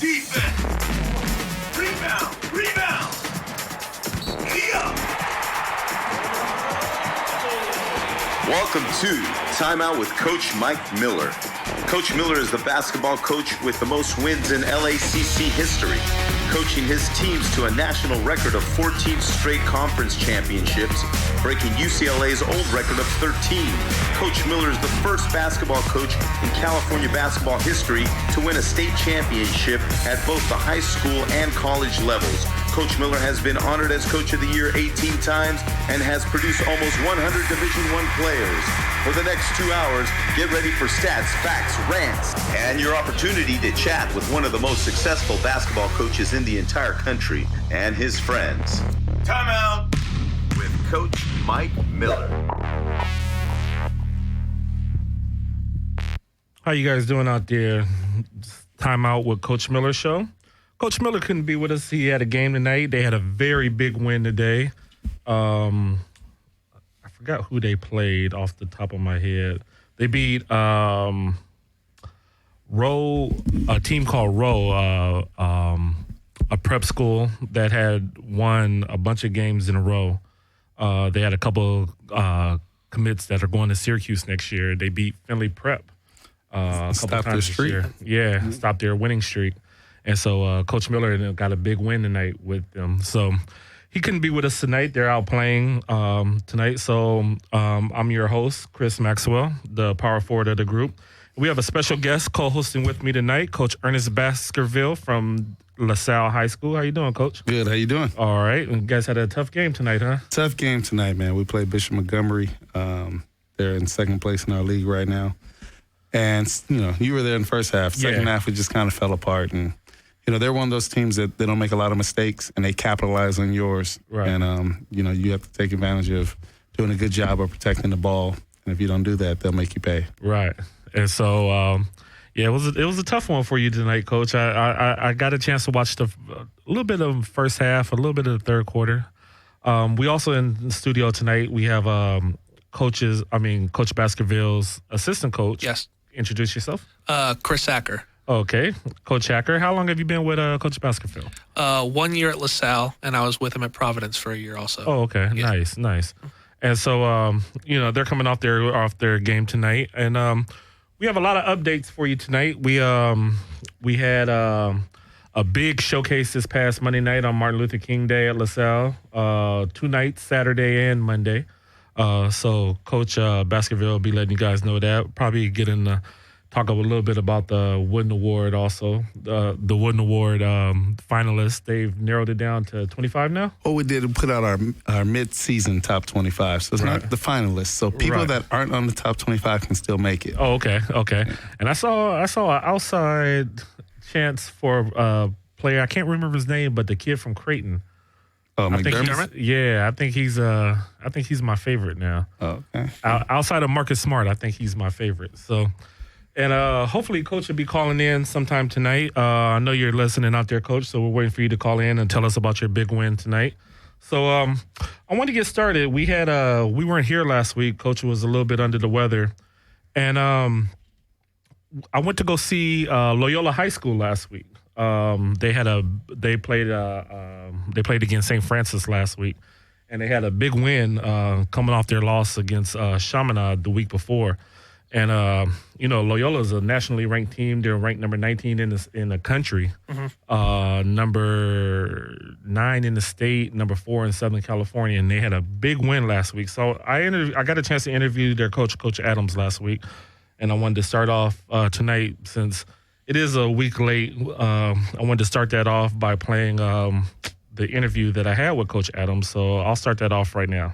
Defense. Rebound. Welcome to Timeout with Coach Mike Miller. Coach Miller is the basketball coach with the most wins in LACC history, coaching his teams to a national record of 14 straight conference championships, breaking UCLA's old record of 13. Coach Miller is the first basketball coach in California basketball history to win a state championship at both the high school and college levels. Coach Miller has been honored as Coach of the Year 18 times and has produced almost 100 Division I players. For the next 2 hours, get ready for stats, facts, rants, and your opportunity to chat with one of the most successful basketball coaches in the entire country and his friends. Timeout with Coach Mike Miller. How you guys doing out there? Timeout with Coach Miller show. Coach Miller couldn't be with us. He had a game tonight. They had a very big win today. I forgot who they played off the top of my head. They beat a team called Row, a prep school that had won a bunch of games in a row. They had a couple commits that are going to Syracuse next year. They beat Findlay Prep a couple times this year. Yeah, stopped their winning streak. And so Coach Miller got a big win tonight with them. So he couldn't be with us tonight. They're out playing tonight. So I'm your host, Chris Maxwell, the power forward of the group. We have a special guest co-hosting with me tonight, Coach Ernest Baskerville from LaSalle High School. How you doing, Coach? Good. How you doing? All right. You guys had a tough game tonight, huh? Tough game tonight, man. We played Bishop Montgomery. They're in second place in our league right now. And, you were there in the first half. Second half, we just kind of fell apart. And, they're one of those teams that they don't make a lot of mistakes, and they capitalize on yours. Right. And, you have to take advantage of doing a good job of protecting the ball. And if you don't do that, they'll make you pay. Right. And so, it was a tough one for you tonight, Coach. I got a chance to watch a little bit of the first half, a little bit of the third quarter. We also in the studio tonight, we have Coach Baskerville's assistant coach. Yes. Introduce yourself. Chris Acker. Okay. Coach Acker, how long have you been with Coach Baskerville? 1 year at LaSalle, and I was with him at Providence for a year also. Oh, okay. Yeah. Nice. And so, they're coming off their game tonight. And we have a lot of updates for you tonight. We had a big showcase this past Monday night on Martin Luther King Day at LaSalle. 2 nights, Saturday and Monday. So Coach Baskerville will be letting you guys know that. Probably get in talk a little bit about the Wooden Award also. The Wooden Award finalists, they've narrowed it down to 25 now? What we did, we put out our mid-season top 25. So it's not the finalists. So people that aren't on the top 25 can still make it. Oh, okay. Yeah. And I saw an outside chance for a player. I can't remember his name, but the kid from Creighton. Oh, McDermott? I think he's my favorite now. Oh, okay. Outside of Marcus Smart, I think he's my favorite. So, and hopefully Coach will be calling in sometime tonight. I know you're listening out there, Coach, so we're waiting for you to call in and tell us about your big win tonight. So I want to get started. We weren't here last week. Coach was a little bit under the weather. And I went to go see Loyola High School last week. They played against St. Francis last week, and they had a big win coming off their loss against Chaminade the week before. And Loyola is a nationally ranked team. They're ranked number 19 in the country, number 9 in the state, number 4 in Southern California, and they had a big win last week. So I got a chance to interview their coach, Coach Adams, last week, and I wanted to start off tonight since it is a week late. I wanted to start that off by playing the interview that I had with Coach Adams. So I'll start that off right now.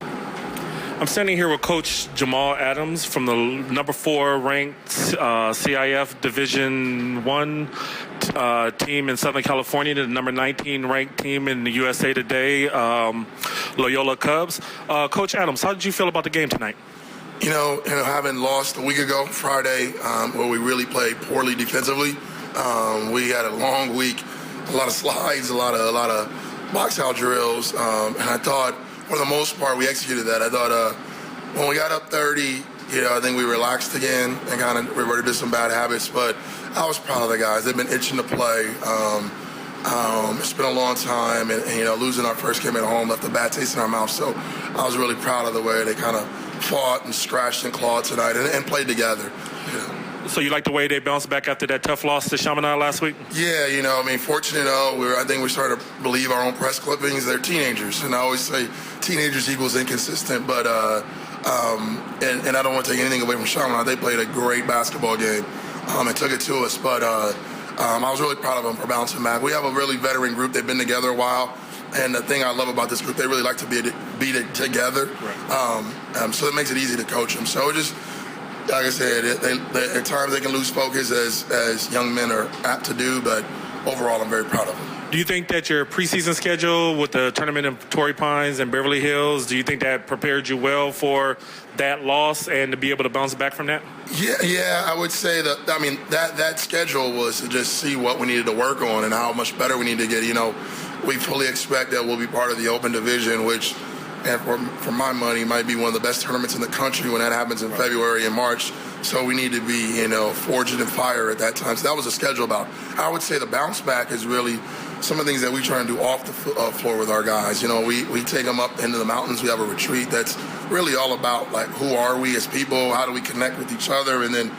I'm standing here with Coach Jamal Adams from the number 4 ranked CIF Division I team in Southern California, the number 19 ranked team in the USA Today, Loyola Cubs. Coach Adams, how did you feel about the game tonight? Having lost a week ago, Friday, where we really played poorly defensively, we had a long week, a lot of slides, a lot of box out drills, and I thought, for the most part, we executed that. I thought when we got up 30, I think we relaxed again and kind of reverted to some bad habits. But I was proud of the guys. They've been itching to play. It's been a long time, and losing our first game at home left a bad taste in our mouth. So I was really proud of the way they kind of fought and scratched and clawed tonight and played together. So you like the way they bounced back after that tough loss to Chaminade last week? Yeah, fortunate I think we started to believe our own press clippings. They're teenagers, and I always say teenagers equals inconsistent, but and I don't want to take anything away from Chaminade. They played a great basketball game and took it to us, but I was really proud of them for bouncing back. We have a really veteran group. They've been together a while, and the thing I love about this group, they really like to be together, right. So it makes it easy to coach them. So it just, like I said, at times they can lose focus as young men are apt to do, but overall I'm very proud of them. Do you think that your preseason schedule with the tournament in Torrey Pines and Beverly Hills, do you think that prepared you well for that loss and to be able to bounce back from that? Yeah, I would say that schedule was to just see what we needed to work on and how much better we need to get. We fully expect that we'll be part of the Open Division, which, and for my money, might be one of the best tournaments in the country when that happens in February and March. So we need to be, forged in fire at that time. So that was the schedule about. I would say the bounce back is really some of the things that we try and do off the floor with our guys. We take them up into the mountains. We have a retreat that's really all about, like, who are we as people? How do we connect with each other? And then,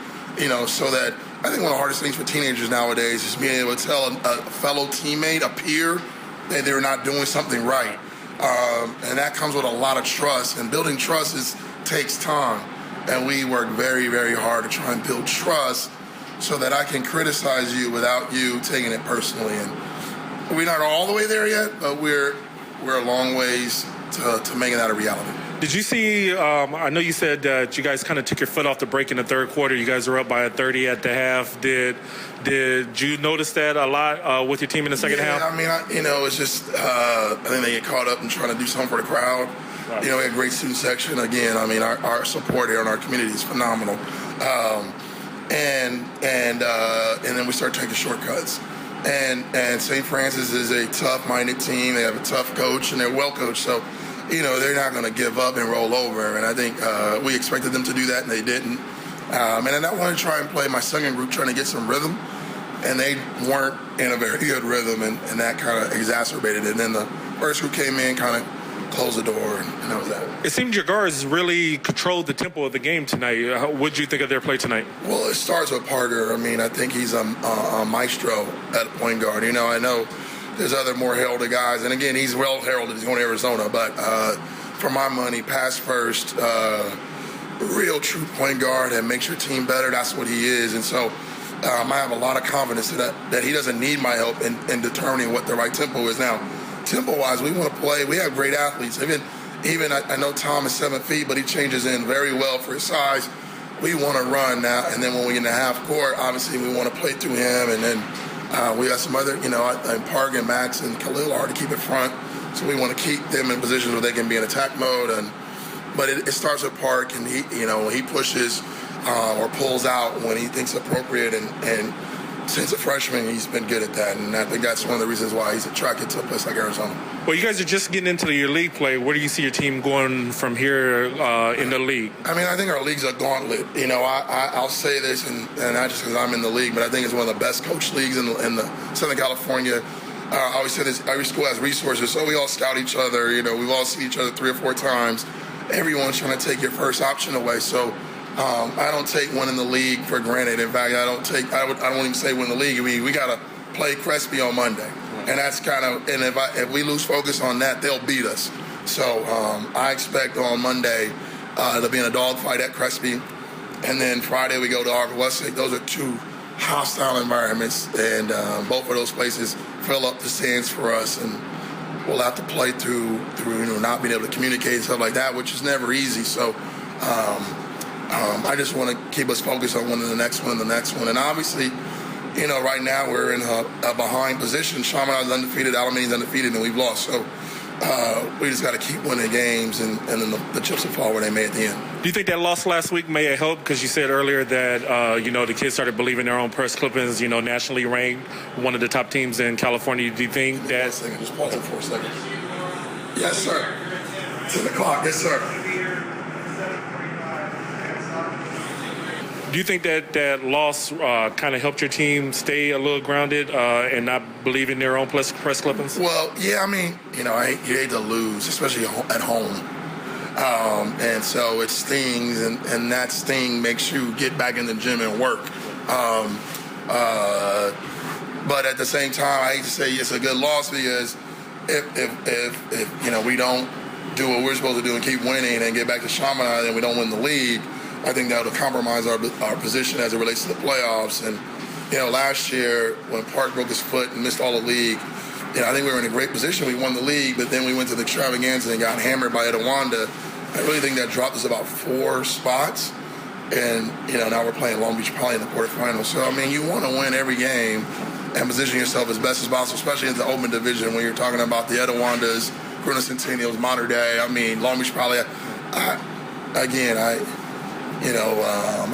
so that I think one of the hardest things for teenagers nowadays is being able to tell a fellow teammate, a peer, that they're not doing something right. And that comes with a lot of trust. And building trust takes time. And we work very, very hard to try and build trust so that I can criticize you without you taking it personally. And we're not all the way there yet, but we're a long ways to making that a reality. Did you see, I know you said that you guys kind of took your foot off the brake in the third quarter. You guys were up by 30 at the half. Did you notice that a lot with your team in the second half? I mean, it's just, I think they get caught up in trying to do something for the crowd. Right. We had a great student section. Again, our support here in our community is phenomenal. And then we start taking shortcuts. And St. Francis is a tough-minded team. They have a tough coach, and they're well coached. So, they're not going to give up and roll over. And I think we expected them to do that, and they didn't. And then I wanted to try and play my second group, trying to get some rhythm. And they weren't in a very good rhythm, and that kind of exacerbated it. And then the first group came in, kind of closed the door, and that was that. It seemed your guards really controlled the tempo of the game tonight. What did you think of their play tonight? Well, it starts with Parker. I think he's a maestro at point guard. I know there's other more heralded guys, and again, he's well heralded. He's going to Arizona, but for my money, pass first, real true point guard and makes your team better. That's what he is, and so I have a lot of confidence that he doesn't need my help in determining what the right tempo is. Now, tempo-wise, we want to play. We have great athletes. Even I know Tom is 7 feet, but he changes in very well for his size. We want to run now, and then when we get in the half court, obviously we want to play through him, and then we got some other, Park and Max and Khalil are hard to keep in front, so we want to keep them in positions where they can be in attack mode. But it starts with Park, and he pushes or pulls out when he thinks appropriate, and since a freshman, he's been good at that, and I think that's one of the reasons why he's attracted to a place like Arizona. Well, you guys are just getting into your league play. Where do you see your team going from here in the league? I think our league's a gauntlet. I'll say this, and not just because I'm in the league, but I think it's one of the best coached leagues in the Southern California. I always say this, every school has resources, so we all scout each other. We've all seen each other 3 or 4 times. Everyone's trying to take your first option away, so I don't take winning the league for granted. In fact, I don't even say win the league. We got to play Crespi on Monday, and that's and if we lose focus on that, they'll beat us. So I expect on Monday there'll be a dogfight at Crespi, and then Friday we go to Arkansas. Those are 2 hostile environments, and both of those places fill up the stands for us, and we'll have to play through not being able to communicate and stuff like that, which is never easy. So. I just want to keep us focused on winning the next one, and obviously, right now we're in a behind position. Chaminade's undefeated, Alameda's undefeated, and we've lost. So we just got to keep winning games, and then the chips will fall where they may at the end. Do you think that loss last week may have helped? Because you said earlier that the kids started believing their own press clippings. Nationally ranked, one of the top teams in California. Do you think that? Just pause it for a second. Yes, sir. 10 o'clock. Yes, sir. Do you think that loss kind of helped your team stay a little grounded and not believe in their own press clippings? Well, yeah, I mean, you hate to lose, especially at home. And so it stings, and that sting makes you get back in the gym and work. But at the same time, I hate to say it's a good loss because if we don't do what we're supposed to do and keep winning and get back to Chaminade and we don't win the league, I think that would compromise our position as it relates to the playoffs. And, last year when Park broke his foot and missed all the league, I think we were in a great position. We won the league, but then we went to the extravaganza and got hammered by Etowanda. I really think that dropped us about 4 spots. And, now we're playing Long Beach probably in the quarterfinals. So, you want to win every game and position yourself as best as possible, especially in the open division when you're talking about the Etowandas, Corona Centennials, Mater Dei. Long Beach probably. I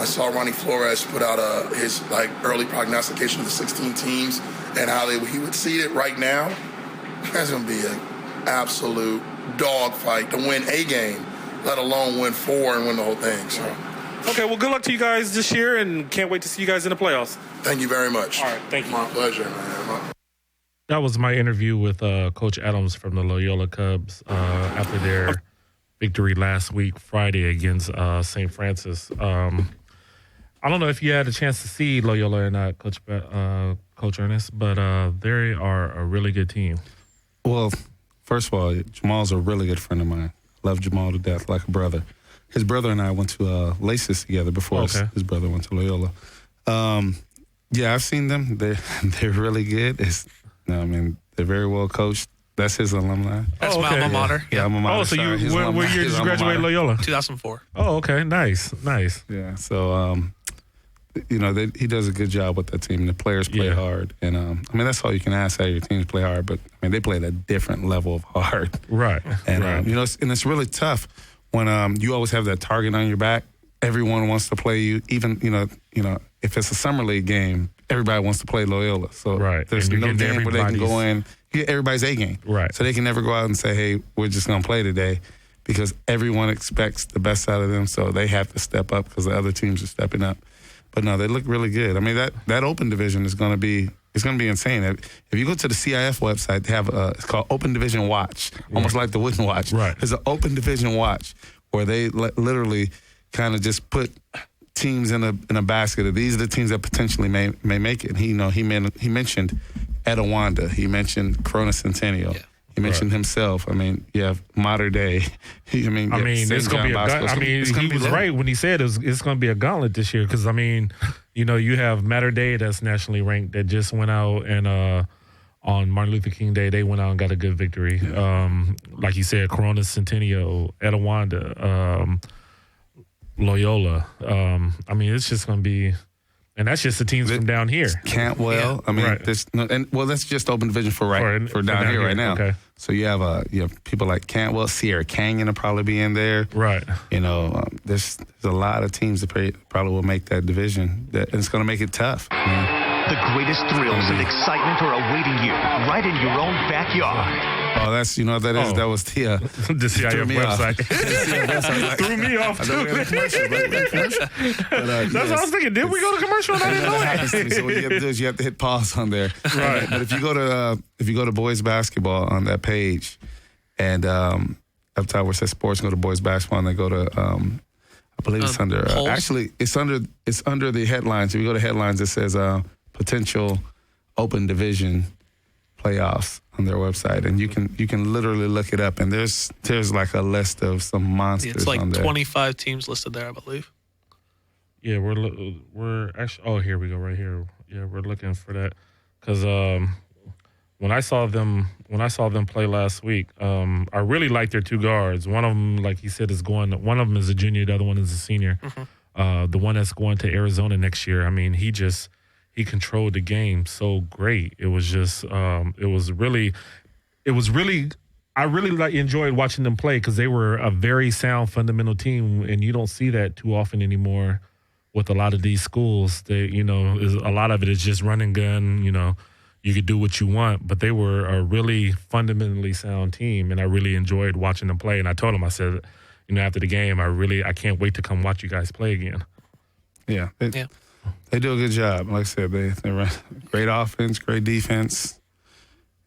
saw Ronnie Flores put out his early prognostication of the 16 teams and how he would see it right now. That's going to be an absolute dogfight to win a game, let alone win 4 and win the whole thing. So. Okay, well, good luck to you guys this year, and can't wait to see you guys in the playoffs. Thank you very much. All right, thank you. My pleasure, man. That was my interview with Coach Adams from the Loyola Cubs after their victory last week, Friday, against St. Francis. I don't know if you had a chance to see Loyola or not, Coach Ernest, but they are a really good team. Well, first of all, Jamal's a really good friend of mine. Love Jamal to death, like a brother. His brother and I went to Laces together before his brother went to Loyola. Yeah, I've seen them. They're really good. They're very well coached. That's his alumni. That's my alma mater. Yeah, alma mater. Oh, so what year did you graduate Loyola? 2004. Oh, okay. Nice. Yeah, so, he does a good job with that team. The players play hard. And, that's all you can ask, how your teams play hard. But, they play at a different level of hard. Right. And, right. And it's really tough when you always have that target on your back. Everyone wants to play you. Even, if it's a summer league game, everybody wants to play Loyola. So there's no game where they can go in. You get everybody's A game. Right. So they can never go out and say, hey, we're just going to play today, because everyone expects the best out of them. So they have to step up because the other teams are stepping up. But no, they look really good. That open division is going to be insane. If you go to the CIF website, they have it's called Open Division Watch, almost like the Wooden Watch. Right. There's an Open Division Watch where they literally kind of just put teams in a basket of these are the teams that potentially may make it. He mentioned Etowanda. He mentioned Corona Centennial. Yeah. He mentioned himself. You have Mater Dei. It's going to be a gauntlet. He was right when he said it's going to be a gauntlet this year because, you have Mater Dei that's nationally ranked that just went out and on Martin Luther King Day, they went out and got a good victory. Like you said, Corona Centennial, Etowanda, Loyola. It's just going to be – and that's just the teams from down here. Cantwell. That's just open division for down here right now. Okay. So you have people like Cantwell, Sierra Canyon will probably be in there. Right. There's a lot of teams that probably will make that division. And it's going to make it tough. The greatest thrills and excitement are awaiting you right in your own backyard. Oh, that's what that is. That was the CIF website. Threw me off too. That's what I was thinking. Did we go to commercial? I didn't know it. So what you have to do is you have to hit pause on there. Right. But if you go to boys basketball on that page, and up top where it says sports, go to boys basketball, and they go to I believe it's under actually it's under the headlines. If you go to headlines, it says potential open division playoffs on their website, and you can literally look it up, and there's like a list of some monsters. It's like on there. 25 teams listed there, I believe. Yeah, we're actually. Oh, here we go, right here. Yeah, we're looking for that because when I saw them play last week, I really liked their 2 guards. One of them, like he said, one of them is a junior, the other one is a senior. Mm-hmm. The one that's going to Arizona next year. He controlled the game so great. It was just, I really enjoyed watching them play because they were a very sound fundamental team, and you don't see that too often anymore with a lot of these schools. They, a lot of it is just run and gun. You could do what you want, but they were a really fundamentally sound team, and I really enjoyed watching them play. And I told them, I said, after the game, I can't wait to come watch you guys play again. Yeah. They do a good job. Like I said, they run great offense, great defense.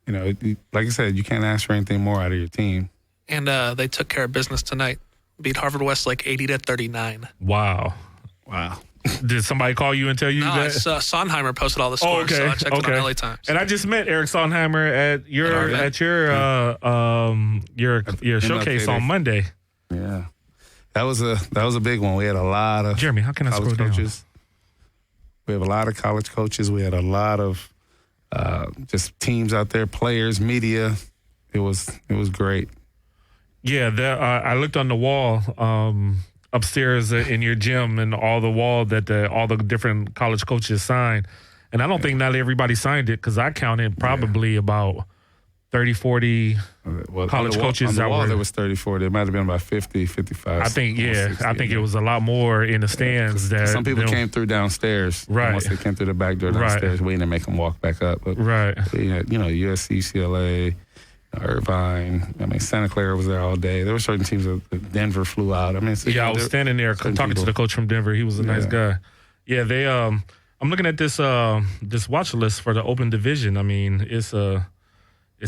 You know, like I said, you can't ask for anything more out of your team. And they took care of business tonight. Beat Harvard Westlake 80-39. Wow. Did somebody call you and tell you No, that? Sonheimer posted all the scores, so I checked it on LA Times. And I just met Eric Sonheimer at your showcase on Monday. Yeah, that was a big one. We had a lot of Jeremy. How can I scroll coaches. down? We have a lot of college coaches. We had a lot of just teams out there, players, media. It was great. Yeah, I looked on the wall upstairs in your gym and all the wall that all the different college coaches signed. And I don't think not everybody signed it because I counted probably about 30, 40 college coaches. On the wall, there was 30, 40. There might have been about 50, 55. I think, 60, I think it was a lot more in the stands. That some people came through downstairs. Right. Once they came through the back door downstairs, waiting to make them walk back up. But, right. You know, USC, UCLA, Irvine. I mean, Santa Clara was there all day. There were certain teams that Denver flew out. I mean, I was standing there talking to the coach from Denver. He was a nice guy. Yeah, they. I'm looking at this watch list for the Open Division. I mean, it's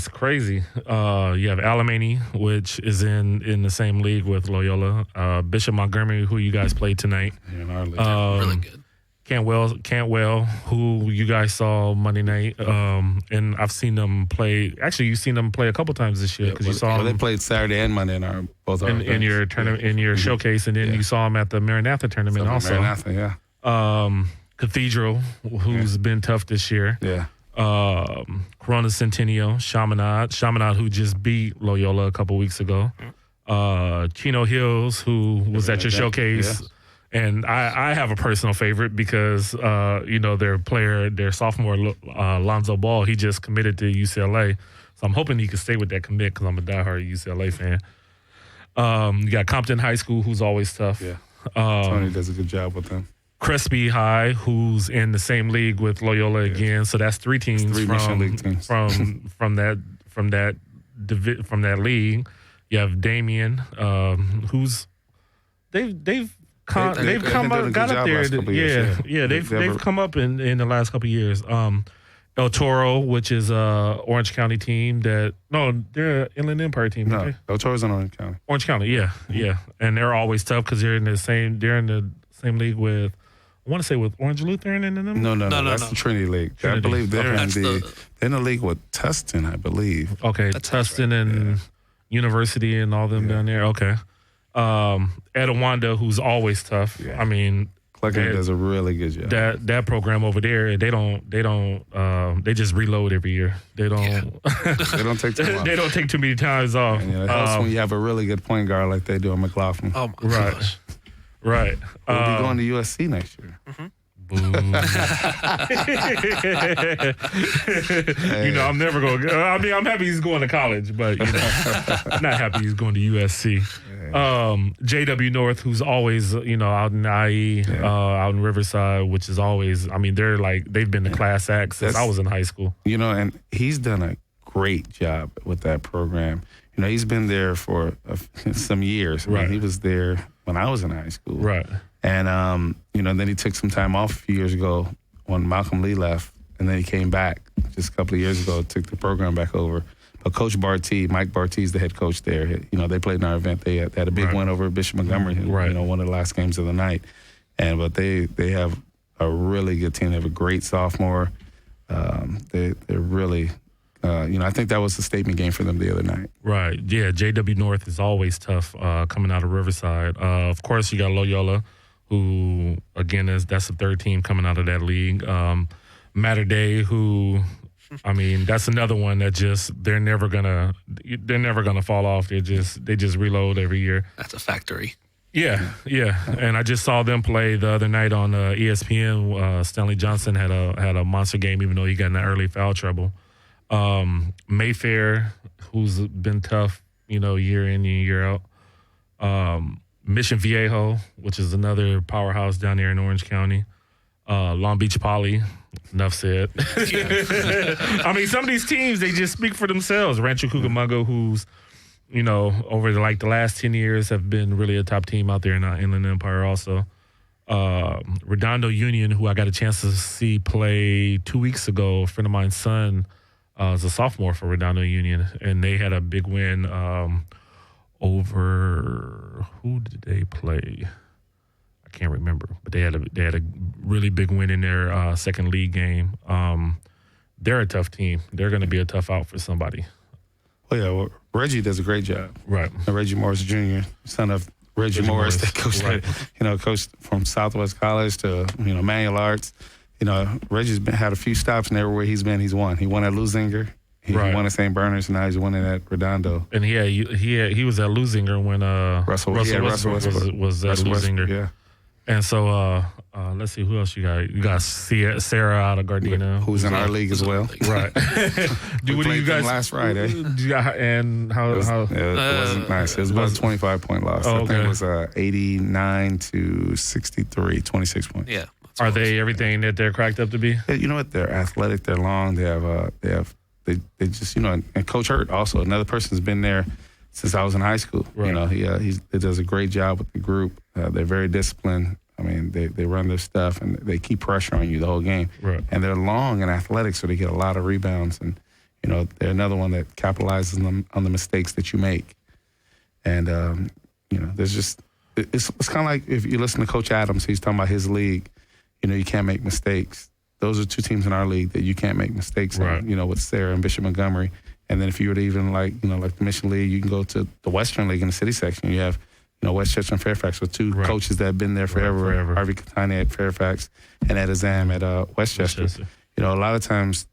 crazy. You have Alamany, which is in the same league with Loyola. Bishop Montgomery, who you guys played tonight. In our league. Really good. Cantwell, who you guys saw Monday night, and I've seen them play. Actually, you've seen them play a couple times this year because you saw them. They played Saturday and Monday in both our in your tournament, in your showcase, and then you saw them at the Maranatha tournament also. Maranatha, yeah. Cathedral, who's been tough this year. Yeah. Corona Centennial, Chaminade, who just beat Loyola a couple weeks ago. Chino Hills, who was at your showcase. Yeah. And I have a personal favorite because, their sophomore, Lonzo Ball, he just committed to UCLA. So I'm hoping he can stay with that commit because I'm a diehard UCLA fan. You got Compton High School, who's always tough. Yeah. Tony does a good job with them. Crespi High, who's in the same league with Loyola again. So that's three teams Mission League teams. from that league. You have Damien, who's they've come up, got up there. They've come up in the last couple of years. El Toro, which is Orange County team they're an Inland Empire team. No, El Toro's in Orange County. Orange County, yeah, and they're always tough because they're in the same league with. I want to say with Orange Lutheran in them. No. That's the Trinity League. I believe they're in the league with Tustin, I believe. Okay, Tustin and University and all them down there. Okay. Etowanda, who's always tough. Yeah. I mean, Clucking does a really good job. That program over there, they just reload every year. They don't they don't take time off. They don't take too many times off. And, it helps when you have a really good point guard like they do in McLaughlin. Oh my gosh. Right. We'll be going to USC next year. Mm-hmm. I'm never going to. I mean, I'm happy he's going to college, but not happy he's going to USC. JW North, who's always out in IE, out in Riverside, which is always. I mean, they've been the class act since I was in high school. And he's done a great job with that program. He's been there for some years. Right. He was there when I was in high school. Right. And, then he took some time off a few years ago when Malcolm Lee left, and then he came back just a couple of years ago, took the program back over. But Coach Mike Barty is the head coach there. They played in our event. They had a big win over Bishop Montgomery, one of the last games of the night. But they have a really good team. They have a great sophomore. They're really... I think that was the statement game for them the other night. Right. Yeah, JW North is always tough coming out of Riverside. Of course, you got Loyola, who, again, that's the third team coming out of that league. Mater Dei, who, I mean, that's another one that they're never gonna fall off. They just reload every year. That's a factory. Yeah. And I just saw them play the other night on ESPN. Stanley Johnson had a monster game, even though he got in early foul trouble. Mayfair, who's been tough, year in and year out. Mission Viejo, which is another powerhouse down there in Orange County. Long Beach Poly, enough said. I mean, some of these teams, they just speak for themselves. Rancho Cucamonga, who's, over the last 10 years have been really a top team out there in Inland Empire also. Redondo Union, who I got a chance to see play 2 weeks ago. A friend of mine's son is a sophomore for Redondo Union, and they had a big win over who did they play? I can't remember, but they had a really big win in their second league game. They're a tough team. They're going to be a tough out for somebody. Oh yeah, well, Reggie does a great job. Right. Reggie Morris Jr., son of Reggie Morris, that coached, coached from Southwest College to Manual Arts. Reggie's had a few stops, and everywhere he's been, he's won. He won at Lusinger. He won at St. Bernard's, and now he's winning at Redondo. And he was at Lusinger when Russell Westbrook was at Lusinger. Yeah. And so let's see who else you got. You got Sarah out of Gardena, who's in our league as well. Right. We played them last Friday. And how it wasn't nice. It was about a 25-point loss. I think it was 89 to 63, 26 points. Yeah. Are they everything that they're cracked up to be? Yeah, you know what? They're athletic. They're long. They just and Coach Hurt also, another person's been there since I was in high school. Right. He does a great job with the group. They're very disciplined. I mean, they run their stuff and they keep pressure on you the whole game. Right. And they're long and athletic, so they get a lot of rebounds. And they're another one that capitalizes on the mistakes that you make. And there's just it's kind of like if you listen to Coach Adams, he's talking about his league. You can't make mistakes. Those are two teams in our league that you can't make mistakes on, with Sarah and Bishop Montgomery. And then if you were to even like the Mission League, you can go to the Western League in the city section. You have, Westchester and Fairfax with two coaches that have been there forever. Harvey Catania at Fairfax and Ed Azam at Westchester. A lot of times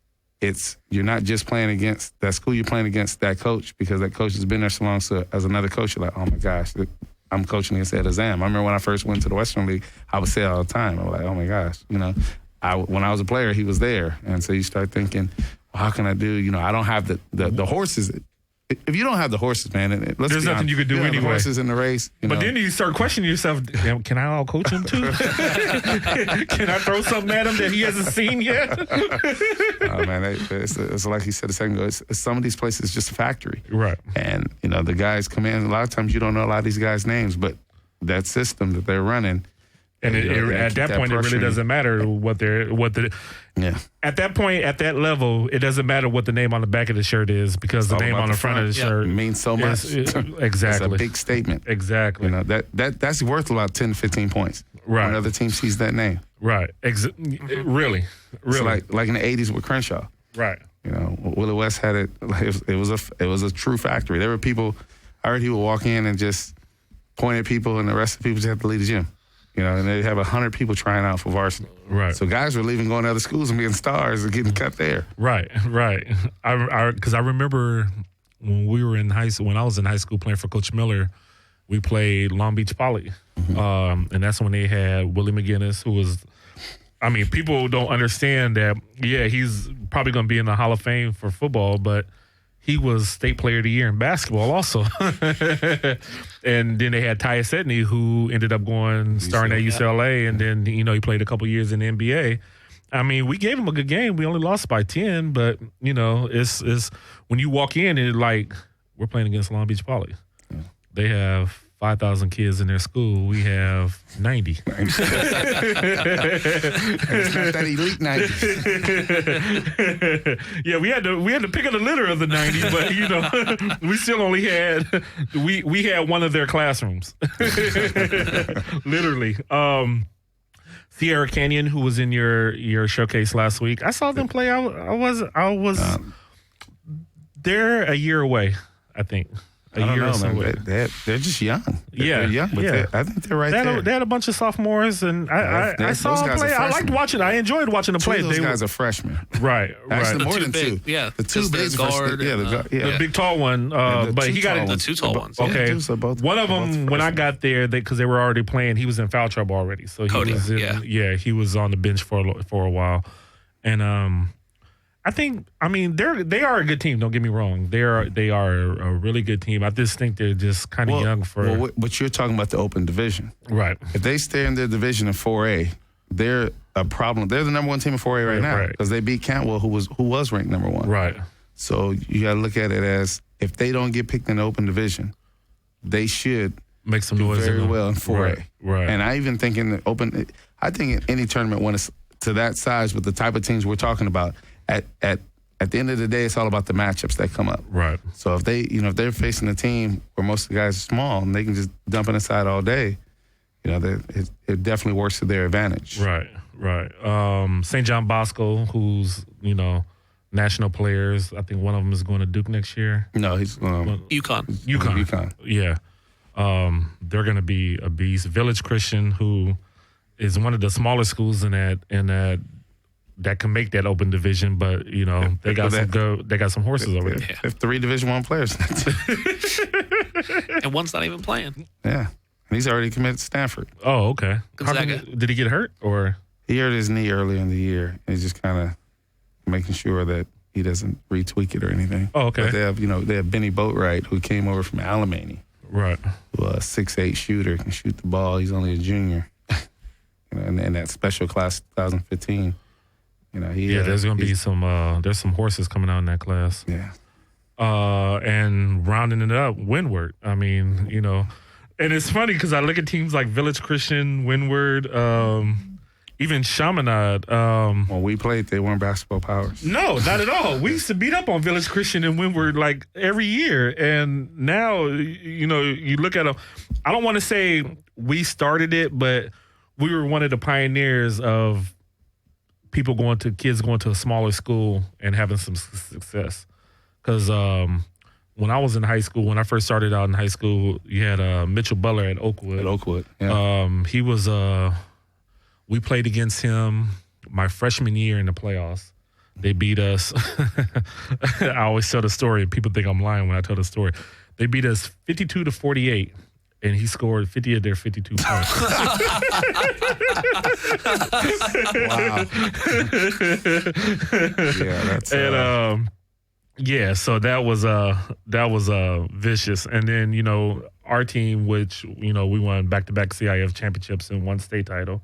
you're not just playing against that school, you're playing against that coach because that coach has been there so long. So as another coach, you're like, oh my gosh, I'm coaching against Ed Azam. I remember when I first went to the Western League, I would say it all the time. I was like, oh my gosh, when I was a player, he was there. And so you start thinking, well, how can I do? I don't have the horses. If you don't have the horses, man, there's nothing you could do anyway. The horses in the race. But then you start questioning yourself, can I out-coach him too? Can I throw something at him that he hasn't seen yet? Oh, man, it's like he said a second ago, some of these places is just a factory. Right. And, the guys come in, a lot of times you don't know a lot of these guys' names, but that system that they're running. And at that point, it really doesn't matter at that point, at that level, it doesn't matter what the name on the back of the shirt is because the name on the front of the shirt means so much. Exactly. It's a big statement. Exactly. That's worth about 10 to 15 points. Right. When another team sees that name. Right. Really. So like in the 80s with Crenshaw. Right. Willie West had it. It was a true factory. There were people. I heard he would walk in and just point at people, and the rest of the people just had to leave the gym. And they'd have 100 people trying out for varsity. Right. So guys were leaving, going to other schools and being stars and getting cut there. Right. Because I remember when I was in high school playing for Coach Miller, we played Long Beach Poly. Mm-hmm. And that's when they had Willie McGinnis, who was, people don't understand that, he's probably going to be in the Hall of Fame for football, but he was State Player of the Year in basketball also. And then they had Tyus Edney, who ended up starting at UCLA, and then, he played a couple years in the NBA. We gave him a good game. We only lost by 10, but, it's when you walk in and we're playing against Long Beach Poly. Yeah. They have 5,000 kids in their school. We have 90. It's not that elite 90. Yeah, we had to pick up the litter of the 90, but we still only had we had one of their classrooms. Literally. Sierra Canyon, who was in your showcase last week, I saw them play. I was they're a year away, I think. I don't know, man. They're just young. They're young, but I think they're there. They had a bunch of sophomores, and I saw them play. I liked watching. I enjoyed watching them play. Those guys are freshmen. Right. Actually, more than two. Yeah. The two big guard. The big tall one. But he got the two tall ones. Okay. One of them, when I got there, because they were already playing, he was in foul trouble already. So Cody, he was on the bench for a while. And I think, they are a good team. Don't get me wrong. They are a really good team. I just think they're just kind of young for. Well, but you're talking about the open division, right? If they stay in their division in 4A, they're a problem. They're the number one team in 4A right now because they beat Cantwell, who was ranked number one. Right. So you got to look at it as if they don't get picked in the open division, they should make some noise very well in 4A. Right. And I even think in the open. I think any tournament when it's to that size with the type of teams we're talking about, at the end of the day, it's all about the matchups that come up. Right. So if if they're facing a team where most of the guys are small and they can just dump it inside all day, it definitely works to their advantage. Right. St. John Bosco, who's, national players. I think one of them is going to Duke next year. No, he's UConn. Yeah. They're going to be a beast. Village Christian, who is one of the smaller schools in that can make that open division, but they got some horses over there. They have 3 Division I players, and one's not even playing. Yeah, and he's already committed to Stanford. Oh, okay. Gonzaga. Did he get hurt or? He hurt his knee earlier in the year, and he's just kind of making sure that he doesn't retweak it or anything. Oh, okay. But they have Benny Boatwright, who came over from Alemany. Right. Who a 6'8" shooter, can shoot the ball. He's only a junior. And that special class 2015. There's going to be there's some horses coming out in that class. Yeah. And rounding it up, Windward. I mean, and it's funny because I look at teams like Village Christian, Windward, even Chaminade. When we played, they weren't basketball powers. No, not at all. We used to beat up on Village Christian and Windward like every year. And now, you look at them. I don't want to say we started it, but we were one of the pioneers of kids going to a smaller school and having some success. Because when I was in high school, when I first started out in high school, you had Mitchell Butler at Oakwood. Yeah. He was we played against him my freshman year in the playoffs. They beat us. I always tell the story, and people think I'm lying when I tell the story. They beat us 52-48. And he scored 50 of their 52 points. Wow. Yeah, so that was vicious. And then, our team, which, we won back-to-back CIF championships and one state title.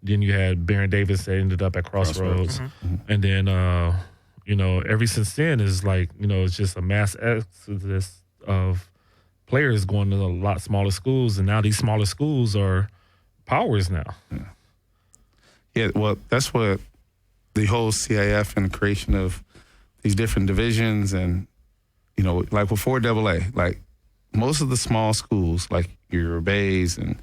Then you had Baron Davis that ended up at Crossroads. Mm-hmm. And then, ever since then is like, it's just a mass exodus of players going to a lot smaller schools, and now these smaller schools are powers now. Yeah, well, that's what the whole CIF and the creation of these different divisions and, like with 4AA, like most of the small schools, like your Bays and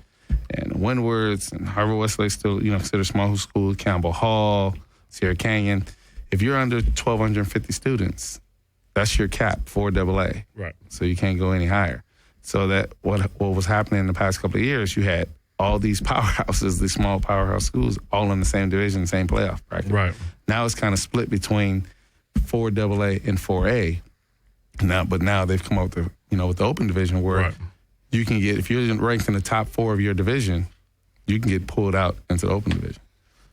Windwards and Harvard Westlake still, consider small school, Campbell Hall, Sierra Canyon. If you're under 1,250 students, that's your cap, 4AA. Right. So you can't go any higher. So that what was happening in the past couple of years, you had all these powerhouses, these small powerhouse schools, all in the same division, same playoff bracket. Right. Now it's kind of split between 4AA and 4A. Now they've come up with with the open division where you can get, if you're ranked in the top 4 of your division, you can get pulled out into the open division.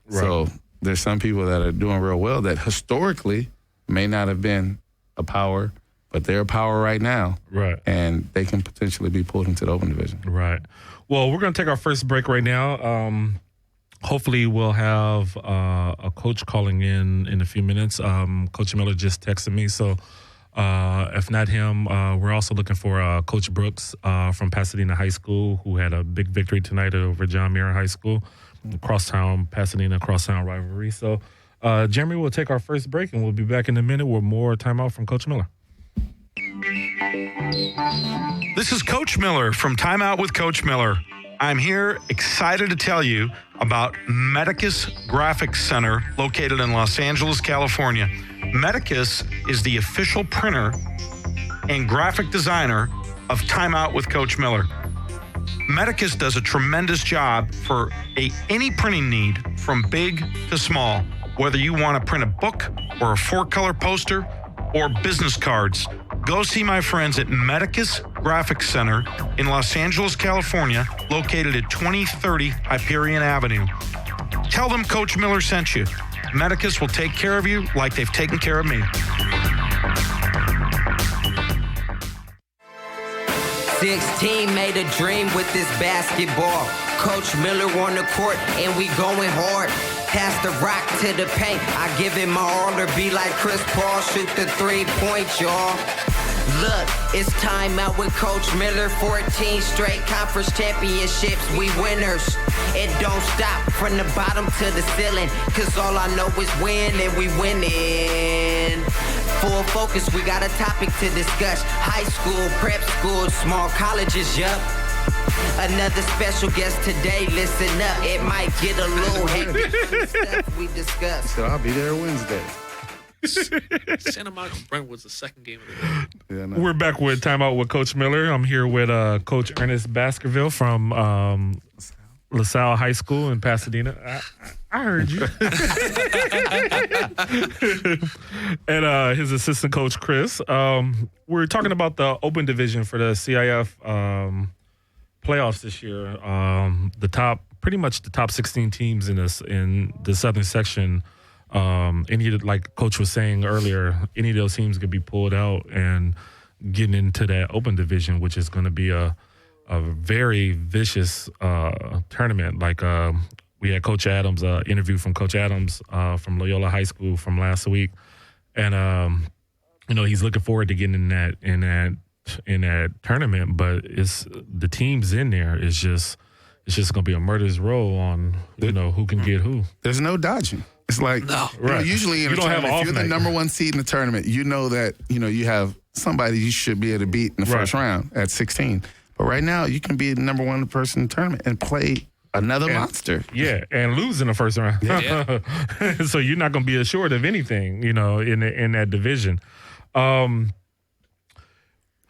Right. So there's some people that are doing real well that historically may not have been a power, but they're a power right now. Right. And they can potentially be pulled into the open division. Right. Well, we're going to take our first break right now. Hopefully we'll have a coach calling in a few minutes. Coach Miller just texted me. So if not him, we're also looking for Coach Brooks from Pasadena High School, who had a big victory tonight over John Muir High School. Pasadena crosstown rivalry. So, Jeremy, we'll take our first break, and we'll be back in a minute with more timeout from Coach Miller. This is Coach Miller from Timeout with Coach Miller. I'm here excited to tell you about Medicus Graphics Center located in Los Angeles, California. Medicus is the official printer and graphic designer of Timeout with Coach Miller. Medicus does a tremendous job for any printing need from big to small. Whether you want to print a book or a 4-color poster or business cards, go see my friends at Medicus Graphics Center in Los Angeles, California, located at 2030 Hyperion Avenue. Tell them Coach Miller sent you. Medicus will take care of you like they've taken care of me. 16 made a dream with this basketball. Coach Miller on the court and we going hard. Pass the rock to the paint. I give it my all or be like Chris Paul. Shoot the 3-point, y'all. Look, it's time out with Coach Miller. 14 straight conference championships, we winners. It don't stop from the bottom to the ceiling, cause all I know is win and we winning. Full focus, we got a topic to discuss. High school, prep school, small colleges, yup. Another special guest today, listen up. It might get a little hectic from the stuff we discuss. So I'll be there Wednesday. Santa Monica Brentwood's the second game of the day. Yeah, no. We're back with Timeout with Coach Miller. I'm here with Coach Ernest Baskerville from LaSalle High School in Pasadena. I heard you. And his assistant coach, Chris. We're talking about the open division for the CIF playoffs this year. Pretty much the top 16 teams in the southern section. Like Coach was saying earlier, any of those teams could be pulled out and getting into that open division, which is going to be a very vicious tournament. Like we had Coach Adams, interview from Coach Adams from Loyola High School from last week, and he's looking forward to getting in that tournament. But it's the teams in there is just going to be a murderous row on who can get who. There's no dodging. It's like usually in a tournament, if you're the number one seed in the tournament, you know that you have somebody you should be able to beat in the first round at 16. But right now, you can be the number one person in the tournament and play another monster. Yeah, and lose in the first round. Yeah. So you're not going to be assured of anything, in that division. How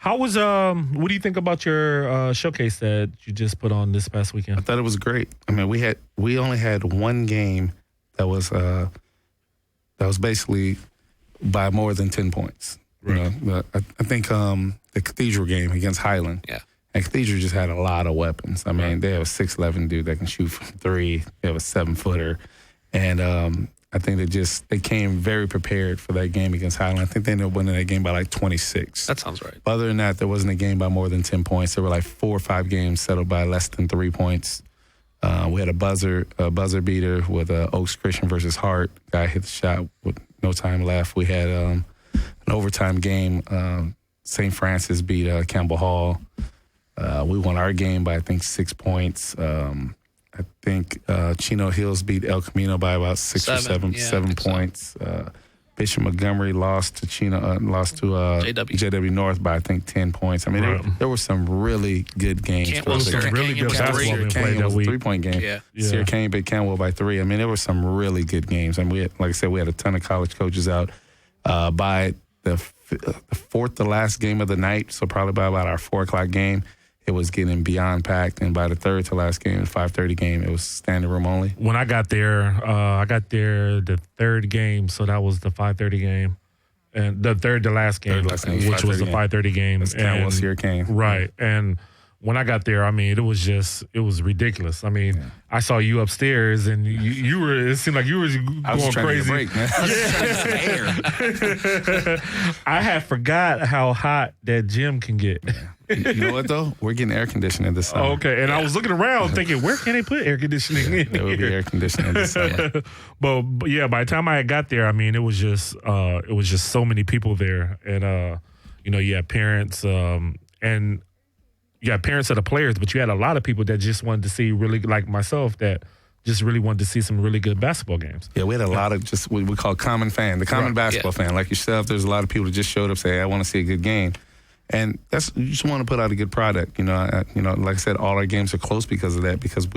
was what do you think about your showcase that you just put on this past weekend? I thought it was great. I mean, we only had one game that was basically by more than 10 points. Right. I think the Cathedral game against Highland. Yeah. And Cathedral just had a lot of weapons. I mean, they have a 6'11" dude that can shoot from three. They have a 7-footer. And I think they came very prepared for that game against Highland. I think they ended up winning that game by like 26. That sounds right. Other than that, there wasn't a game by more than 10 points. There were like 4 or 5 games settled by less than 3 points. We had a buzzer beater with Oaks Christian versus Hart. Guy hit the shot with no time left. We had an overtime game. St. Francis beat Campbell Hall. We won our game by, I think, 6 points. I think Chino Hills beat El Camino by about 7 points. So. Bishop Montgomery lost to JW North by, I think, 10 points. I mean, there were some really good games. Really good basketball being played that week. 3-point game. Yeah. Sierra Canyon beat Canwell by 3. I mean, there were some really good games. And we had, like I said, we had a ton of college coaches out. By the fourth to last game of the night, so probably by about our 4 o'clock game, it was getting beyond packed. And by the third to last game, the 5:30 game, it was standing room only. When I got there the third game, so that was the 5:30 game. And the third to last game, which was the 5:30 game. That's Canwell Sierra Canyon. Right. And when I got there, I mean, it was ridiculous. I mean, I saw you upstairs, and you were. It seemed like you were going crazy. Break, man. I had forgot how hot that gym can get. You know what though? We're getting air conditioning this summer. Okay, and I was looking around thinking, where can they put air conditioning in? There will be air conditioning this summer. but yeah, by the time I got there, I mean, it was just so many people there, and you had parents, and you had parents of the players, but you had a lot of people that just wanted to see, really like myself, that just really wanted to see some really good basketball games. Yeah, we had a lot of just what we call common fan, the common basketball fan, like yourself. There's a lot of people that just showed up, say, "Hey, I want to see a good game." And you just want to put out a good product, like I said, all our games are close because of that. Because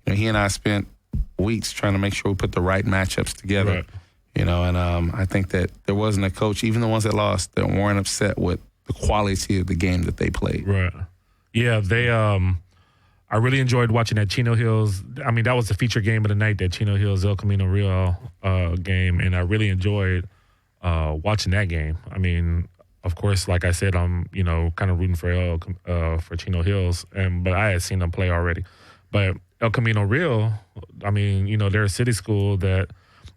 he and I spent weeks trying to make sure we put the right matchups together. Right. And I think that there wasn't a coach, even the ones that lost, that weren't upset with the quality of the game that they played. Right. Yeah, they. I really enjoyed watching that Chino Hills. I mean, that was the feature game of the night, that Chino Hills El Camino Real game, and I really enjoyed watching that game. I mean. Of course, like I said, I'm kind of rooting for Chino Hills, but I had seen them play already. But El Camino Real, I mean, they're a city school that,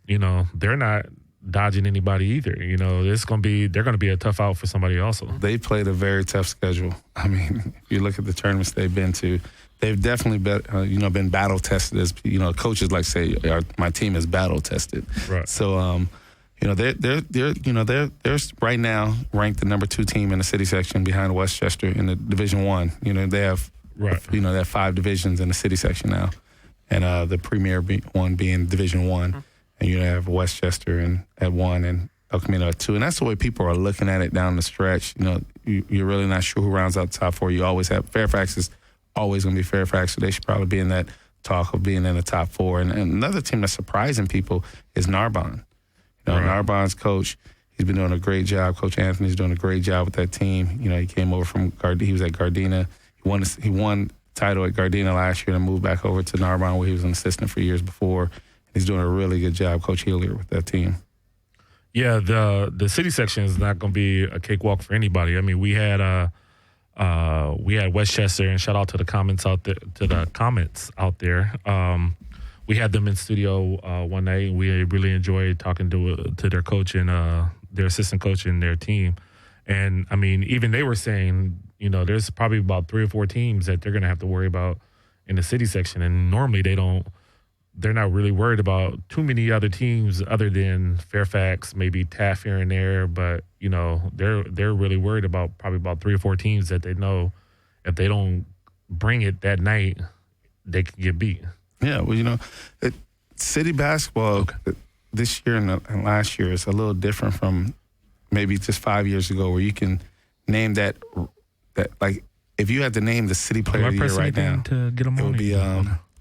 they're not dodging anybody either. They're going to be a tough out for somebody also. They played a very tough schedule. I mean, if you look at the tournaments they've been to, they've definitely been battle tested. As coaches like say, my team is battle tested. Right. So. they're right now ranked the number 2 team in the city section behind Westchester in the Division I. They have they have 5 divisions in the city section now, and the premier one being Division I, and you have Westchester at 1 and El Camino at 2, and that's the way people are looking at it down the stretch. You're really not sure who rounds out the top 4. You always have Fairfax is always going to be Fairfax, so they should probably be in that talk of being in the top 4. And another team that's surprising people is Narbonne. Narbonne's coach, he's been doing a great job. Coach Anthony's doing a great job with that team. He came over from he was at Gardena. He won title at Gardena last year and moved back over to Narbonne, where he was an assistant for years before. He's doing a really good job, Coach Hillier, with that team. Yeah, the city section is not going to be a cakewalk for anybody. I mean, we had Westchester, and shout out to the comments out there. We had them in studio one night, and we really enjoyed talking to their coach and their assistant coach and their team. And I mean, even they were saying, there's probably about 3 or 4 teams that they're going to have to worry about in the city section, and normally they're not really worried about too many other teams other than Fairfax, maybe Taft here and there. But, they're really worried about probably about 3 or 4 teams that they know if they don't bring it that night, they can get beat. Yeah, well, city basketball this year and last year is a little different from maybe just 5 years ago, where you can name that like if you had to name the city player of the year right now, it would be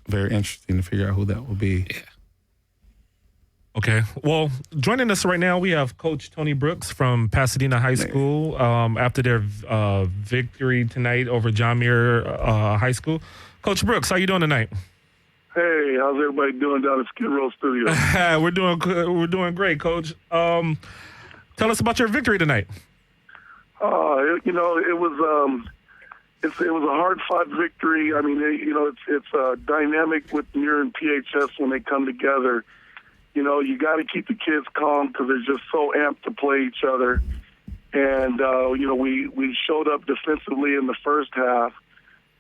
very interesting to figure out who that will be. Yeah. Okay. Well, joining us right now, we have Coach Tony Brooks from Pasadena High School after their victory tonight over John Muir High School. Coach Brooks, how you doing tonight? Hey, how's everybody doing down at Skidrow Studio? We're doing great, Coach. Tell us about your victory tonight. It was a hard-fought victory. I mean, it's dynamic with Muir and PHS when they come together. You got to keep the kids calm because they're just so amped to play each other. And we showed up defensively in the first half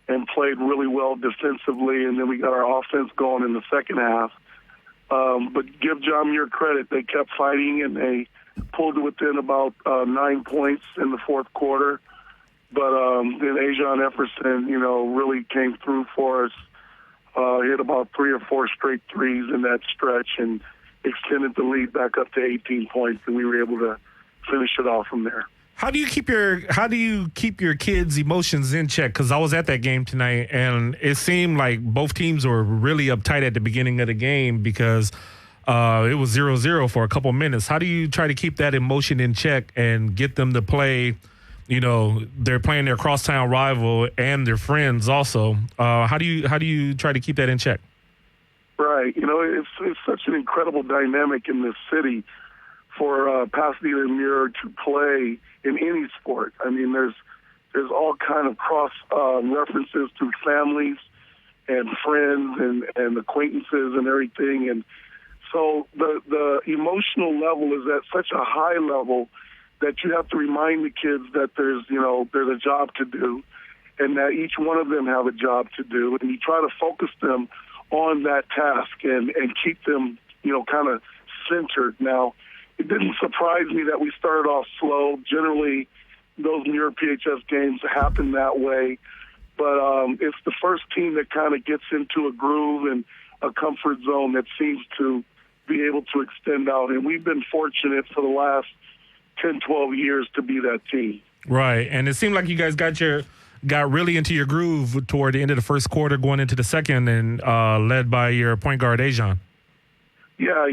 and played really well defensively, and then we got our offense going in the second half. But give John Muir credit. They kept fighting, and they pulled it within about 9 points in the fourth quarter. But then Ajon Efferson, really came through for us, hit about 3 or 4 straight threes in that stretch and extended the lead back up to 18 points, and we were able to finish it off from there. How do you keep your kids' emotions in check? Because I was at that game tonight, and it seemed like both teams were really uptight at the beginning of the game because it was 0-0 for a couple minutes. How do you try to keep that emotion in check and get them to play? They're playing their crosstown rival and their friends also. How do you try to keep that in check? Right. It's such an incredible dynamic in this city for Pasadena and Muir to play in any sport. I mean, there's all kind of cross references to families and friends and acquaintances and everything. And so the emotional level is at such a high level that you have to remind the kids that there's a job to do and that each one of them have a job to do. And you try to focus them on that task and keep them, kind of centered. Now, it didn't surprise me that we started off slow. Generally, those Muir PHS games happen that way. But it's the first team that kind of gets into a groove and a comfort zone that seems to be able to extend out. And we've been fortunate for the last 10, 12 years to be that team. Right. And it seemed like you guys got really into your groove toward the end of the first quarter, going into the second, and led by your point guard, Ajon. Yeah,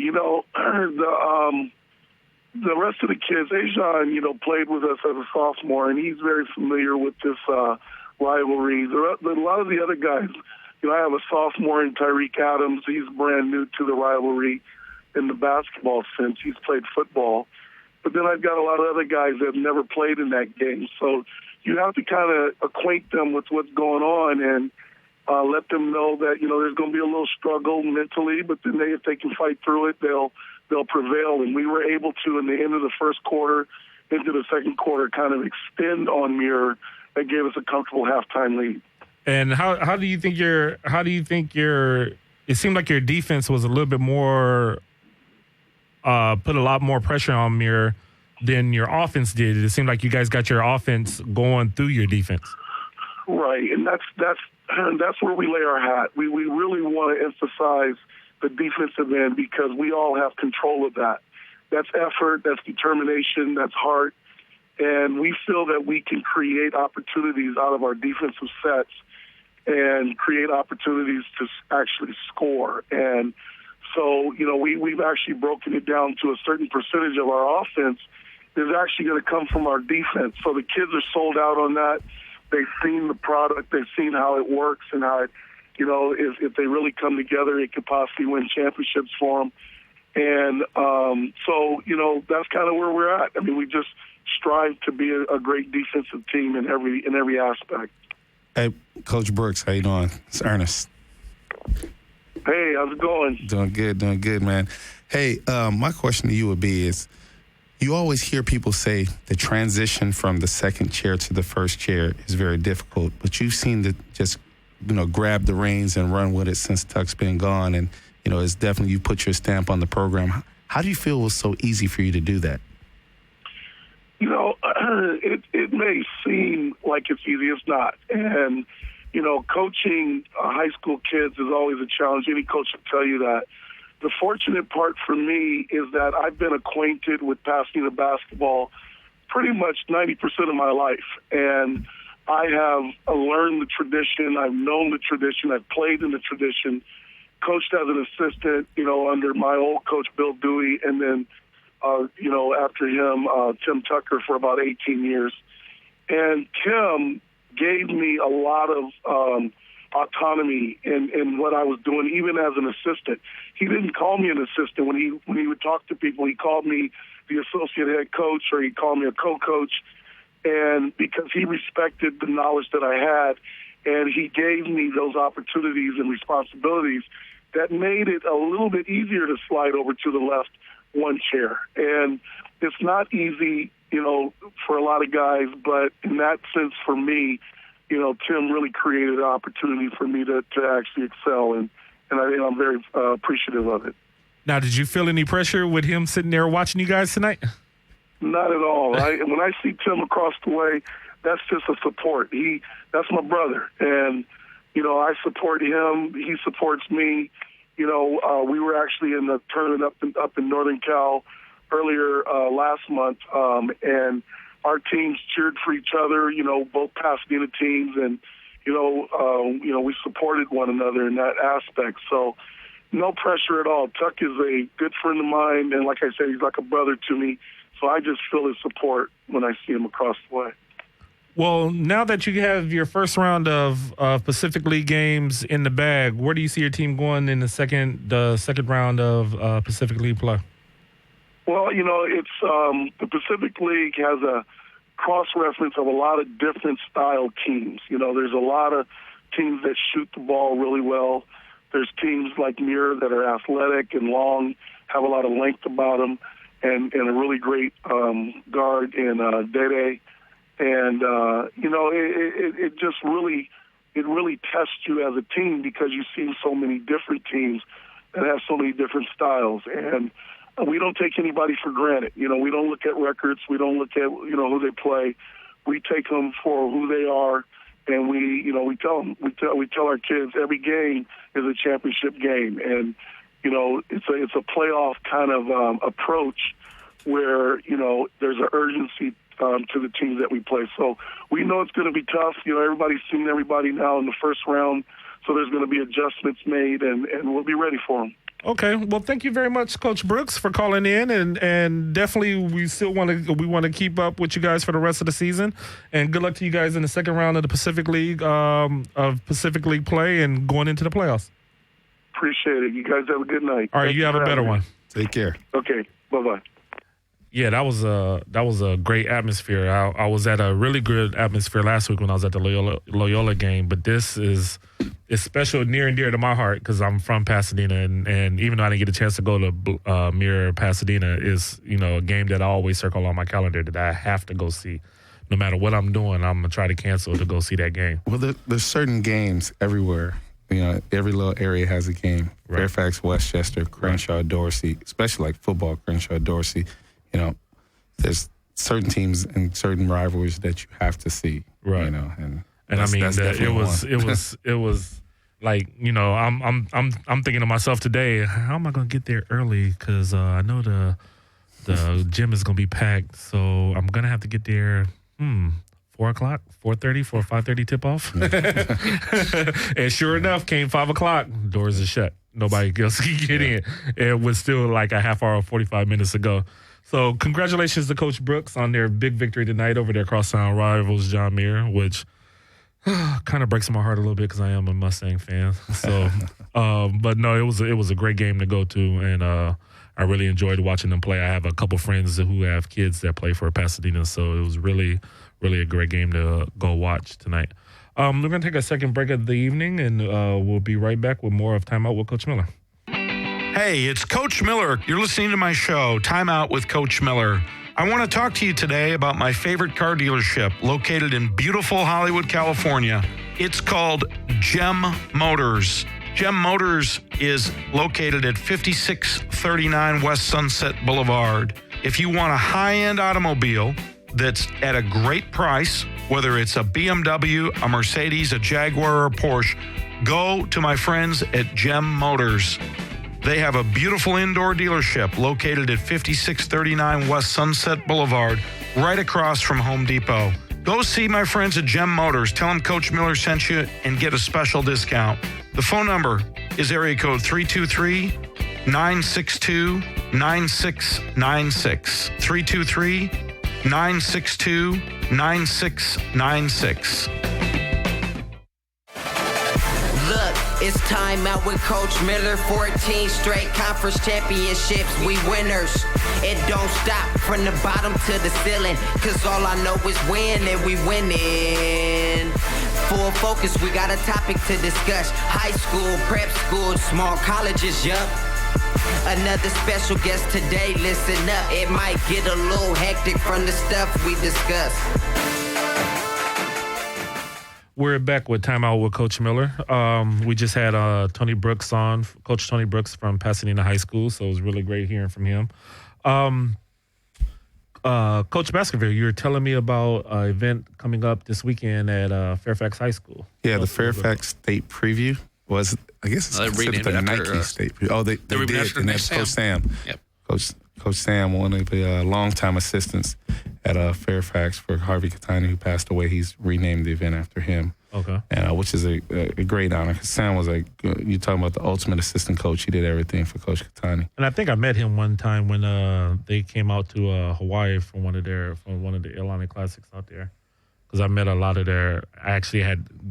the rest of the kids, Ajon, played with us as a sophomore, and he's very familiar with this rivalry. A lot of the other guys, I have a sophomore in Tyreek Adams. He's brand new to the rivalry in the basketball sense. He's played football. But then I've got a lot of other guys that have never played in that game. So you have to kind of acquaint them with what's going on and let them know that, there's going to be a little struggle mentally, but then if they can fight through it, they'll prevail. And we were able to, in the end of the first quarter, into the second quarter, kind of extend on Muir. That gave us a comfortable halftime lead. And how do you think it seemed like your defense was a little bit more put a lot more pressure on Muir than your offense did. It seemed like you guys got your offense going through your defense. Right, and that's where we lay our hat. We really want to emphasize the defensive end because we all have control of that. That's effort, that's determination, that's heart, and we feel that we can create opportunities out of our defensive sets and create opportunities to actually score. And so, we've actually broken it down to a certain percentage of our offense is actually going to come from our defense. So the kids are sold out on that. They've seen the product. They've seen how it works and how it, if they really come together, it could possibly win championships for them. And so, that's kind of where we're at. I mean, we just strive to be a great defensive team in every aspect. Hey, Coach Brooks, how you doing? It's Ernest. Hey, how's it going? Doing good, man. Hey, my question to you would be is, you always hear people say the transition from the second chair to the first chair is very difficult, but you've seen to just, grab the reins and run with it since Tuck's been gone, and, it's definitely you put your stamp on the program. How do you feel it was so easy for you to do that? It may seem like it's easy. It's not. And, coaching high school kids is always a challenge. Any coach will tell you that. The fortunate part for me is that I've been acquainted with Pasadena basketball pretty much 90% of my life. And I have learned the tradition. I've known the tradition. I've played in the tradition, coached as an assistant, under my old coach, Bill Dewey, and then, after him, Tim Tucker for about 18 years. And Tim gave me a lot of autonomy in what I was doing, even as an assistant. He didn't call me an assistant. When he would talk to people, he called me the associate head coach, or he called me a co-coach, and because he respected the knowledge that I had, and he gave me those opportunities and responsibilities that made it a little bit easier to slide over to the left one chair. And it's not easy, for a lot of guys, but in that sense for me, Tim really created an opportunity for me to actually excel, and I'm very appreciative of it. Now, did you feel any pressure with him sitting there watching you guys tonight? Not at all. When I see Tim across the way, that's just a support. That's my brother, and I support him. He supports me. We were actually in the tournament up in Northern Cal earlier last month, and our teams cheered for each other, both Pasadena teams, and, we supported one another in that aspect. So no pressure at all. Tuck is a good friend of mine, and like I said, he's like a brother to me. So I just feel his support when I see him across the way. Well, now that you have your first round of Pacific League games in the bag, where do you see your team going in the second round of Pacific League play? Well, it's the Pacific League has a cross-reference of a lot of different style teams. There's a lot of teams that shoot the ball really well. There's teams like Muir that are athletic and long, have a lot of length about them, and a really great guard in Dede. And, it just really tests you as a team because you see so many different teams that have so many different styles. And we don't take anybody for granted. We don't look at records. We don't look at, who they play. We take them for who they are, and we tell them. We tell our kids every game is a championship game, and it's a playoff kind of approach where there's an urgency to the teams that we play. So we know it's going to be tough. Everybody's seen everybody now in the first round, so there's going to be adjustments made, and we'll be ready for them. Okay, well, thank you very much, Coach Brooks, for calling in, and definitely we want to keep up with you guys for the rest of the season, and good luck to you guys in the second round of the Pacific League play and going into the playoffs. Appreciate it. You guys have a good night. All right, you have a better one. Take care. Okay, bye-bye. Yeah, that was a great atmosphere. I was at a really good atmosphere last week when I was at the Loyola game, but this is special, near and dear to my heart because I'm from Pasadena, and even though I didn't get a chance to go to Mirror Pasadena, is a game that I always circle on my calendar that I have to go see. No matter what I'm doing, I'm gonna try to cancel to go see that game. Well, there's certain games everywhere every little area has a game. Right. Fairfax, Westchester, Crenshaw, Dorsey, especially like football, Crenshaw, Dorsey. There's certain teams and certain rivalries that you have to see. Right. And I mean, it was like, I'm thinking to myself today, how am I going to get there early? Because I know the gym is going to be packed, so I'm going to have to get there. 4 o'clock, 4:30 for a 5:30 tip off. And sure enough, came 5 o'clock, doors are shut. Nobody else can get in. It was still like a half hour, 45 minutes ago. So congratulations to Coach Brooks on their big victory tonight over their crosstown rivals, John Muir, which kind of breaks my heart a little bit because I am a Mustang fan. So, but no, it was a great game to go to, and I really enjoyed watching them play. I have a couple friends who have kids that play for Pasadena, so it was really a great game to go watch tonight. We're going to take a second break of the evening, and we'll be right back with more of Time Out with Coach Miller. Hey, it's Coach Miller. You're listening to my show, Time Out with Coach Miller. I want to talk to you today about my favorite car dealership located in beautiful Hollywood, California. It's called Gem Motors. Gem Motors is located at 5639 West Sunset Boulevard. If you want a high-end automobile that's at a great price, whether it's a BMW, a Mercedes, a Jaguar, or a Porsche, go to my friends at Gem Motors. They have a beautiful indoor dealership located at 5639 West Sunset Boulevard, right across from Home Depot. Go see my friends at Gem Motors. Tell them Coach Miller sent you and get a special discount. The phone number is area code 323-962-9696. 323-962-9696. It's time out with Coach Miller. 14 straight conference championships, we winners. It don't stop from the bottom to the ceiling, cause all I know is win and we winning. Full focus, we got a topic to discuss. High school, prep school, small colleges, yup. Another special guest today, listen up. It might get a little hectic from the stuff we discuss. We're back with Time Out with Coach Miller. We just had Tony Brooks on, Coach Tony Brooks from Pasadena High School, so it was really great hearing from him. Coach Baskerville, you were telling me about an event coming up this weekend at Fairfax High School. Yeah, the Fairfax State Preview was, I guess it's considered the Nike State Preview. Oh, they did, and that's Coach Sam. Yep. Coach Sam, one of the longtime assistants at Fairfax for Harvey Catani, who passed away. He's renamed the event after him. Okay. And which is a great honor. Sam was you're talking about the ultimate assistant coach. He did everything for Coach Catani. And I think I met him one time when they came out to Hawaii from one of the Ailani Classics out there. Because I met a lot of their. I actually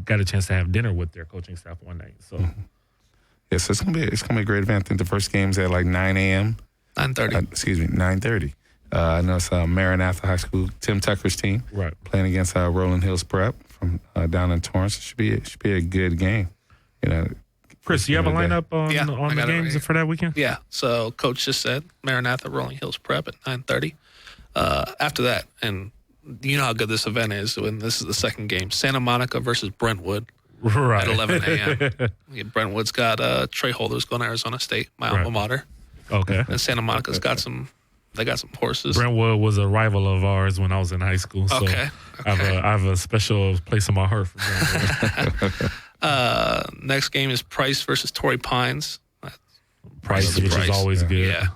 got a chance to have dinner with their coaching staff one night. So. Mm-hmm. Yeah, so it's gonna be a great event. I think the first game's at like 9 a.m. 9:30. 9:30. I know it's Maranatha High School, Tim Tucker's team, right, playing against Rolling Hills Prep from down in Torrance. It should be a good game. Chris, you have a lineup on the games for that weekend? Yeah. So Coach just said Maranatha Rolling Hills Prep at 9:30. After that, and you know how good this event is when this is the second game, Santa Monica versus Brentwood. Right. At 11 a.m. Brentwood's got Trey Holders going to Arizona State, my alma mater. Okay. And Santa Monica's got some horses. Brentwood was a rival of ours when I was in high school. So I have a special place in my heart for Brentwood. Next game is Price versus Torrey Pines. Price, which is always good. Yeah.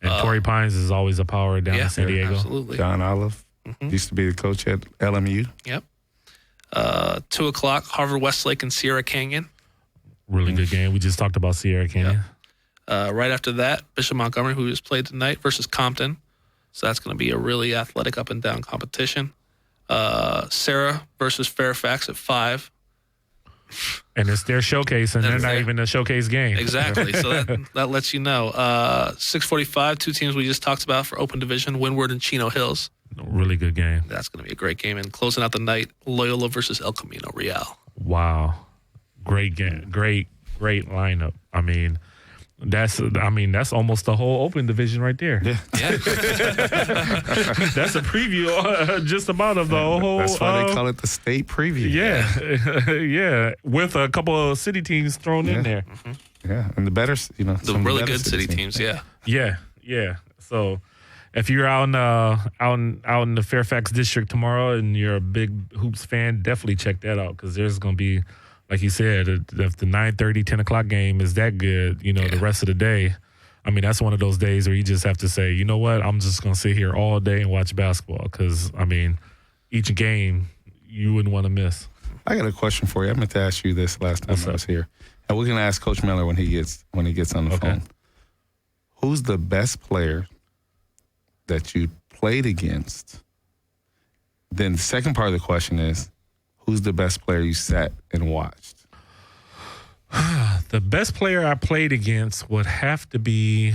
And Torrey Pines is always a power down in San Diego. Absolutely. John Olive used to be the coach at LMU. Yep. 2 o'clock, Harvard Westlake and Sierra Canyon. Really good game. We just talked about Sierra Canyon. Yep. Right after that, Bishop Montgomery, who just played tonight, versus Compton. So that's going to be a really athletic up and down competition. Sarah versus Fairfax at 5. And it's their showcase, and they're not even a showcase game. Exactly. So that lets you know. 6:45, two teams we just talked about for Open Division, Windward and Chino Hills. Really good game. That's going to be a great game. And closing out the night, Loyola versus El Camino Real. Wow. Great game. Great lineup. I mean, That's almost the whole open division right there. Yeah. That's a preview just about of the whole. That's why they call it the state preview. Yeah. Yeah. With a couple of city teams thrown in there. Mm-hmm. Yeah. And the better, the really good city teams. Yeah. Yeah. Yeah. So if you're out in the Fairfax district tomorrow and you're a big Hoops fan, definitely check that out because there's going to be, like you said, if the 9:30, 10 o'clock game is that good, the rest of the day, that's one of those days where you just have to say, you know what, I'm just going to sit here all day and watch basketball because, each game you wouldn't want to miss. I got a question for you. I meant to ask you this last time I was here. And we're going to ask Coach Miller when he gets on the phone. Who's the best player that you played against? Then the second part of the question is, who's the best player you sat and watched? The best player I played against would have to be.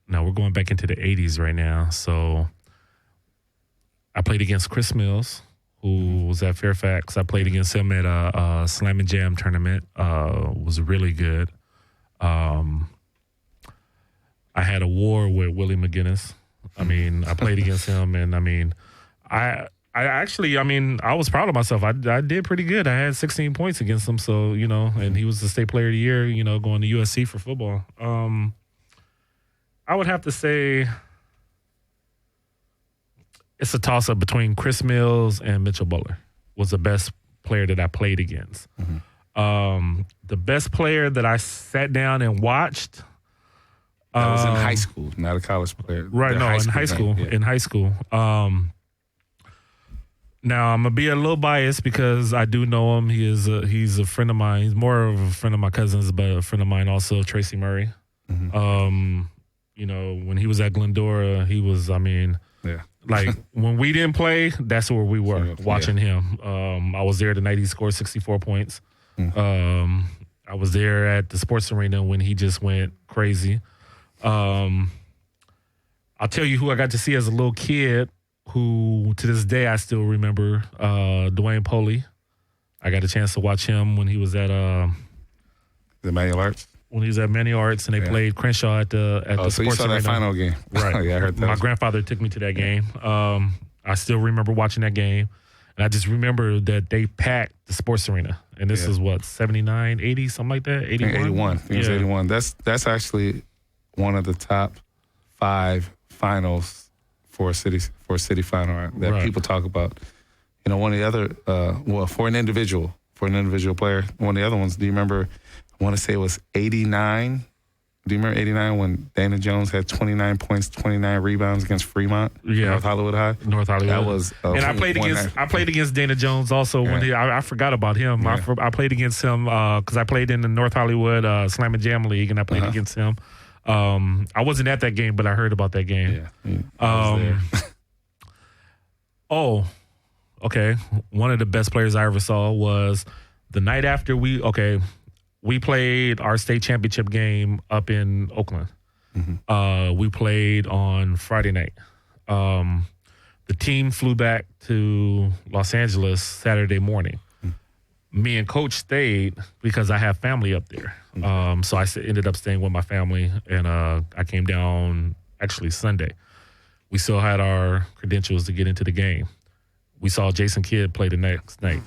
Now we're going back into the 80s right now. So I played against Chris Mills, who was at Fairfax. I played against him at a Slam and Jam tournament. Was really good. I had a war with Willie McGinnis. I played against him, and I actually, I was proud of myself. I did pretty good. I had 16 points against him, so, and he was the state player of the year, going to USC for football. I would have to say it's a toss-up between Chris Mills and Mitchell Butler was the best player that I played against. Mm-hmm. The best player that I sat down and watched. That was in high school, not a college player. Right, in high school. Yeah. In high school. Now, I'm going to be a little biased because I do know him. He's a friend of mine. He's more of a friend of my cousin's, but a friend of mine also, Tracy Murray. Mm-hmm. When he was at Glendora, he was, like when we didn't play, that's where we were watching him. I was there the night he scored 64 points. Mm-hmm. I was there at the sports arena when he just went crazy. I'll tell you who I got to see as a little kid, who to this day I still remember, Dwayne Poley. I got a chance to watch him when he was at the Manual Arts. When he was at Manual Arts, and they played Crenshaw at the sports arena. So you saw that final game, right? Yeah, I heard that. My grandfather took me to that game. I still remember watching that game, and I just remember that they packed the sports arena. And this is what, 79, 80, something like that? 81. It was 81. That's actually one of the top 5 finals for a city final that people talk about. One of the other, for an individual player, one of the other ones, do you remember, I want to say it was 89. Do you remember 89 when Dana Jones had 29 points, 29 rebounds against Fremont? Yeah. North Hollywood High? North Hollywood. That was and I played against Dana Jones also when I forgot about him. Yeah. I played against him because I played in the North Hollywood Slam and Jam League, and I played against him. I wasn't at that game, but I heard about that game. Yeah. I was there. Oh, okay. One of the best players I ever saw was the night after we played our state championship game up in Oakland. Mm-hmm. We played on Friday night. The team flew back to Los Angeles Saturday morning. Mm-hmm. Me and Coach stayed because I have family up there. Mm-hmm. So I ended up staying with my family, and I came down actually Sunday. We still had our credentials to get into the game. We saw Jason Kidd play the next night.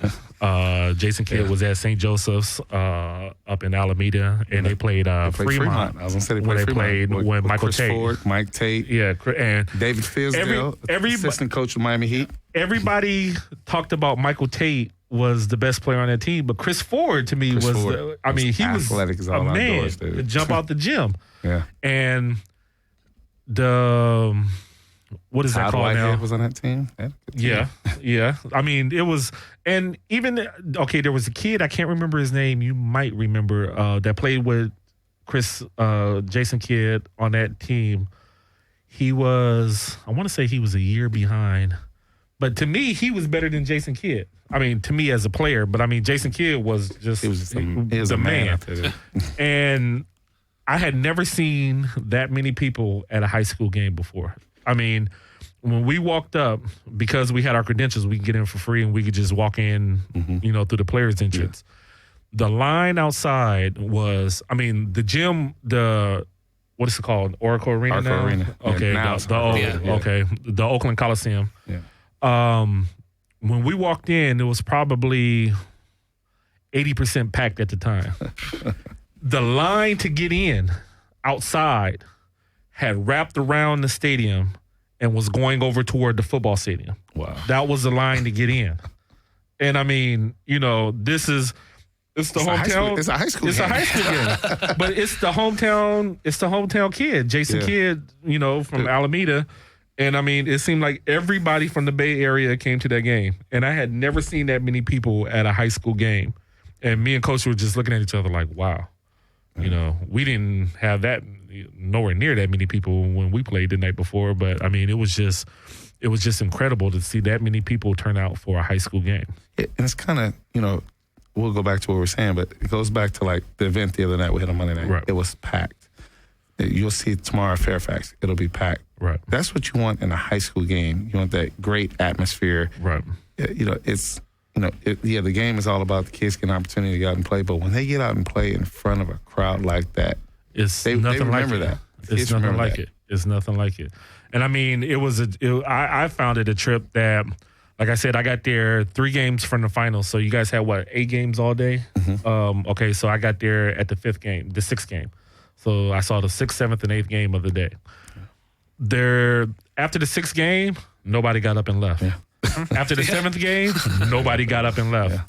Jason Kidd was at St. Joseph's up in Alameda, and they played Fremont. I was going to say they played Fremont. When Michael Chris Tate. Ford, Mike Tate. Yeah, and David Fizdale, assistant coach of Miami Heat. Everybody talked about Michael Tate was the best player on that team, but Chris Ford to me he was athletic as all a man outdoors, dude. to jump out the gym. Yeah, and what is that called now? Was on that team. Yeah. It was, and even there was a kid, I can't remember his name. You might remember that played with Jason Kidd on that team. He was, I want to say he was a year behind, but to me, he was better than Jason Kidd. To me as a player, but Jason Kidd was just he was a man. And I had never seen that many people at a high school game before. When we walked up, because we had our credentials, we could get in for free and we could just walk in, through the players' entrance. The line outside was, I mean, the gym, what is it called? Oracle Arena Oracle now? Arena. Okay, Yeah, the Oakland Coliseum. Yeah. When we walked in, it was probably 80% packed at the time. The line to get in outside had wrapped around the stadium and was going over toward the football stadium. Wow. That was the line to get in. And I mean, you know, it's the hometown. It's a high school game. It's a high school game. But it's the hometown kid, Jason Kidd, you know, from Alameda. And I mean, it seemed like everybody from the Bay Area came to that game. And I had never seen that many people at a high school game. And me and Coach were just looking at each other like, wow. You know, we didn't have that nowhere near that many people when we played the night before. But I mean, it was just incredible to see that many people turn out for a high school game. And it's kind of, you know, we'll go back to what we were saying, but it goes back to like the event the other night we had on Monday night. Right. It was packed. You'll see tomorrow at Fairfax. It'll be packed. Right. That's what you want in a high school game. You want that great atmosphere. Right. You know, it's, you know, the game is all about the kids getting an opportunity to get out and play, but when they get out and play in front of a crowd like that, they remember that. It's nothing like it. It's nothing like it. And I mean, I found it a trip that, like I said, I got there 3 games from the finals. So you guys had, 8 games all day? Mm-hmm. Okay, so I got there at the 6th game. So I saw the 6th, 7th, and 8th game of the day. After the 6th game, nobody got up and left. Yeah. After the 7th game, nobody got up and left. Yeah.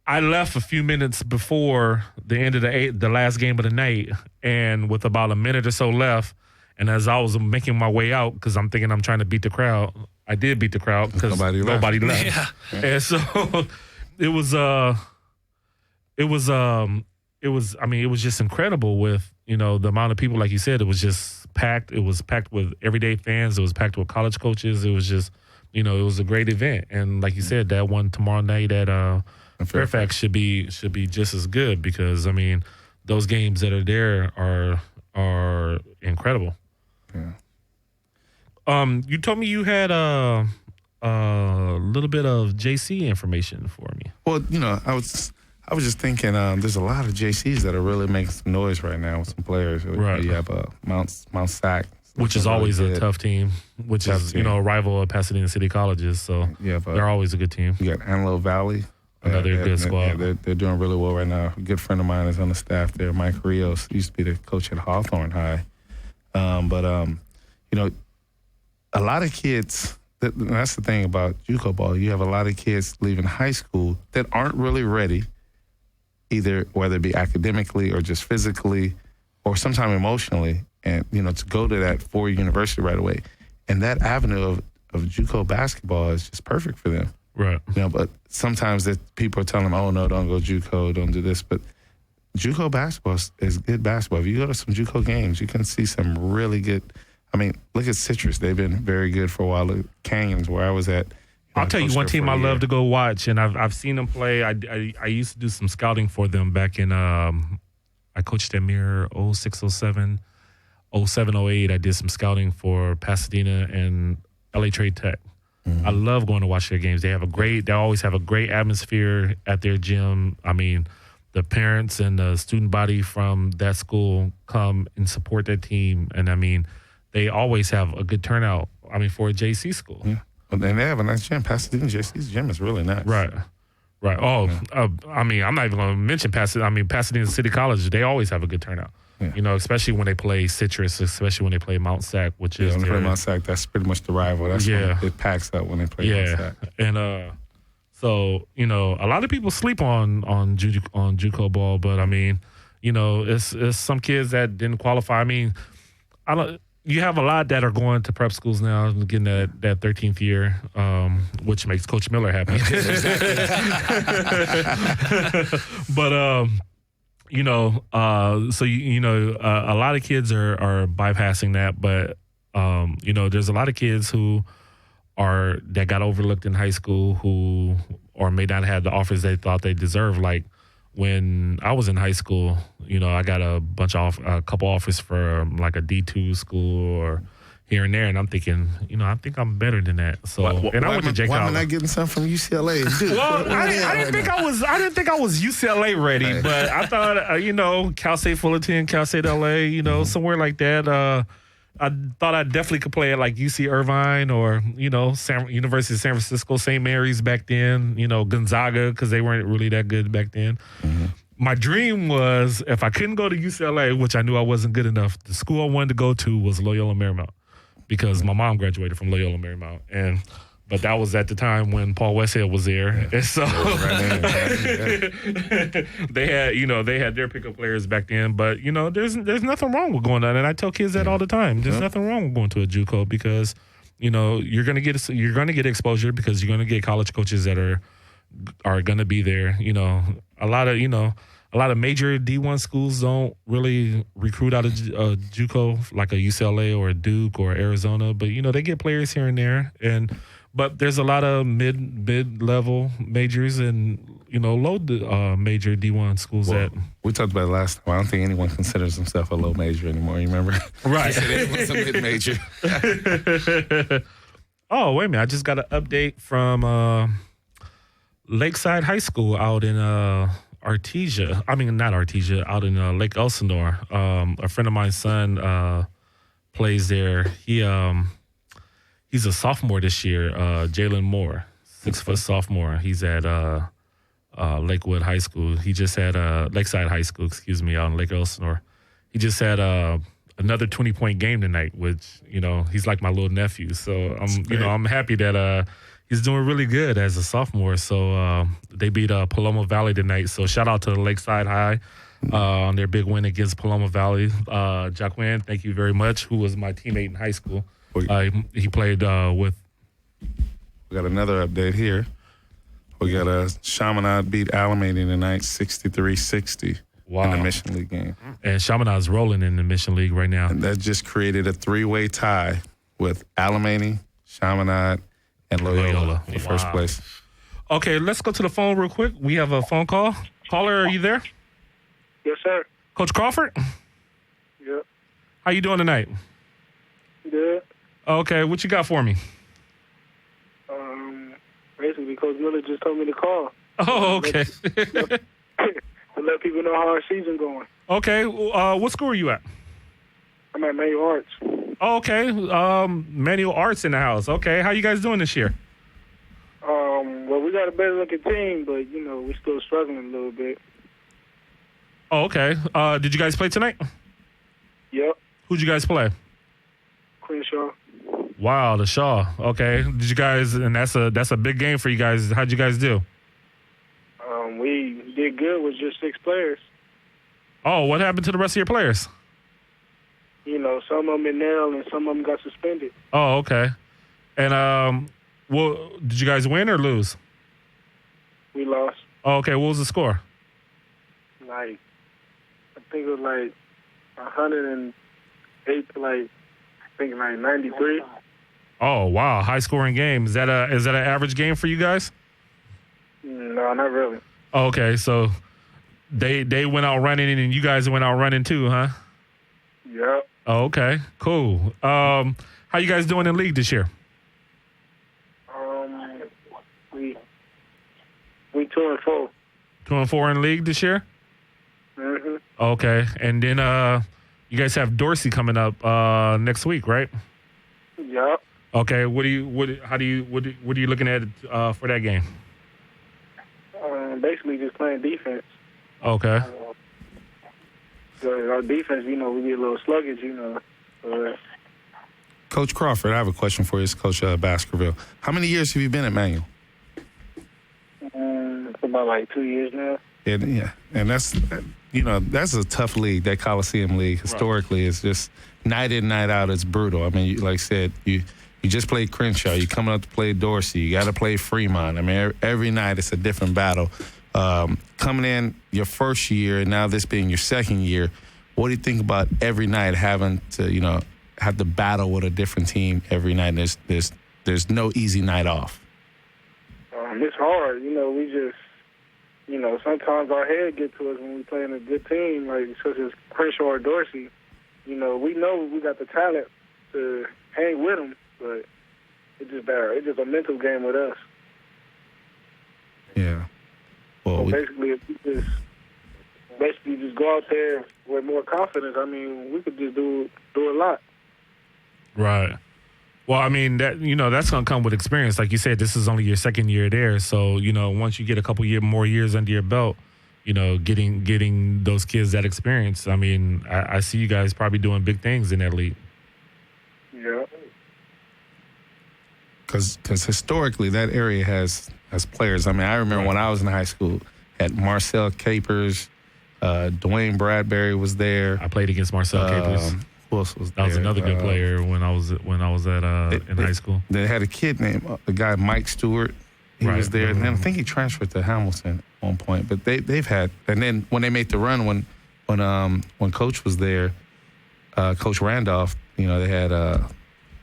I left a few minutes before the end of the last game of the night, and with about a minute or so left, and as I was making my way out, because I'm thinking I'm trying to beat the crowd, I did beat the crowd because nobody left. Yeah. And so it was just incredible with, you know, the amount of people, like you said, it was just packed. It was packed with everyday fans. It was packed with college coaches. It was just, you know, it was a great event. And like you said, that one tomorrow night at Fairfax should be just as good, because I mean, those games that are there are incredible. Yeah. You told me you had a little bit of JC information for me. Well, you know, I was just thinking, there's a lot of JCs that are really making some noise right now with some players. Right. You have Mount Sac, which is always a tough team, you know, a rival of Pasadena City Colleges. So they're always a good team. You got Antelope Valley. Another good squad. Yeah, they're doing really well right now. A good friend of mine is on the staff there, Mike Rios. He used to be the coach at Hawthorne High. You know, a lot of kids, that's the thing about JUCO ball. You have a lot of kids leaving high school that aren't really ready, either whether it be academically or just physically or sometimes emotionally, and, you know, to go to that 4-year university right away. And that avenue of JUCO basketball is just perfect for them. Right. You know, but sometimes people are telling them, oh, no, don't go JUCO, don't do this. But JUCO basketball is good basketball. If you go to some JUCO games, you can see some really good. I mean, look at Citrus. They've been very good for a while. Look at Canyons, where I was at. I'll tell you one team I love to go watch, and I've seen them play. I used to do some scouting for them back in, I coached at Mirror 06, 07, 07, 08. I did some scouting for Pasadena and LA Trade Tech. Mm-hmm. I love going to watch their games. They always have a great atmosphere at their gym. I mean, the parents and the student body from that school come and support their team. And I mean, they always have a good turnout, I mean, for a JC school. Yeah. And they have a nice gym. Pasadena JC's gym is really nice. Right. Oh, yeah. I mean, I'm not even going to mention Pasadena. I mean, Pasadena City College, they always have a good turnout. Yeah. You know, especially when they play Citrus, especially when they play Mount Sac, which is when they play Mount Sac, that's pretty much the rival. That's when it packs up when they play Mount Sac. And so, you know, a lot of people sleep on JUCO ball, but I mean, you know, it's some kids that didn't qualify. I mean, you have a lot that are going to prep schools now, getting that 13th year, which makes Coach Miller happy. But you know, so you know, a lot of kids are bypassing that, but you know, there's a lot of kids that got overlooked in high school who or may not have the offers they thought they deserved. Like when I was in high school, you know, I got a couple offers for like a D2 school, or here and there, and I'm thinking, I think I'm better than that. So, and I went to Jake Why College. am I not getting something from UCLA? Dude, Well, I didn't think I was UCLA ready, but I thought, Cal State Fullerton, Cal State LA, somewhere like that. I thought I definitely could play at like UC Irvine or, University of San Francisco, St. Mary's back then, Gonzaga, because they weren't really that good back then. Mm-hmm. My dream was, if I couldn't go to UCLA, which I knew I wasn't good enough, the school I wanted to go to was Loyola Marymount, because my mom graduated from Loyola Marymount. But that was at the time when Paul Westhead was there. And so they had their pickup players back then. But, there's nothing wrong with going down. And I tell kids that all the time. There's nothing wrong with going to a JUCO because, you're going to get exposure because you're going to get college coaches that are going to be there. A lot of major D1 schools don't really recruit out of JUCO like a UCLA or a Duke or Arizona, but they get players here and there. But there's a lot of mid-level majors and low major D1 schools that we talked about it last time. I don't think anyone considers himself a low major anymore. You remember? Right. He said everyone's a mid-major. Oh, wait a minute! I just got an update from Lakeside High School out in Artesia. I mean, not Artesia, out in Lake Elsinore. A friend of mine's son plays there. He's a sophomore this year, Jalen Moore, 6-foot sophomore. He's at Lakewood High School. He just had Lakeside High School, out in Lake Elsinore. He just had another 20-point game tonight, which he's like my little nephew. So I'm happy that he's doing really good as a sophomore. So they beat Paloma Valley tonight. So shout out to Lakeside High on their big win against Paloma Valley. Jacqueline, thank you very much, who was my teammate in high school. He played with. We got another update here. We got Chaminade beat Alamany tonight, 63-60 in the Mission League game. And Chaminade's rolling in the Mission League right now. And that just created a 3-way tie with Alamany, Chaminade, and Loyola for first place. Okay, let's go to the phone real quick. We have a phone call. Caller, are you there? Yes, sir. Coach Crawford? Yep. How you doing tonight? Good. Okay, what you got for me? Basically, Coach Miller just told me to call. Oh, okay. To let people know how our season going. Okay, what school are you at? I'm at Manual Arts. Oh, okay, Manual Arts in the house. Okay, how you guys doing this year? Well, we got a better looking team, but we're still struggling a little bit. Oh, okay. Did you guys play tonight? Yep. Who'd you guys play? Crenshaw. Wow, the Shaw. Okay. Did you guys? And that's a big game for you guys. How'd you guys do? We did good with just 6 players. Oh, what happened to the rest of your players? Some of them in nail and some of them got suspended. Oh, okay. And well, did you guys win or lose? We lost. Oh, okay. What was the score? I think it was 108 to 93. Oh, wow. High scoring game. Is that an average game for you guys? No, not really. Oh, okay. So they went out running and you guys went out running too, huh? Yep. Oh, okay. Cool. How you guys doing in league this year? We 2-4. 2-4 in league this year? Mm-hmm. Okay. And then you guys have Dorsey coming up next week, right? Yep. Okay. What are you looking at for that game? Basically just playing defense. Okay. So our defense, we get a little sluggish, Coach Crawford, I have a question for you as Coach Baskerville. How many years have you been at Manual? It's about 2 years now. And that's a tough league. That Coliseum League historically is just night in, night out. It's brutal. I mean, like I said, you just played Crenshaw. You're coming up to play Dorsey. You got to play Fremont. I mean, every night it's a different battle. Coming in your first year and now this being your second year, what do you think about every night having to have to battle with a different team every night? There's no easy night off. It's hard. We just. Sometimes our head gets to us when we play in a good team, such as Crenshaw or Dorsey. We know we got the talent to hang with them, but it's just a mental game with us. Yeah. Well, so basically, if we just go out there with more confidence, I mean, we could just do a lot. Right. Well, I mean, that's going to come with experience. Like you said, this is only your second year there. So, once you get a couple more years under your belt, getting those kids that experience. I mean, I see you guys probably doing big things in that league. Yeah. Because historically, that area has players. I mean, I remember when I was in high school, had Marcel Capers, Dwayne Bradbury was there. I played against Marcel Capers. Who else was that there? was another good player when I was at in high school. They had a kid named the guy Mike Stewart. He was there, and then I think he transferred to Hamilton at one point. But they've had, and then when they made the run, when Coach was there, Coach Randolph, they had a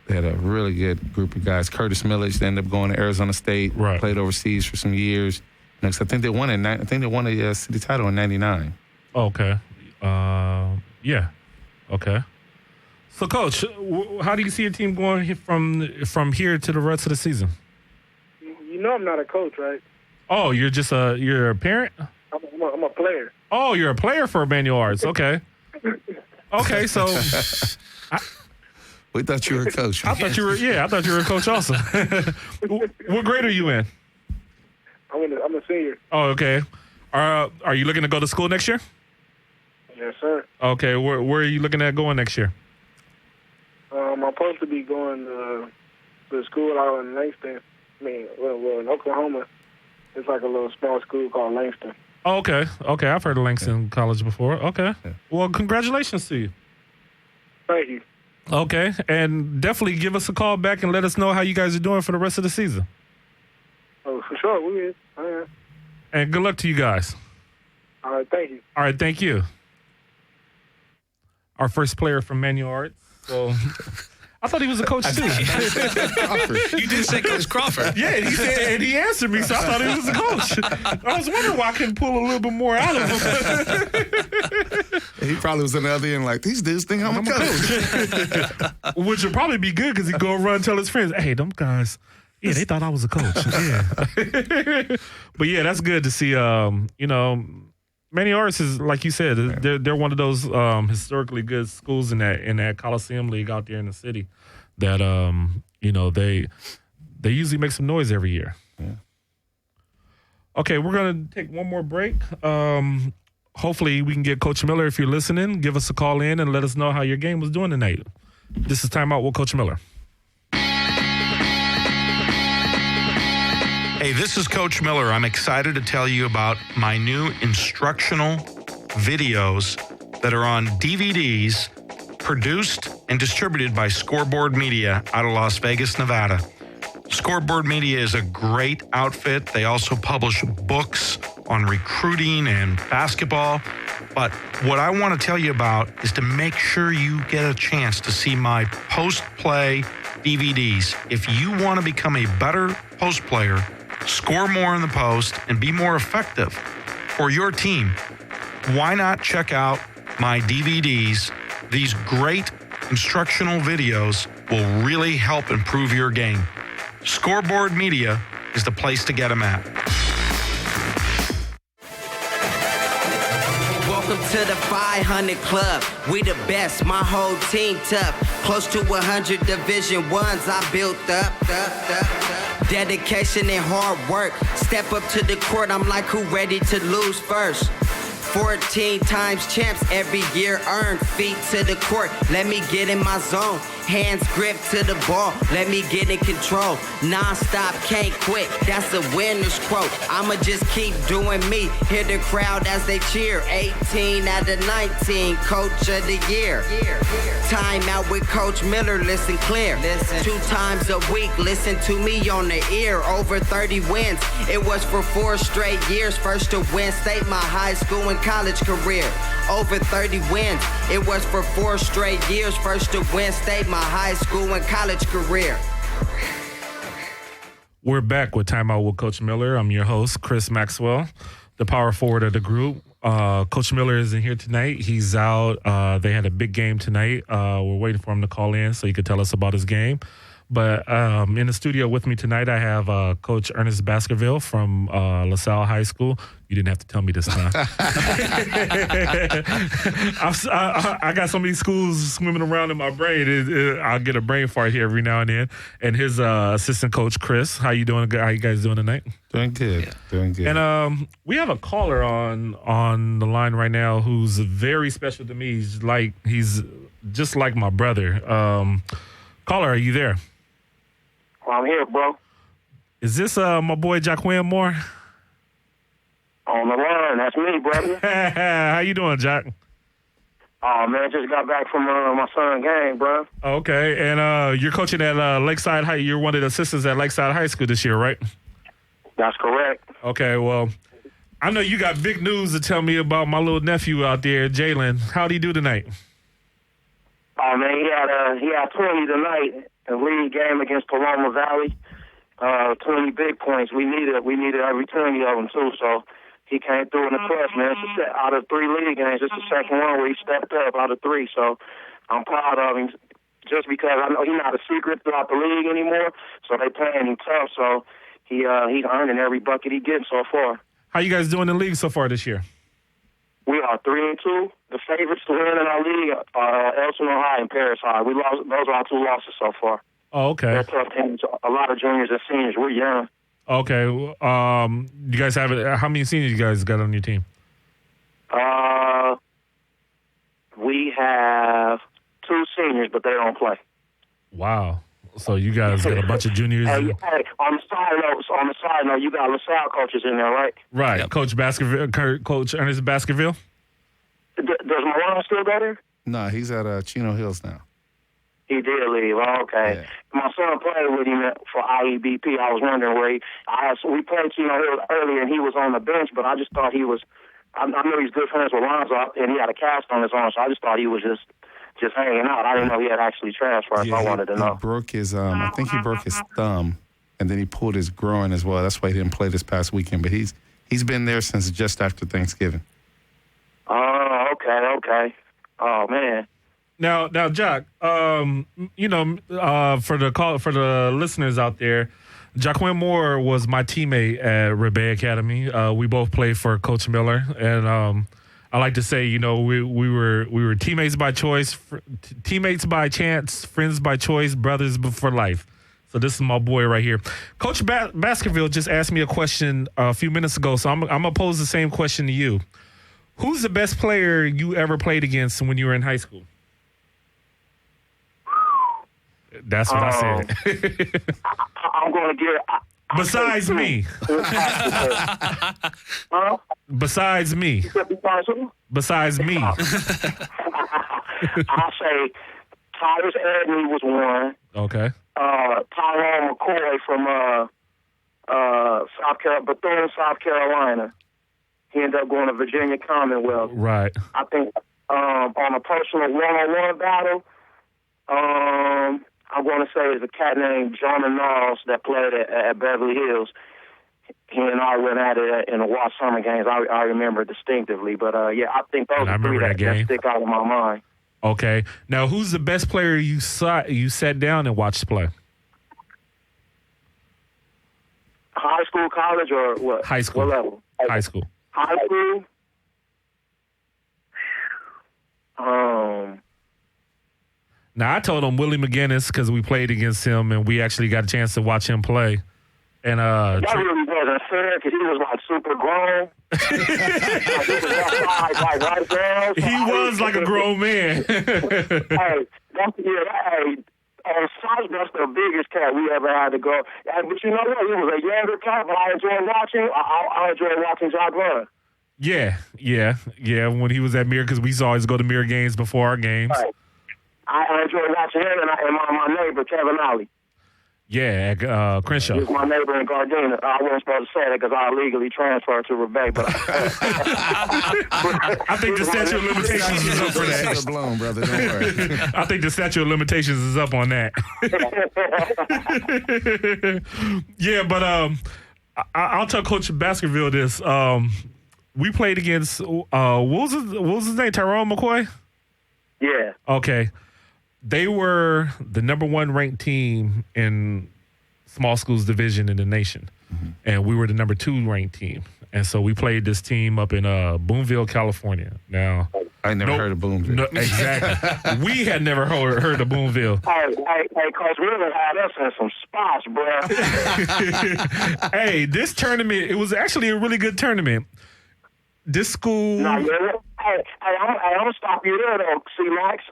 really good group of guys. Curtis Millage ended up going to Arizona State, played overseas for some years. Next, I think they won a city title in '99. Okay, yeah, okay. So, Coach, how do you see your team going from here to the rest of the season? You know I'm not a coach, right? Oh, you're a parent? I'm a player. Oh, you're a player for Emmanuel Arts. Okay. Okay, so we thought you were a coach. I thought you were a coach also. What grade are you in? I'm a senior. Oh, okay. Are you looking to go to school next year? Yes, sir. Okay, where are you looking at going next year? I'm supposed to be going to school out in Langston. Well, in Oklahoma, it's like a little small school called Langston. Oh, okay. Okay, I've heard of Langston College before. Okay. Well, congratulations to you. Thank you. Okay, and definitely give us a call back and let us know how you guys are doing for the rest of the season. Oh, for sure, we is. All right. And good luck to you guys. All right, thank you. All right, thank you. Our first player from Emmanuel Arts. So I thought he was a coach too. You did say Coach Crawford. Yeah, and he answered me, so I thought he was a coach. I was wondering why I couldn't pull a little bit more out of him. He probably was on the other end like, these dudes think I'm a coach. Which would probably be good because he'd go run and tell his friends, hey, them guys, yeah, they thought I was a coach. Yeah. But yeah, that's good to see, Emmanuel Arts is, like you said, they're one of those historically good schools in that Coliseum League out there in the city that they usually make some noise every year. Yeah. Okay, we're gonna take one more break. Hopefully we can get Coach Miller, if you're listening, give us a call in and let us know how your game was doing tonight. This is Time Out with Coach Miller. Hey, this is Coach Miller. I'm excited to tell you about my new instructional videos that are on DVDs, produced and distributed by Scoreboard Media out of Las Vegas, Nevada. Scoreboard Media is a great outfit. They also publish books on recruiting and basketball. But what I want to tell you about is to make sure you get a chance to see my post-play DVDs. If you want to become a better post player, score more in the post, and be more effective for your team, why not check out my DVDs? These great instructional videos will really help improve your game. Scoreboard Media is the place to get them at. Welcome to the 500 Club. We the best, my whole team tough. Close to 100 Division Ones I built up. Dedication and hard work. Step up to the court, I'm like, who ready to lose first? 14 times champs every year earned. Feet to the court, let me get in my zone. Hands grip to the ball, let me get in control. Non-stop, can't quit, that's a winner's quote. I'ma just keep doing me, hear the crowd as they cheer. 18 out of 19, coach of the year. Time out with Coach Miller, listen clear. 2 times a week, listen to me on the ear. Over 30 wins, it was for 4 straight years. First to win state my high school and college career. Over 30 wins, it was for 4 straight years. First to win state my high school and college career. We're back with Time Out with Coach Miller. I'm your host, Chris Maxwell, the power forward of the group. Coach Miller isn't here tonight. He's out. They had a big game tonight. We're waiting for him to call in so he could tell us about his game. But in the studio with me tonight, I have Coach Ernest Baskerville from LaSalle High School. You didn't have to tell me this time. I got so many schools swimming around in my brain. I'll get a brain fart here every now and then. And his assistant coach, Chris. How you doing? How you guys doing tonight? Doing good. Yeah. Doing good. And we have a caller on the line right now who's very special to me. He's just like my brother. Caller, are you there? I'm here, bro. Is this my boy Jaquin Moore? On the line, that's me, brother. How you doing, Jack? Oh, man, just got back from my son's game, bro. Okay, and you're coaching at Lakeside High. You're one of the assistants at Lakeside High School this year, right? That's correct. Okay, well, I know you got big news to tell me about my little nephew out there, Jalen. How'd he do tonight? Oh, man, he had 20 tonight. The league game against Paloma Valley, 20 big points. We needed every 20 of them too. So he came through in the clutch, man. Out of 3 league games, it's the second one where he stepped up out of 3. So I'm proud of him, just because I know he's not a secret throughout the league anymore. So they playing him tough. So he's earning every bucket he gets so far. How you guys doing in the league so far this year? We are 3-2. The favorites to win in our league are Elsinore High and Paris High. We lost; those are our 2 losses so far. Oh, okay. They're tough teams. A lot of juniors and seniors. We're young. Okay. You guys have it? How many seniors you guys got on your team? We have 2 seniors, but they don't play. Wow. So you guys got a bunch of juniors. Hey, on the side note, you got LaSalle coaches in there, right? Right. Yep. Coach Baskerville, Coach Ernest Baskerville. Does Malone still go there? No, he's at Chino Hills now. He did leave. Oh, okay. Yeah. My son played with him for IEBP. I was wondering where we played Chino Hills earlier, and he was on the bench, but I just thought he was. I know he's good friends with Lonzo, and he had a cast on his arm, so I just thought he was just hanging out. I didn't know he had actually transferred. Yeah, so I wanted to know. He broke his. I think he broke his thumb, and then he pulled his groin as well. That's why he didn't play this past weekend. But he's been there since just after Thanksgiving. Oh, okay. Oh, man. Now, Jack. For the listeners out there, Jaquin Moore was my teammate at Rebay Academy. We both played for Coach Miller, and I like to say, we were teammates by choice, teammates by chance, friends by choice, brothers for life. So this is my boy right here. Coach Baskerville just asked me a question a few minutes ago, so I'm going to pose the same question to you. Who's the best player you ever played against when you were in high school? That's what I said. I'm going to get... Besides me. Besides me. Besides me. I'll say Tyrus Edney was one. Okay. Tyrone McCoy from Bethune, South Carolina. He ended up going to Virginia Commonwealth. Right. I think on a personal one-on-one battle, I'm going to say it's a cat named Jonah Knowles that played at Beverly Hills. He and I went at it in the Watch Summer games. I remember distinctively. But, I think those are 3 that stick out in my mind. Okay. Now, who's the best player you sat down and watched play? High school, college, or what? High school. What level? High school. High school? Now, I told him Willie McGinnis because we played against him and we actually got a chance to watch him play. And that really wasn't fair because he was like super grown. He was like a grown man. Hey, on site, that's the biggest cat we ever had to go. But you know what? He was a younger cat, but I enjoyed watching. I enjoyed watching Jock run. Yeah. When he was at Mirror, because we used to always go to Mirror games before our games. Right. I enjoyed watching him and my neighbor, Kevin Ollie. Yeah, Crenshaw. He was my neighbor in Gardena. I wasn't supposed to say that because I illegally transferred to Rebay. But I think the statute of limitations is up for that. Blown, brother. Don't worry. I think the statute of limitations is up on that. Yeah, but I'll tell Coach Baskerville this. we played against what was his name? Tyrone McCoy? Yeah. Okay. They were the number 1 ranked team in small schools division in the nation. And we were the number 2 ranked team. And so we played this team up in Boonville, California. Now, I never heard of Boonville. No, exactly. We had never heard of Boonville. Hey, Coach Miller had us in some spots, bro. Hey, this tournament, it was actually a really good tournament. This school. Nah, hey, I'm going to stop you there, though, C-Max.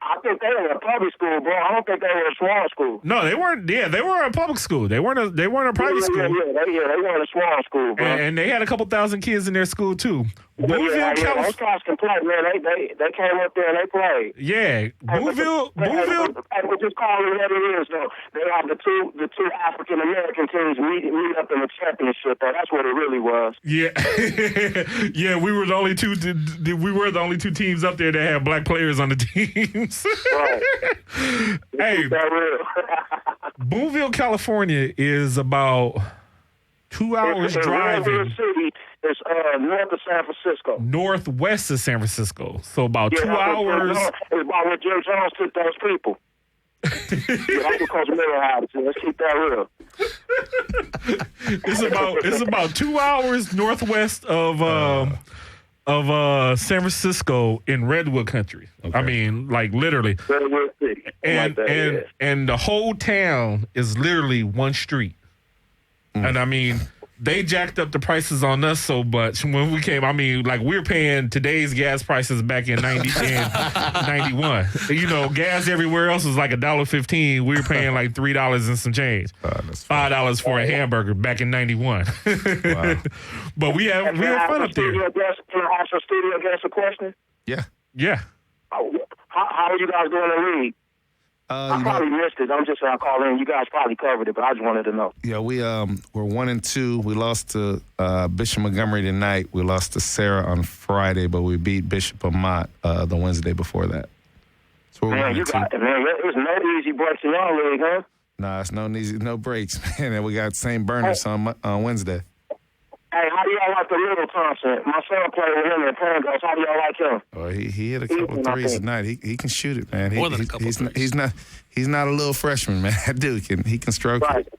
I think they were a public school, bro. I don't think they were a small school. No, they weren't. Yeah, they were a public school. They weren't a private school. Yeah, they weren't a small school, bro. And they had a couple thousand kids in their school too. Boonville, those guys can play, man. They came up there and they played. Yeah, Boonville. But just call it what it is, though. They have the two African American teams meet up in the championship. Though that's what it really was. Yeah, yeah. We were the only two. We were the only 2 teams up there that had black players on the teams. Right. Hey, Boonville, California is about 2 hours driving. It's north of San Francisco. Northwest of San Francisco. So about 2 hours. It's about where Jim Jones took those people. That's what Coach Miller had. So let's keep that real. It's about 2 hours northwest of San Francisco in Redwood country. Okay. I mean, like literally. Redwood City. And the whole town is literally one street. And I mean, they jacked up the prices on us so much when we came. I mean, like we were paying today's gas prices back in 91. You know, gas everywhere else was like $1.15. We were paying like $3 and some change. $5 for a hamburger back in 91. Wow. But we had fun up there. Can I ask your studio guest a question? Yeah. Yeah. How are you guys doing in the league? I probably missed it. I'm just saying I call in. You guys probably covered it, but I just wanted to know. Yeah, we're 1-2. We lost to Bishop Montgomery tonight. We lost to Sarah on Friday, but we beat Bishop Amat the Wednesday before that. So man, there's no easy breaks in your league, huh? Nah, it's no breaks, man. And we got St. Bernard's on Wednesday. Hey, how do y'all like the Little Thompson? My son played with him in Pangos. How do y'all like him? Oh, he hit a couple of threes tonight. He can shoot it, man. More than a couple he's not a little freshman, man. That dude he can stroke it.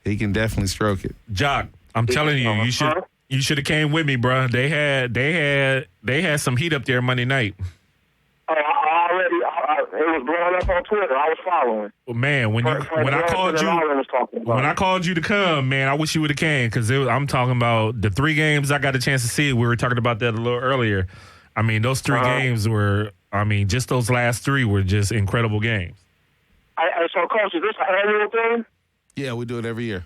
He can definitely stroke it. Jock, I'm telling you, you should have came with me, bro. They had some heat up there Monday night. Oh, it was blowing up on Twitter. I was following. Well, man, when I called you to come, man, I wish you would have came because I'm talking about the 3 games I got a chance to see. We were talking about that a little earlier. I mean, those 3 games were. I mean, just those last 3 were just incredible games. So, Coach, is this an annual thing? Yeah, we do it every year.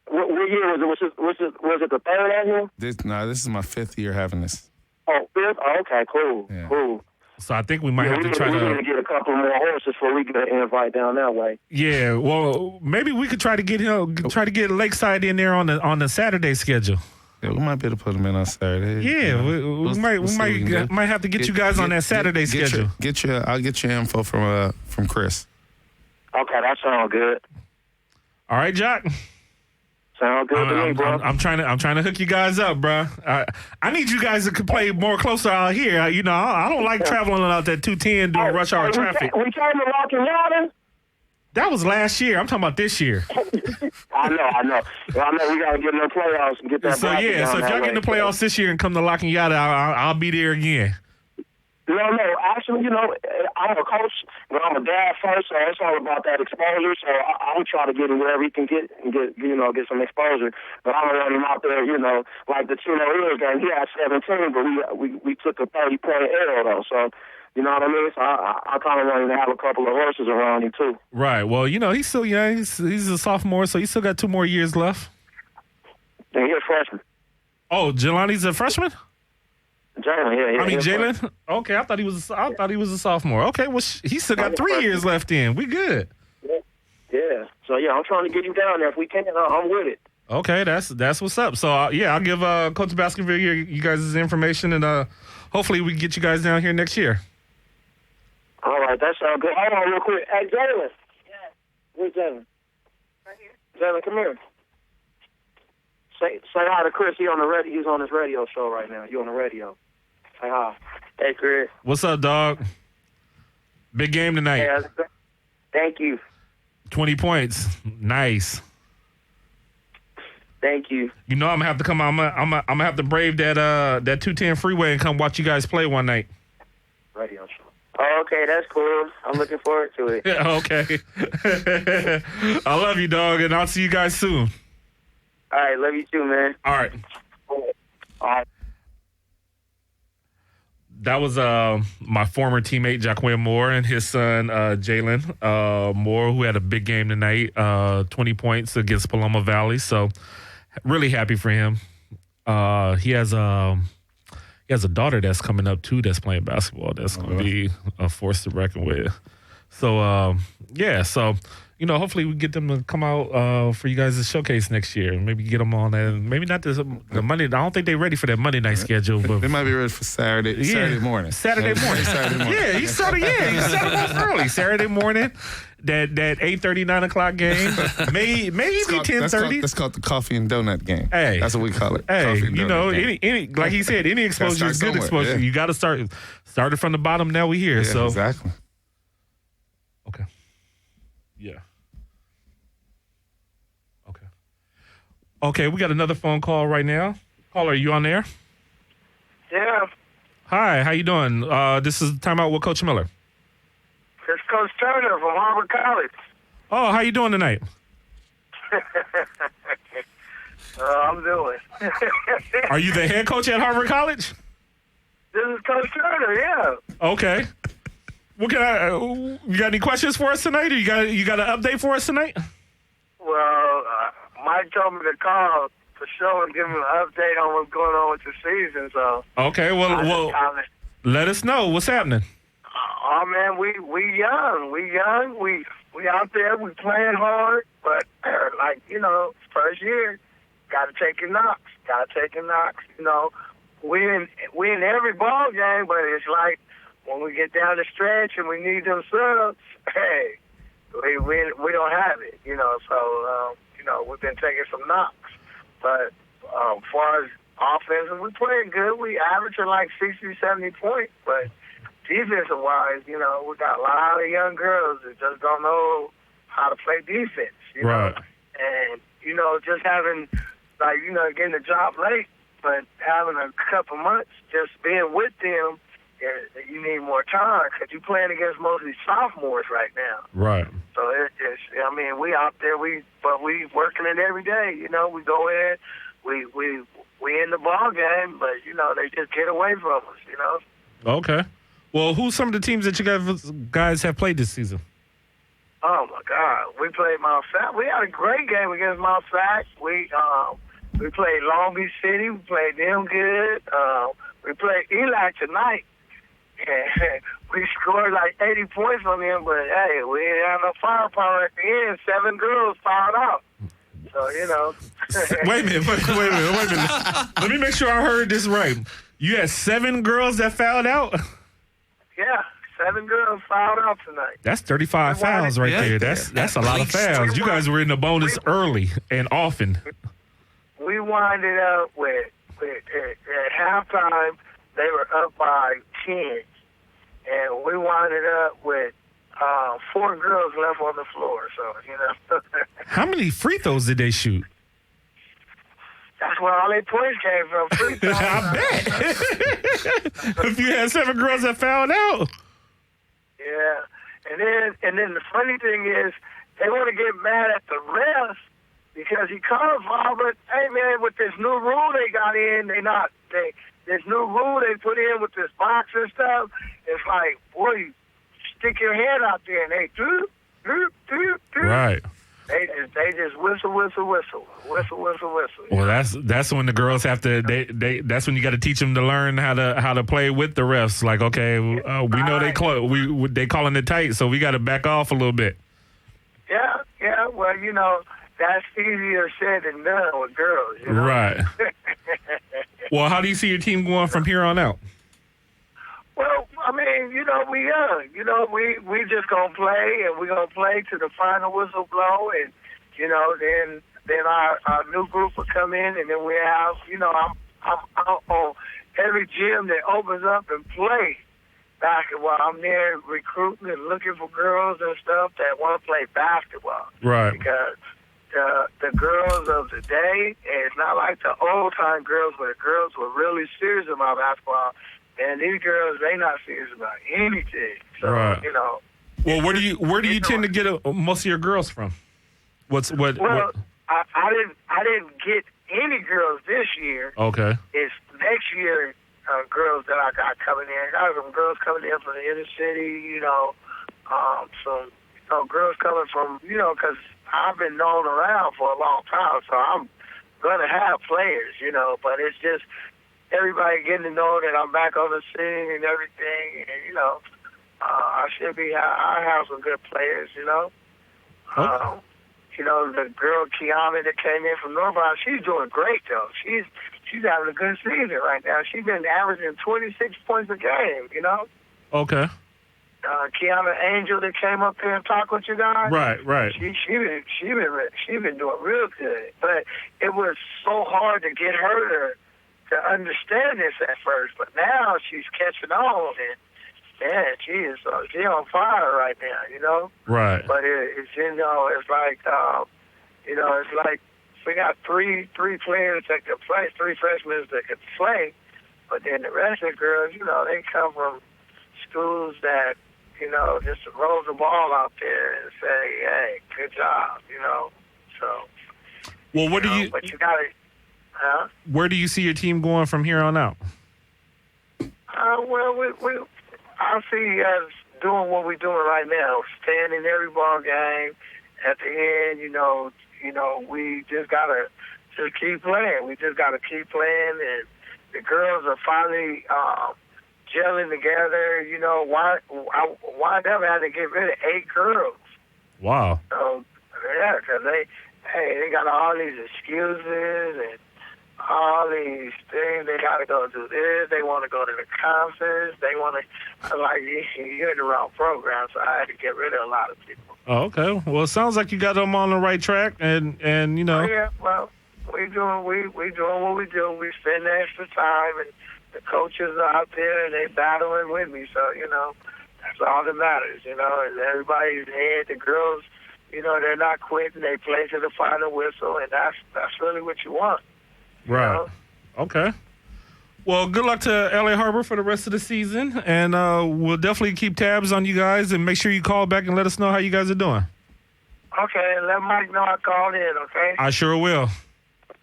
What year was it? Was it the 3rd annual? This is my 5th year having this. Oh, 5th? Oh, okay, cool, yeah. Cool. So I think we might have to try to get a couple more horses before we get an invite down that way. Yeah, well, maybe we could try to get Lakeside in there on the Saturday schedule. Yeah, we might be able to put them in on Saturday. Yeah, we might have to get you guys on that Saturday schedule. I'll get your info from Chris. Okay, that sounds good. All right, Jock. Sound good to me, bro. I'm trying to hook you guys up, bro. I need you guys to play more closer out here. You know, I don't like traveling out that 210 during rush hour traffic. We came to Rocky Mountain. That was last year. I'm talking about this year. I know. Well, I know we got to get in the playoffs and get that. So if y'all get in the playoffs this year and come to Lock and Yada, I'll be there again. No. Actually, I'm a coach, but I'm a dad first, so it's all about that exposure. So I'm trying to get him wherever he can get some exposure. But I'm gonna run him out there, like the Chino Hills game. He had 17, but we took a 30-point L though. So. You know what I mean? So I kind of wanted to have a couple of horses around him too. Right. Well, he's still young. He's a sophomore, so he's still got 2 more years left. And he's a freshman. Oh, Jelani's a freshman? Jalen, yeah. I mean, Jalen? Okay, I thought he was a sophomore. Okay, well, he still got 3 years left in. We good. Yeah. So, I'm trying to get him down there. If we can, I'm with it. Okay, that's what's up. So, I'll give Coach Baskerville you guys' information, and hopefully we can get you guys down here next year. All right, that sounds good. Hold on real quick. Hey, Jalen. Yeah. Where's Jalen? Right here. Jalen, come here. Say hi to Chris. He's on the radio. He's on his radio show right now. You on the radio? Say hi. Hey, Chris. What's up, dog? Big game tonight. Hey, thank you. 20 points. Nice. Thank you. You know I'm gonna have to come. I'm gonna have to brave that 210 freeway and come watch you guys play one night. Radio show. Oh, okay, that's cool. I'm looking forward to it. Okay. I love you, dog, and I'll see you guys soon. All right, love you too, man. All right. All right. That was my former teammate, Jaquin Moore, and his son, Jalen Moore, who had a big game tonight, 20 points against Paloma Valley. So really happy for him. He has a daughter that's coming up, too, that's playing basketball. That's going to be a force to reckon with. So, so, hopefully we get them to come out for you guys to showcase next year. Maybe get them on that. Maybe not the Monday. I don't think they're ready for that Monday night schedule. But they might be ready for Saturday morning. Saturday morning. Yeah, he started off early. Saturday morning. That 8:30, 9 o'clock game. Maybe 10:30. That's called the coffee and donut game. Hey. That's what we call it. Hey, any like he said, any exposure is good exposure. Yeah. You got to start it from the bottom. Now we here. Yeah, so exactly. Okay. Yeah. Okay, we got another phone call right now. Caller, are you on there? Yeah. Hi, how you doing? This is Time Out with Coach Miller. It's Coach Turner from Harvard College. Oh, how you doing tonight? I'm doing. Are you the head coach at Harvard College? This is Coach Turner, yeah. Okay. What can you got any questions for us tonight? Or you got an update for us tonight? Well, Mike told me to call for sure and give him an update on what's going on with the season. So okay, well, let us know what's happening. Oh man, we young, we out there, we playing hard, but first year, gotta take your knocks. We in every ball game, but it's like when we get down the stretch and we need them subs, hey, we don't have it, So we've been taking some knocks, but as far as offensive, we playing good. We averaging like 60, 70 points, but defensive-wise, we got a lot of young girls that just don't know how to play defense, right. know? And, just having, getting the job late, but having a couple months just being with them, you need more time because you're playing against mostly sophomores right now. Right. So we out there, but we working it every day. We go in, we in the ball game, but they just get away from us. Okay. Well, who's some of the teams that you guys have played this season? Oh my God, we played Mount Sac. We had a great game against Mount Sac. We played Long Beach City. We played them good. We played Eli tonight. We scored like 80 points on them, but hey, we didn't have no firepower at the end. 7 girls fouled out. So, Wait a minute. Let me make sure I heard this right. You had 7 girls that fouled out? Yeah, 7 girls fouled out tonight. That's 35 fouls right there. That's a lot of fouls. You guys were in the bonus early and often. We winded up with at halftime, they were up by 10. And we winded up with 4 girls left on the floor. So, How many free throws did they shoot? That's where all their points came from. Free throws. I bet. If you had 7 girls that fouled out. Yeah. And then the funny thing is, they want to get mad at the refs because he called foul, but hey man, with this new rule they got in, this new rule they put in with this box and stuff, it's like, boy, you stick your head out there and they do. Right. They just whistle. Well, that's when the girls have to. That's when you got to teach them to learn how to play with the refs. Like, okay, we know they calling it tight, so we got to back off a little bit. Yeah. Well, that's easier said than done with girls. Right. Well, how do you see your team going from here on out? Well, we young. We just gonna play, and we're gonna play to the final whistle blow, and then then our new group will come in, and then we have, I'm out on every gym that opens up and play basketball. I'm there recruiting and looking for girls and stuff that want to play basketball. Right. Because the girls of the day, and it's not like the old time girls where the girls were really serious about basketball. And these girls, they not serious about anything. So, right. Well, where do you tend to get most of your girls from? I didn't get any girls this year. Okay. It's next year girls that I got coming in. I got some girls coming in from the inner city, some girls coming from, because I've been known around for a long time, so I'm going to have players, but it's just everybody getting to know that I'm back on the scene and everything, and, I have some good players, Okay. The girl Kiana that came in from Northbound, she's doing great though. She's having a good season right now. She's been averaging 26 points a game. Okay. Kiana Angel that came up here and talked with you guys. Right. She been doing real good, but it was so hard to get her to understand this at first. But now she's catching on, and man, she on fire right now. Right. But it's like we got three players that can play, 3 freshmen that can play, but then the rest of the girls, they come from schools that, just roll the ball out there and say, hey, good job, So. Well, what do you? But you got to. Huh? Where do you see your team going from here on out? Well, I see us doing what we're doing right now, staying in every ball game. At the end, we just gotta just keep playing. We just gotta keep playing, and the girls are finally gelling together. Why never had to get rid of 8 girls? Wow. So yeah, because they got all these excuses and all these things. They got to go do this. They want to go to the conference. They want to, you're in the wrong program, so I had to get rid of a lot of people. Oh, okay. Well, it sounds like you got them on the right track, and Oh, yeah, well, we doing what we do. We spend the extra time, and the coaches are out there, and they battling with me, so, that's all that matters, and everybody's head, the girls, they're not quitting. They play to the final whistle, and that's really what you want. Right. Okay. Well, good luck to LA Harbor for the rest of the season, and we'll definitely keep tabs on you guys and make sure you call back and let us know how you guys are doing. Okay, let Mike know I called in, okay? I sure will.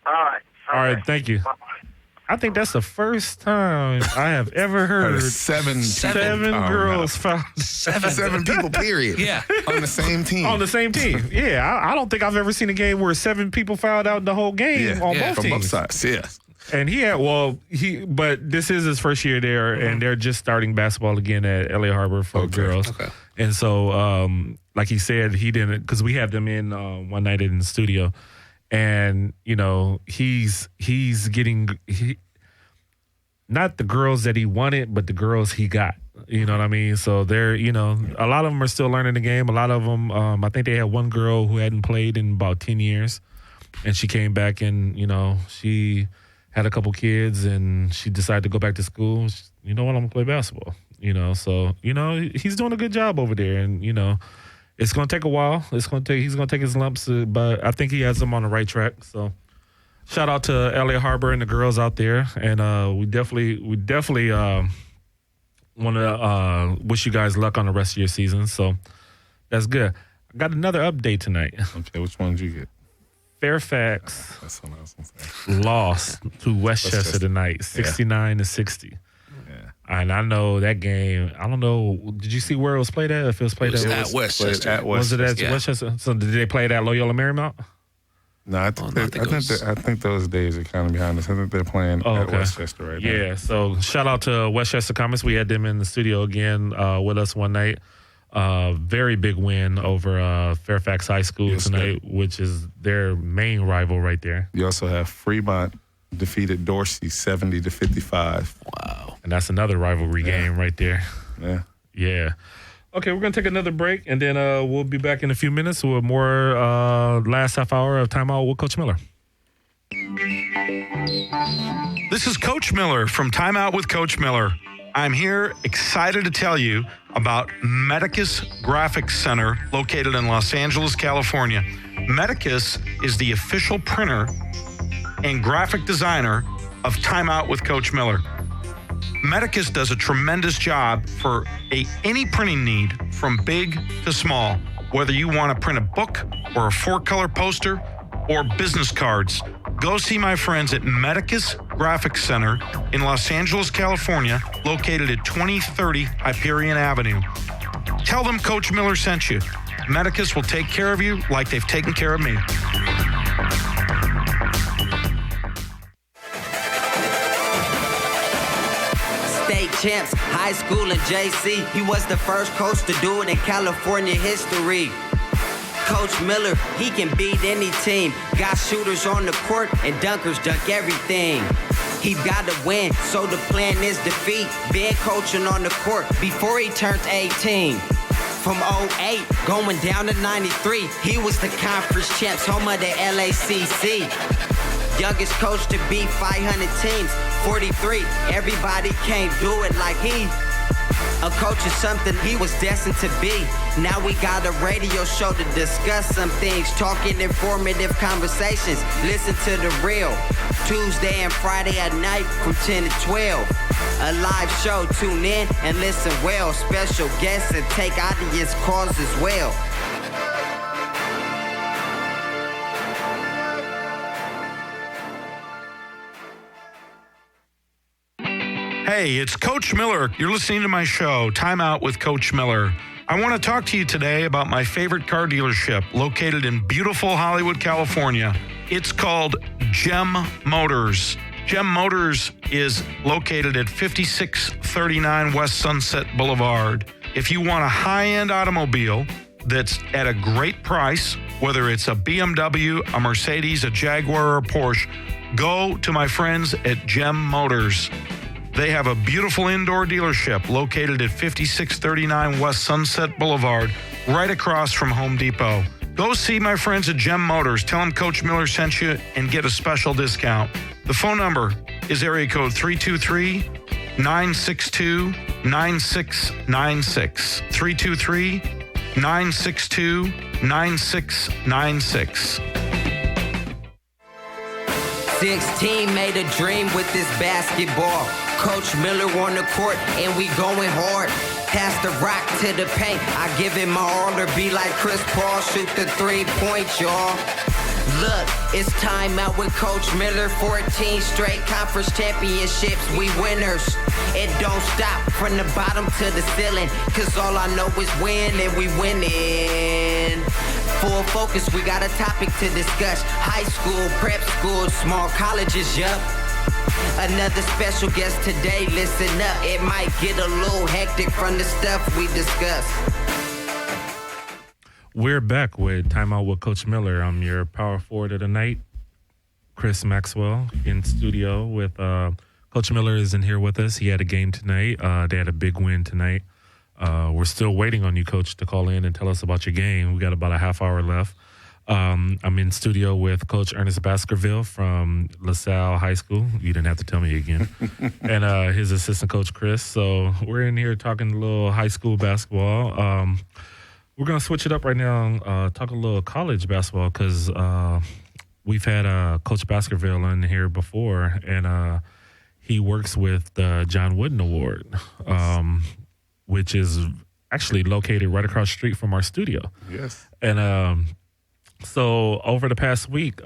All right. All right, thank you. I think that's the first time I have ever heard seven girls foul. Seven people, period. Yeah. On the same team. On the same team. Yeah, I don't think I've ever seen a game where 7 people fouled out the whole game on both from teams. both sides, yeah. And but this is his first year there, and they're just starting basketball again at LA Harbor for girls. Okay. And so, like he said, he didn't, because we had them in one night in the studio, and he's getting not the girls that he wanted, but the girls he got. You know what I mean? So they're, a lot of them are still learning the game. A lot of them, I think they had one girl who hadn't played in about 10 years, and she came back and she had a couple kids, and she decided to go back to school. I'm gonna play basketball. So he's doing a good job over there, and it's gonna take a while. He's gonna take his lumps, but I think he has them on the right track. So shout out to LA Harbor and the girls out there, and we definitely want to wish you guys luck on the rest of your season. So that's good. I got another update tonight. Okay, which one did you get? Fairfax That's what I was gonna say. lost to Westchester tonight, 69-60. Yeah. And I know that game. I don't know. Did you see where it was played at? If it was played at Westchester. At Was it at Westchester? So did they play it at Loyola Marymount? No, I think those days are kind of behind us. I think they're playing at Westchester right now. Yeah. So shout out to Westchester Comets. We had them in the studio again with us one night. Very big win over Fairfax High School tonight, which is their main rival right there. You also have Fremont defeated Dorsey 70-55. Wow. And that's another rivalry game right there. Yeah. Yeah. Okay, we're going to take another break, and then we'll be back in a few minutes with more last half hour of Time Out with Coach Miller. This is Coach Miller from Time Out with Coach Miller. I'm here excited to tell you about Medicus Graphics Center located in Los Angeles, California. Medicus is the official printer and graphic designer of Time Out with Coach Miller. Medicus does a tremendous job for any printing need from big to small. Whether you want to print a book or a 4-color poster or business cards, go see my friends at Medicus Graphics Center in Los Angeles, California, located at 2030 Hyperion Avenue. Tell them Coach Miller sent you. Medicus will take care of you like they've taken care of me. State champs, high school and JC. He was the first coach to do it in California history. Coach Miller, he can beat any team. Got shooters on the court and dunkers dunk everything. He got to win, so the plan is defeat. Been coaching on the court before he turned 18. From 08, going down to 93, he was the conference champs, home of the LACC. Youngest coach to beat 500 teams, 43. Everybody can't do it like he. A coach is something he was destined to be. Now we got a radio show to discuss some things, talking informative conversations. Listen to the real. Tuesday and Friday at night from 10 to 12. A live show, tune in and listen well. Special guests and take audience calls as well. Hey, it's Coach Miller. You're listening to my show, Time Out with Coach Miller. I want to talk to you today about my favorite car dealership located in beautiful Hollywood, California. It's called Gem Motors. Gem Motors is located at 5639 West Sunset Boulevard. If you want a high-end automobile that's at a great price, whether it's a BMW, a Mercedes, a Jaguar, or a Porsche, go to my friends at Gem Motors. They have a beautiful indoor dealership located at 5639 West Sunset Boulevard, right across from Home Depot. Go see my friends at Gem Motors. Tell them Coach Miller sent you and get a special discount. The phone number is area code 323-962-9696. 323-962-9696. 16 made a dream with this basketball. Coach Miller on the court and we going hard. Pass the rock to the paint. I give him my all or be like Chris Paul. Shoot the 3-point, y'all. Look, it's Time Out with Coach Miller. 14 straight conference championships. We winners. It don't stop from the bottom to the ceiling. Cause all I know is win and we winning. Full focus, we got a topic to discuss. High school, prep school, small colleges, yup. Another special guest today, listen up. It might get a little hectic from the stuff we discuss. We're back with Time Out with Coach Miller. I'm your power forward of the night, Chris Maxwell, in studio with Coach Miller is in here with us. He had a game tonight. They had a big win tonight. We're still waiting on you, Coach, to call in and tell us about your game. We got about a half hour left. I'm in studio with Coach Ernest Baskerville from LaSalle High School. You didn't have to tell me again. And his assistant coach, Chris. So we're in here talking a little high school basketball. We're going to switch it up right now, talk a little college basketball because we've had Coach Baskerville in here before, and he works with the John Wooden Award, which is actually located right across the street from our studio. Yes. And so over the past week,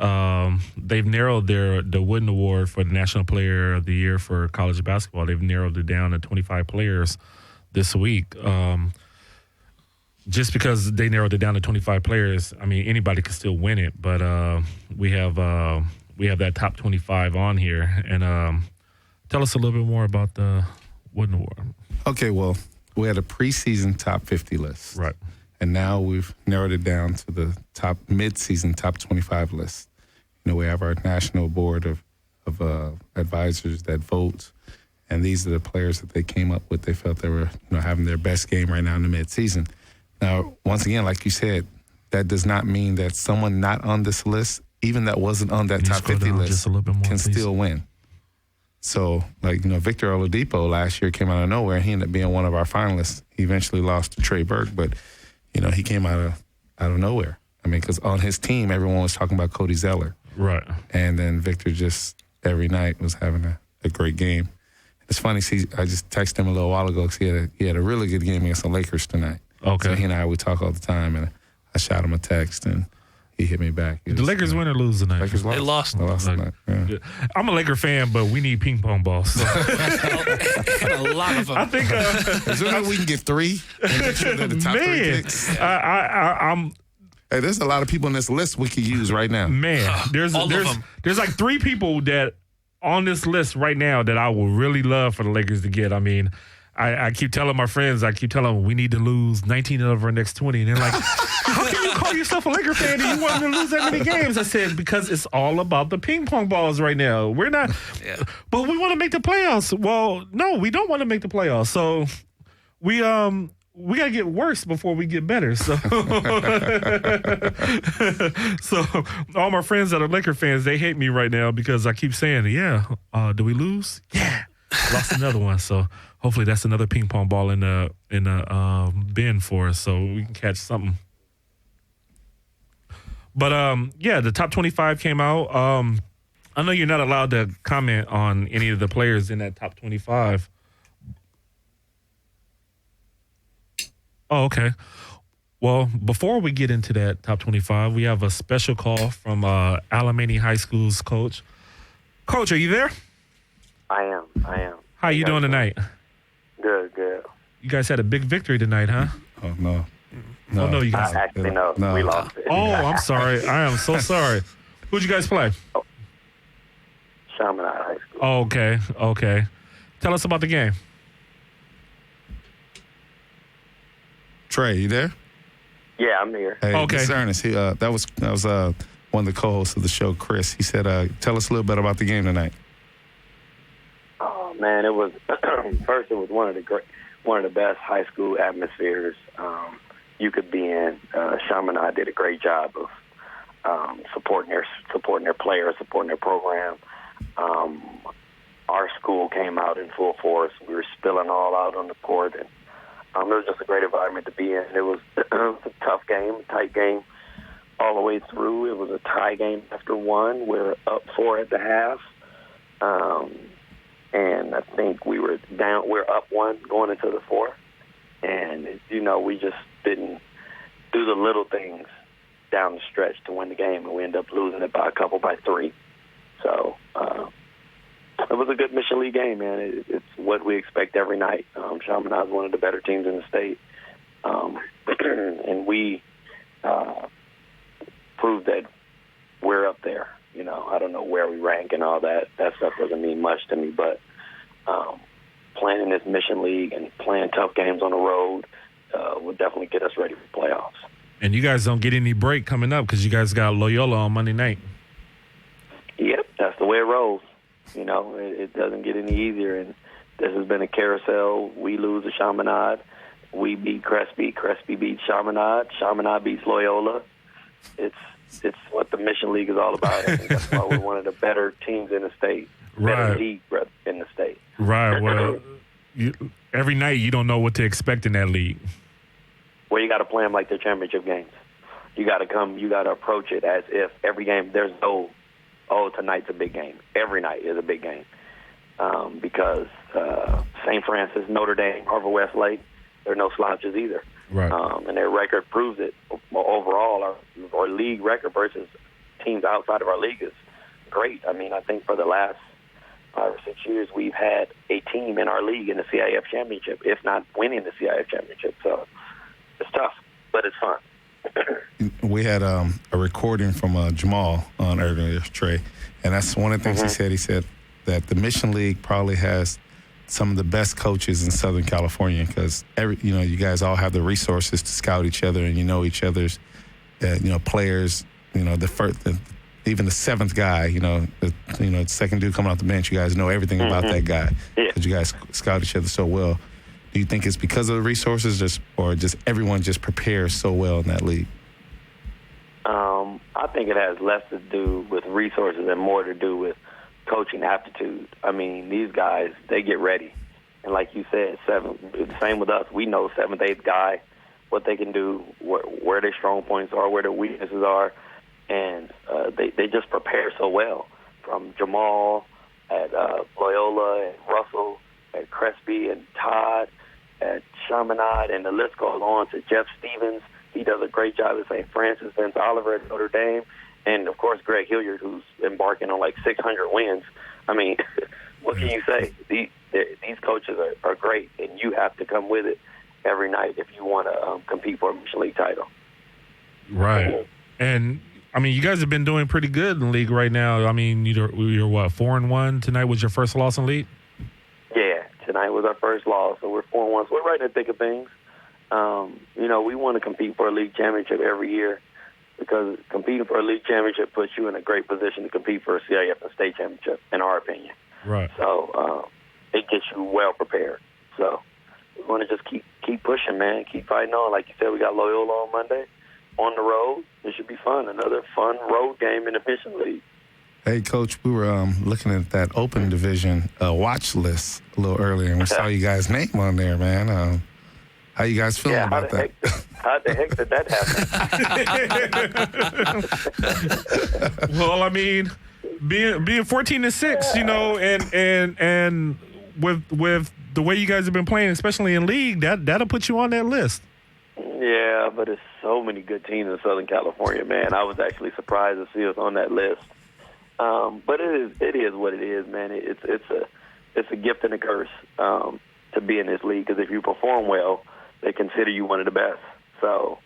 they've narrowed the Wooden Award for the National Player of the Year for college basketball. They've narrowed it down to 25 players this week. Just because they narrowed it down to 25 players, I mean, anybody could still win it. But we have that top 25 on here. And tell us a little bit more about the Wooden Award. Okay, well, we had a preseason top 50 list. Right. And now we've narrowed it down to the top mid-season top 25 list. You know, we have our national board of advisors that vote, and these are the players that they came up with. They felt they were, having their best game right now in the midseason. Now, once again, like you said, that does not mean that someone not on this list, even that wasn't on that top 50 list, can still win. So, Victor Oladipo last year came out of nowhere, and he ended up being one of our finalists. He eventually lost to Trey Burke, but, he came out of nowhere. I mean, because on his team, everyone was talking about Cody Zeller. Right. And then Victor just every night was having a great game. It's funny, I just texted him a little while ago because he had a really good game against the Lakers tonight. Okay. So he and I, we talk all the time, and I shot him a text, and he hit me back. Did the Lakers win or lose tonight? Lakers lost. They lost. They lost tonight. Yeah. I'm a Laker fan, but we need ping pong balls. So. A lot of them. I think as soon as we can get 3 and get sure they're the top 3 picks. Hey, there's a lot of people on this list we could use right now. Man, there's like 3 people that on this list right now that I would really love for the Lakers to get. I mean, I keep telling my friends, them we need to lose 19 of our next 20. And they're like, how can you call yourself a Laker fan and you want to lose that many games? I said, because it's all about the ping pong balls right now. We're not, but we want to make the playoffs. Well, no, we don't want to make the playoffs. So we got to get worse before we get better. So, so all my friends that are Laker fans, they hate me right now because I keep saying, do we lose? Yeah. Lost another one. So hopefully that's another ping pong ball in the bin for us so we can catch something. But, the top 25 came out. I know you're not allowed to comment on any of the players in that top 25. Oh, okay. Well, before we get into that top 25, we have a special call from Alamany High School's coach. Coach, are you there? I am. How you doing tonight? Good. You guys had a big victory tonight, huh? Oh, no. Oh, no, you guys. Actually, no. We lost it. Oh, I'm sorry. I am so sorry. Who'd you guys play? Chaminade High School. Oh, okay. Tell us about the game. Trey, you there? Yeah, I'm here. Hey, okay. This is Ernest. That was one of the co-hosts of the show, Chris. He said, tell us a little bit about the game tonight. Oh man, it was first. It was one of the best high school atmospheres you could be in. Chaminade did a great job of supporting their players, supporting their program. Our school came out in full force. We were spilling all out on the court, and it was just a great environment to be in. It was a tough game, tight game all the way through. It was a tie game after 1. We're up 4 at the half. And I think we're up 1 going into the 4th. And, we just didn't do the little things down the stretch to win the game, and we ended up losing it by 3. So it was a good Mission League game, man. It's what we expect every night. Chaminade is one of the better teams in the state. And we proved that we're up there. I don't know where we rank and all that. That stuff doesn't mean much to me, but playing in this Mission League and playing tough games on the road will definitely get us ready for playoffs. And you guys don't get any break coming up because you guys got Loyola on Monday night. Yep, that's the way it rolls. It doesn't get any easier, and this has been a carousel. We lose to Chaminade. We beat Crespi. Crespi beats Chaminade. Chaminade beats Loyola. It's what the Mission League is all about. I think that's why we're one of the better teams in the state. Better league in the state. Right. Well, every night you don't know what to expect in that league. Well, you got to play them like they're championship games. You got to approach it as if every game there's tonight's a big game. Every night is a big game because St. Francis, Notre Dame, Harvard Westlake, they're no slouches either. Right. And their record proves it. Overall, our league record versus teams outside of our league is great. I mean, I think for the last 5 or 6 years, we've had a team in our league in the CIF championship, if not winning the CIF championship. So it's tough, but it's fun. We had a recording from Jamal on earlier, Trey, and that's one of the things he said. He said that the Mission League probably has some of the best coaches in Southern California because you guys all have the resources to scout each other and each other's players. The even the seventh guy, the second dude coming off the bench, you guys know everything about that guy because you guys scout each other so well. Do you think it's because of the resources or just everyone just prepares so well in that league? I think it has less to do with resources and more to do with coaching aptitude. I mean, these guys, they get ready. And like you said, same with us. We know 7th, 8th guy, what they can do, where their strong points are, where their weaknesses are. And they just prepare so well. From Jamal at Loyola and Russell at Crespi and Todd at Chaminade, and the list goes on to Jeff Stevens. He does a great job at St. Francis, Vince Oliver at Notre Dame, and, of course, Greg Hilliard, who's embarking on like 600 wins. I mean, what can you say? These coaches are great, and you have to come with it every night if you want to compete for a Michelin League title. Right. And, I mean, you guys have been doing pretty good in the league right now. I mean, you're what, 4-1? Tonight was your first loss in the league? Yeah, tonight was our first loss, so we're 4-1. So we're right in the thick of things. We want to compete for a league championship every year because competing for a league championship puts you in a great position to compete for a CIF and state championship, in our opinion. Right. So it gets you well prepared. So we want to just keep pushing, man, keep fighting on. Like you said, we got Loyola on Monday on the road. It should be fun. Another fun road game in the Michelin League. Hey, Coach, we were looking at that open division watch list a little earlier, and we saw you guys' name on there, man. How you guys feeling about that? How the heck did that happen? Well, I mean, being 14-6, and with the way you guys have been playing, especially in league, that'll put you on that list. Yeah, but there's so many good teams in Southern California, man. I was actually surprised to see us on that list. But it is what it is, man. It's a gift and a curse to be in this league because if you perform well, they consider you one of the best. So,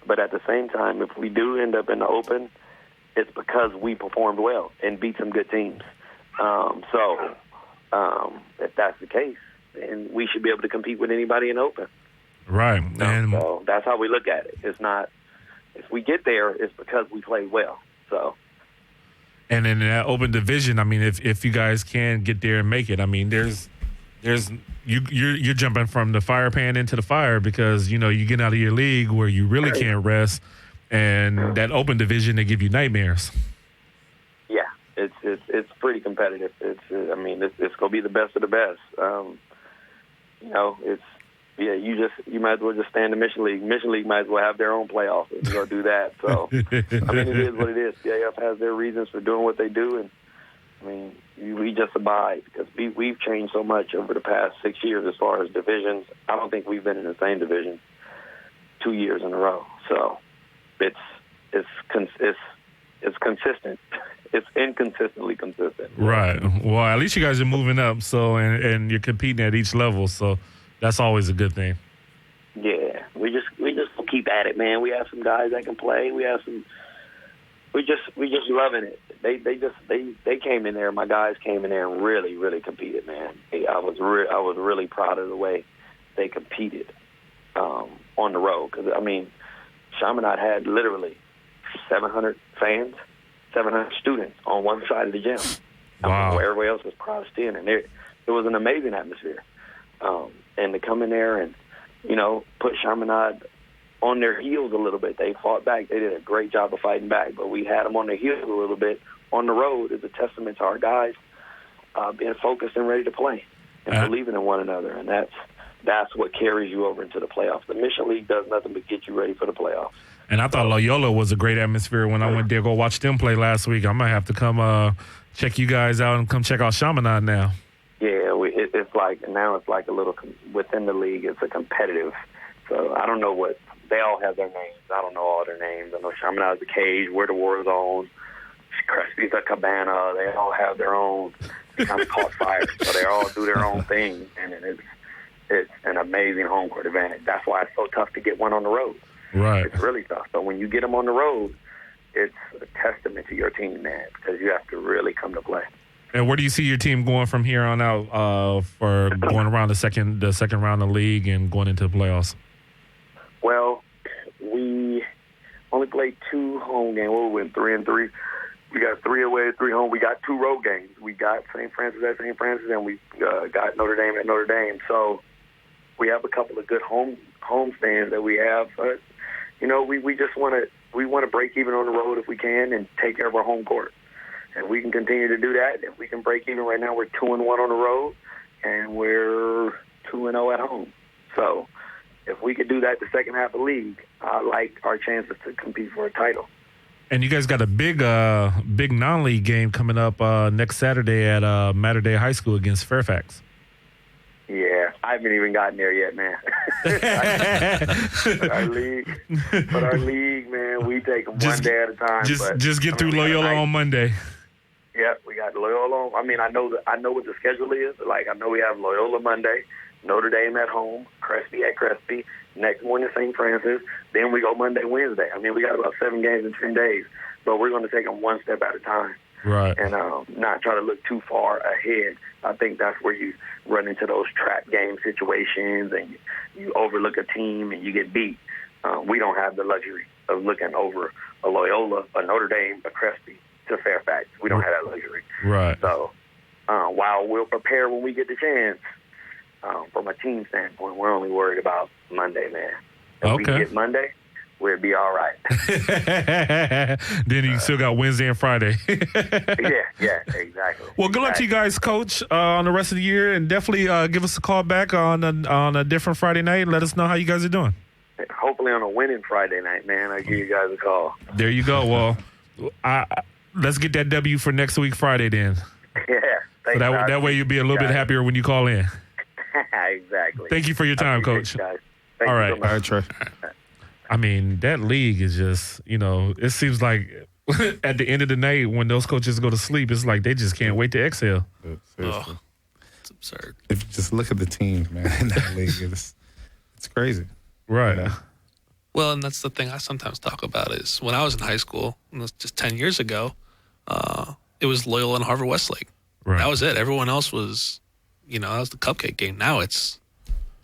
but at the same time, if we do end up in the open, it's because we performed well and beat some good teams. If that's the case, then we should be able to compete with anybody in the open. Right. So that's how we look at it. It's not, if we get there, it's because we played well. So. And in that open division, I mean, if you guys can get there and make it, I mean, you're jumping from the fire pan into the fire because, you get out of your league where you really can't rest, and that open division, they give you nightmares. Yeah, it's pretty competitive. It's going to be the best of the best. You might as well just stay in the Michelin League. Michelin League might as well have their own playoffs if you're going to do that. So, it is what it is. CIF has their reasons for doing what they do, and, we just abide because we've changed so much over the past 6 years as far as divisions. I don't think we've been in the same division 2 years in a row. So, it's consistent. It's inconsistently consistent. Right. Well, at least you guys are moving up, so and you're competing at each level, so that's always a good thing. Yeah, we just keep at it, man. We have some guys that can play. We just loving it. They came in there. My guys came in there and really, really competed, man. I was really proud of the way they competed on the road because Chaminade had literally 700 fans, 700 students on one side of the gym. Wow. Where everybody else was pressed in, and it was an amazing atmosphere. And to come in there and, put Chaminade on their heels a little bit. They fought back. They did a great job of fighting back, but we had them on their heels a little bit on the road is a testament to our guys being focused and ready to play and believing in one another. And that's what carries you over into the playoffs. The Michelin League does nothing but get you ready for the playoffs. And I thought Loyola was a great atmosphere when I went there to go watch them play last week. I might have to come check you guys out and come check out Chaminade now. Yeah, it's like a little within the league. It's a competitive. So I don't know what they all have their names. I don't know all their names. I know Chaminade's the Cage. We're the War Zone. Crespi's the Cabana. They all have their own. Kind of caught fire, so they all do their own thing, and it's an amazing home court advantage. That's why it's so tough to get one on the road. Right. It's really tough. But when you get them on the road, it's a testament to your team, man, because you have to really come to play. And where do you see your team going from here on out for going around the second round of the league and going into the playoffs? Well, we only played 2 home games. We went 3-3. We got 3 away, 3 home. We got 2 road games. We got St. Francis at St. Francis, and we got Notre Dame at Notre Dame. So we have a couple of good home stands that we have. But, we just want to break even on the road if we can and take care of our home court. And we can continue to do that. If we can break even right now, we're 2-1 on the road, and we're 2-0 at home. So if we could do that the second half of the league, I like our chances to compete for a title. And you guys got a big non-league game coming up next Saturday at Mater Dei High School against Fairfax. Yeah, I haven't even gotten there yet, man. But our league, man, we take them one day at a time. Just get through Loyola on Monday. Yeah, we got Loyola. I mean, I know what the schedule is. Like, I know we have Loyola Monday, Notre Dame at home, Crespi at Crespi, next morning St. Francis, then we go Monday, Wednesday. I mean, we got about 7 games in 10 days, but we're going to take them one step at a time. Right. And not try to look too far ahead. I think that's where you run into those trap game situations and you overlook a team and you get beat. We don't have the luxury of looking over a Loyola, a Notre Dame, a Crespi to Fairfax. We don't have that luxury. Right. So while we'll prepare when we get the chance, from a team standpoint, we're only worried about Monday, man. If we get Monday, we'll be all right. Then you still got Wednesday and Friday. yeah, exactly. Well, good luck to you guys, Coach, on the rest of the year, and definitely give us a call back on a different Friday night and let us know how you guys are doing. Hopefully on a winning Friday night, man. I'll give you guys a call. There you go. Well, let's get that W for next week Friday then. Yeah. So that way you'll be a little bit happier when you call in. Exactly. Thank you for your time, Coach. All right. So All right, Trey. I mean, that league is just, it seems like at the end of the night when those coaches go to sleep, it's like they just can't wait to exhale. Oh, it's absurd. If you just look at the teams, man, in that league, it's crazy. Right. Well, and that's the thing I sometimes talk about is when I was in high school, and it was just 10 years ago, it was Loyola and Harvard Westlake. Right. That was it. Everyone else was, that was the cupcake game. Now it's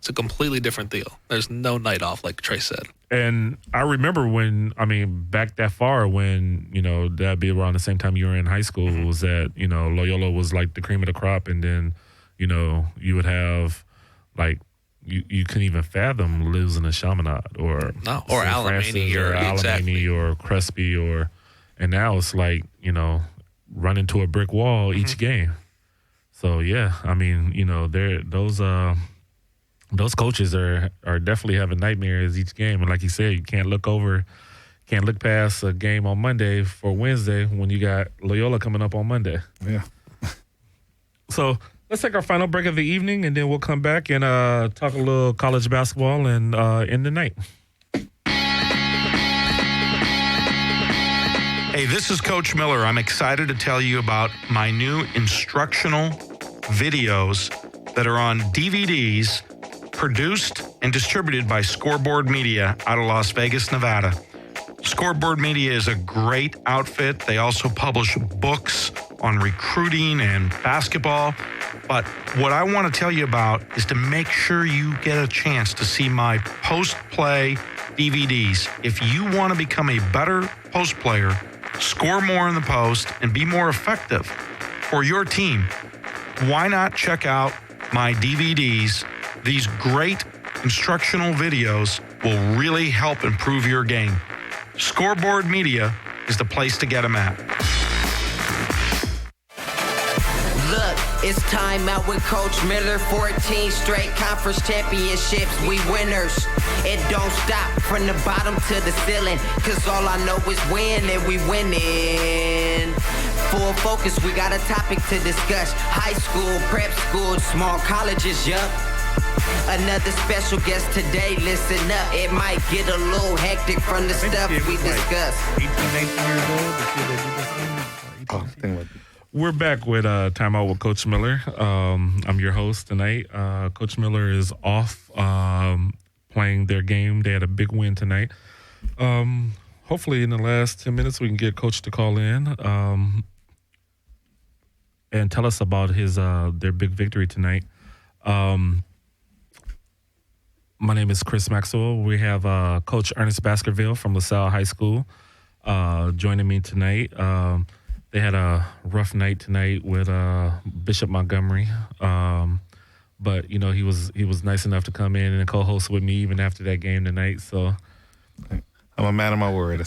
a completely different deal. There's no night off, like Trey said. And I remember back that far when, that'd be around the same time you were in high school, was that, Loyola was like the cream of the crop. And then, you would have like, you couldn't even fathom losing a Chaminade or Alamany or Crespi and now it's like, run into a brick wall each game. So yeah, I mean, those coaches are definitely having nightmares each game. And like you said, you can't look past a game on Monday for Wednesday when you got Loyola coming up on Monday. Yeah. So let's take our final break of the evening, and then we'll come back and talk a little college basketball and end the night. Hey, this is Coach Miller. I'm excited to tell you about my new instructional videos that are on DVDs produced and distributed by Scoreboard Media out of Las Vegas, Nevada. Scoreboard Media is a great outfit. They also publish books on recruiting and basketball. But what I want to tell you about is to make sure you get a chance to see my post-play DVDs. If you want to become a better post player, score more in the post, and be more effective for your team, why not check out my DVDs? These great instructional videos will really help improve your game. Scoreboard Media is the place to get them at. Look, it's time out with Coach Miller. 14 straight conference championships, we winners. It don't stop from the bottom to the ceiling, cause all I know is win and we winning. Full focus, we got a topic to discuss. High school, prep school, small colleges, yup. Another special guest today, listen up. It might get a little hectic from the stuff we discuss. 18, 19 years old. We're back with Timeout with Coach Miller. I'm your host tonight. Coach Miller is off playing their game. They had a big win tonight. Hopefully in the last 10 minutes we can get Coach to call in and tell us about their big victory tonight. My name is Chris Maxwell. We have Coach Ernest Baskerville from LaSalle High School joining me tonight. They had a rough night tonight with Bishop Montgomery. But he was nice enough to come in and co-host with me even after that game tonight. So I'm a man of my word.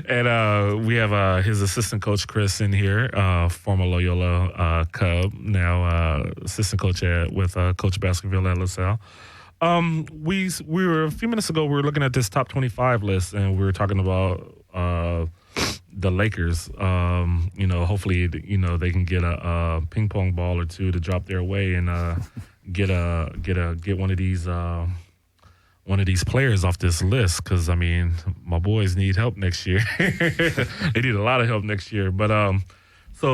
And we have his assistant coach Chris in here, former Loyola Cub, now assistant coach with Coach Baskerville at LaSalle. We were a few minutes ago. We were looking at this top 25 list, and we were talking about the Lakers. Hopefully, they can get a ping pong ball or two to drop their way and get one of these players off this list. Because my boys need help next year. They need a lot of help next year. But we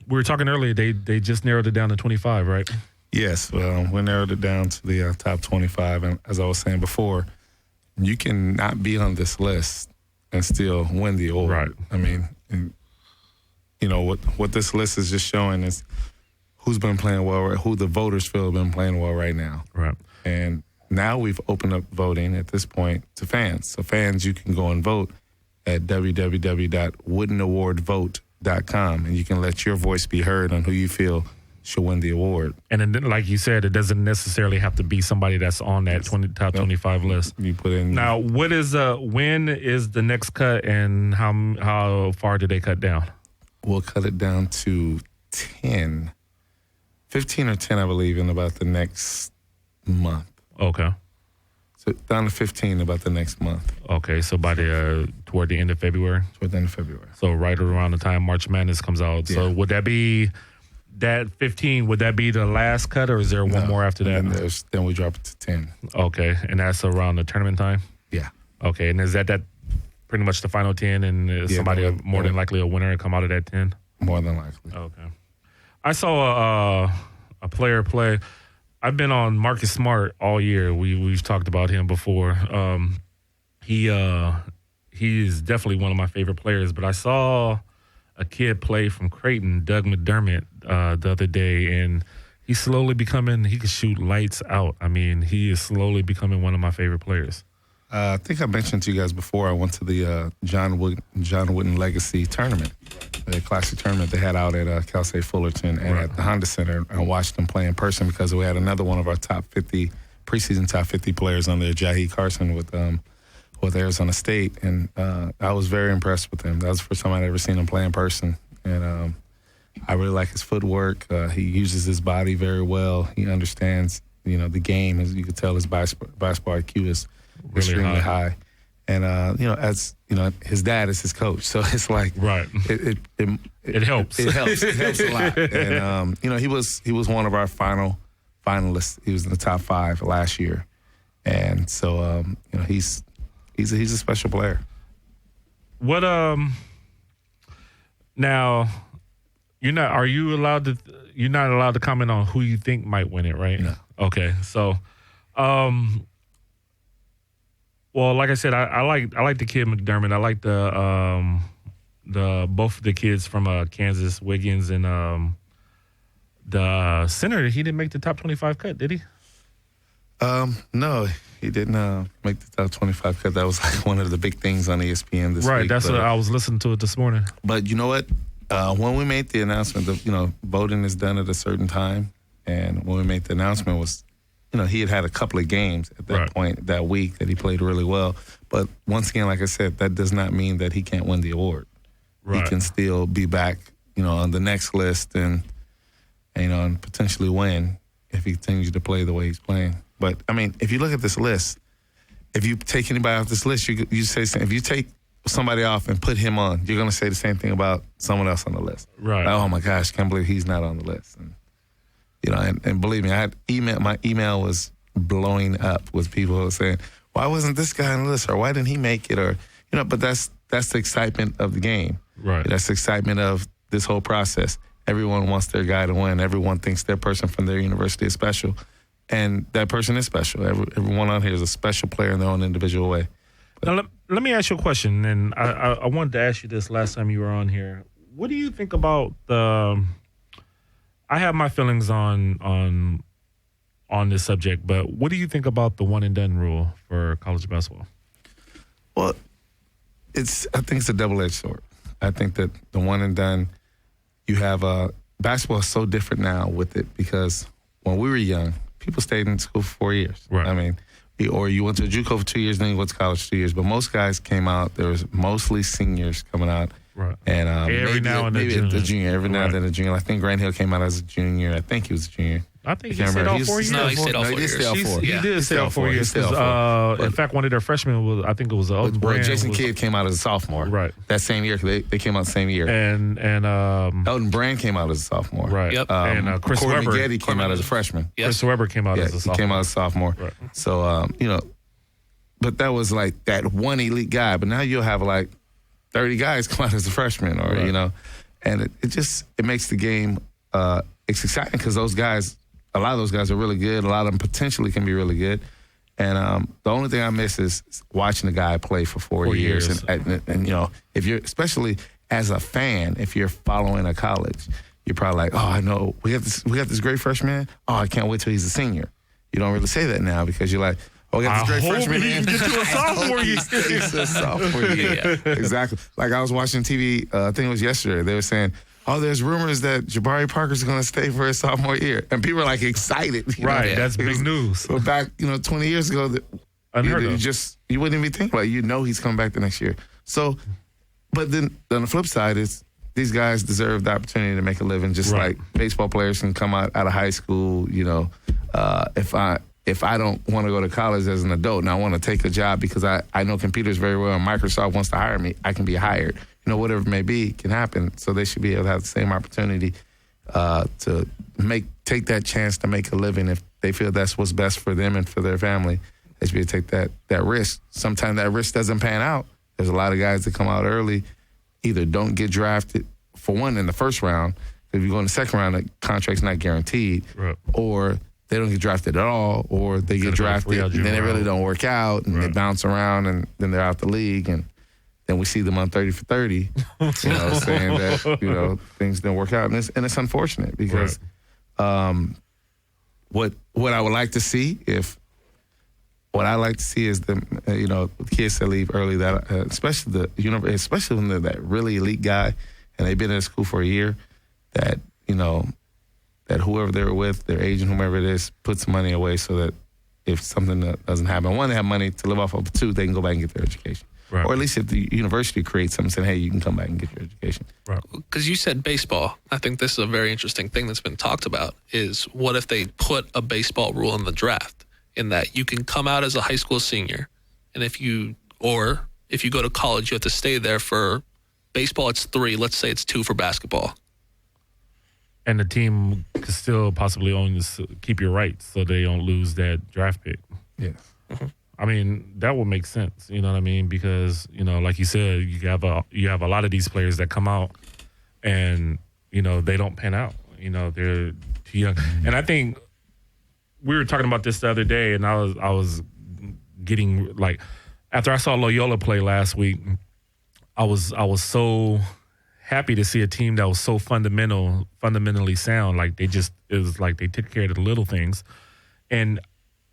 were talking earlier. They just narrowed it down to 25, right? Yes, we narrowed it down to the top 25. And as I was saying before, you can not be on this list and still win the award. Right. What this list is just showing is who's been playing well, who the voters feel have been playing well right now. Right. And now we've opened up voting at this point to fans. So fans, you can go and vote at www.woodenawardvote.com, and you can let your voice be heard on who you feel should win the award. And then, like you said, it doesn't necessarily have to be somebody that's on that top 25 list. You put in now. When is the next cut, and how far do they cut down? We'll cut it down to 15 or 10, I believe, in about the next month. Okay. So down to 15 about the next month. Okay, so by toward the end of February. Toward the end of February. So right around the time March Madness comes out. Yeah. So would that be? That 15, would that be the last cut, or is there one more after that? Then we drop it to 10. Okay, and that's around the tournament time? Yeah. Okay, and is that pretty much the final 10, and somebody more than likely a winner come out of that 10? More than likely. Okay. I saw a player play. I've been on Marcus Smart all year. We've talked about him before. He is definitely one of my favorite players, but I saw a kid play from Creighton, Doug McDermott, the other day, and he's slowly becoming, he can shoot lights out. He is slowly becoming one of my favorite players. I think I mentioned to you guys before, I went to the John Wooden Legacy tournament, the classic tournament they had out at Cal State Fullerton and at the Honda Center. I watched them play in person because we had another one of our preseason top 50 players on there, Jahi Carson with Arizona State, and I was very impressed with him. That was the first time I'd ever seen him play in person, and I really like his footwork. He uses his body very well. He understands, the game. As you can tell, his basketball IQ is really extremely high. And his dad is his coach, so it's like right. It helps. It helps. It helps a lot. And he was one of our finalists. He was in the top 5 last year, and so he's a special player. What now? You're not allowed to comment on who you think might win it, right? No. Okay. So, well, like I said, I like the kid McDermott. I like the both of the kids from Kansas, Wiggins, and the center. He didn't make the top 25 cut, did he? No, he didn't make the top 25 cut. That was like one of the big things on ESPN this week. Right, that's what I was listening to it this morning. But you know what? When we made the announcement, voting is done at a certain time, and when we made the announcement was, he had a couple of games at that point that week that he played really well. But once again, like I said, that does not mean that he can't win the award. Right. He can still be back, on the next list and potentially win if he continues to play the way he's playing. But, if you look at this list, if you take anybody off this list, you say, if you take somebody off and put him on, you're going to say the same thing about someone else on the list. Right. Like, oh, my gosh, can't believe he's not on the list. And, and believe me, my email was blowing up with people who were saying, why wasn't this guy on the list? Or why didn't he make it? Or, but that's the excitement of the game. Right. That's the excitement of this whole process. Everyone wants their guy to win. Everyone thinks their person from their university is special. And that person is special. Everyone on here is a special player in their own individual way. Now, let me ask you a question. And I wanted to ask you this last time you were on here. What do you think about I have my feelings on this subject, but what do you think about the one and done rule for college basketball? Well, I think it's a double-edged sword. I think that the one and done, you have basketball is so different now with it because when we were young, people stayed in school for 4 years. Right. I mean, or you went to a JUCO for 2 years, then you went to college 2 years. But most guys came out. There was mostly seniors coming out. Right. And every now and then a junior. Every now and then a junior. I think Grant Hill came out as a junior. I think he was a junior. I think he stayed all 4 years. No, he stayed all 4 years. He did stay all 4 years. In fact, one of their freshmen was, I think it was Elton Brand. Jason Kidd came out as a sophomore. Right. That same year, they came out the same year. And Elton Brand came out as a sophomore. Right. Yep. And Chris Corey Webber Getty came out as a freshman. Yes. Chris Webber came out as a sophomore. He came out as a sophomore. Right. So, but that was like that one elite guy. But now you'll have like 30 guys come out as a freshman or, and it makes the game, it's exciting because those guys, a lot of those guys are really good. A lot of them potentially can be really good. And the only thing I miss is watching a guy play for 4 years. And if you're, especially as a fan, if you're following a college, you're probably like, oh, I know, we got this great freshman. Oh, I can't wait till he's a senior. You don't really say that now because you're like, oh, we got this great freshman in. Get to a sophomore year. It's a sophomore year. Yeah. Exactly. Like I was watching TV, I think it was yesterday. They were saying, oh, there's rumors that Jabari Parker's going to stay for his sophomore year. And people are like excited. Right. That's big news. But back, 20 years ago, you wouldn't even think about it. He's coming back the next year. So, but then on the flip side is these guys deserve the opportunity to make a living, just like baseball players can come out of high school. If I don't want to go to college as an adult and I want to take a job because I know computers very well and Microsoft wants to hire me, I can be hired. Whatever it may be can happen. So they should be able to have the same opportunity to take that chance to make a living if they feel that's what's best for them and for their family. They should be able to take that risk. Sometimes that risk doesn't pan out. There's a lot of guys that come out early, either don't get drafted, for one, in the first round. If you go in the second round, the contract's not guaranteed. Right. Or they don't get drafted at all, or they get drafted and then it really don't work out and they bounce around and then they're out the league and then we see them on 30 for 30, saying that, things didn't work out. And it's unfortunate because what I would like to see is the kids that leave early, that especially when they're that really elite guy and they've been in school for a year, that that whoever they're with, their agent, whomever it is, puts money away so that if something doesn't happen, one, they have money to live off of, two, they can go back and get their education. Right. Or at least if the university creates something saying, hey, you can come back and get your education. Right. Because you said baseball. I think this is a very interesting thing that's been talked about is what if they put a baseball rule in the draft in that you can come out as a high school senior and if you go to college, you have to stay there for baseball, it's 3. Let's say it's 2 for basketball. And the team could still possibly keep your rights so they don't lose that draft pick. Yeah. Mm-hmm. I mean, that would make sense. You know what I mean? Because, like you said, you have a lot of these players that come out and, they don't pan out. They're too young. And I think we were talking about this the other day and I was getting like, after I saw Loyola play last week, I was so happy to see a team that was so fundamentally sound. Like it was like they took care of the little things. And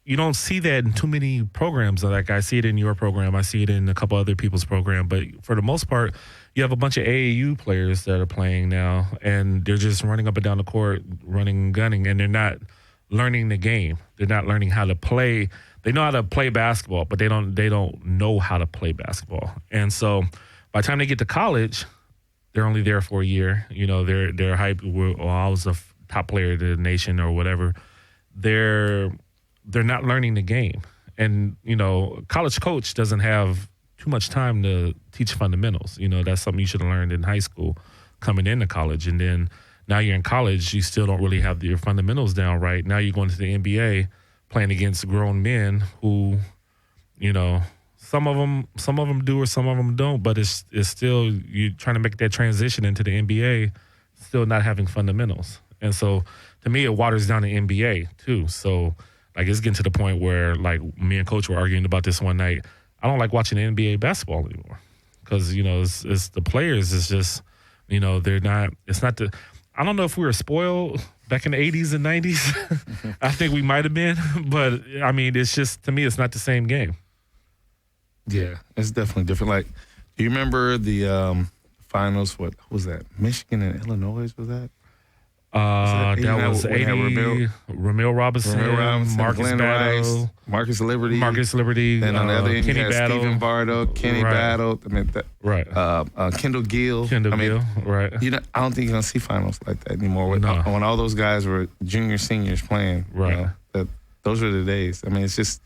you don't see that in too many programs. Like I see it in your program. I see it in a couple other people's program. But for the most part, you have a bunch of AAU players that are playing now, and they're just running up and down the court, running and gunning, and they're not learning the game. They're not learning how to play. They know how to play basketball, but they don't know how to play basketball. And so by the time they get to college, they're only there for a year. They're hyped. I was a top player of the nation or whatever. They're not learning the game. And, college coach doesn't have too much time to teach fundamentals. That's something you should have learned in high school coming into college. And then now you're in college, you still don't really have your fundamentals down right. Now you're going to the NBA playing against grown men who, some of them do or some of them don't, but it's still, you're trying to make that transition into the NBA, still not having fundamentals. And so to me, it waters down the NBA too. So like it's getting to the point where like me and Coach were arguing about this one night. I don't like watching NBA basketball anymore because, it's the players. It's just, they're not, it's not the, I don't know if we were spoiled back in the 80s and 90s. I think we might have been, but I mean, it's just, to me, it's not the same game. Yeah, it's definitely different. Like Do you remember the finals? What was that? Michigan and Illinois, was that? That was 80. Ramil Robinson, Marcus Glenn Battle, Rice, Marcus Liberty. Then on the other end, Kenny you had Battle. Stephen Bardo, Kenny Battle. I mean, Kendall Gill. Right. You know, I don't think you're gonna see finals like that anymore. When all those guys were junior, seniors playing. Right. You know, those were the days. I mean, it's just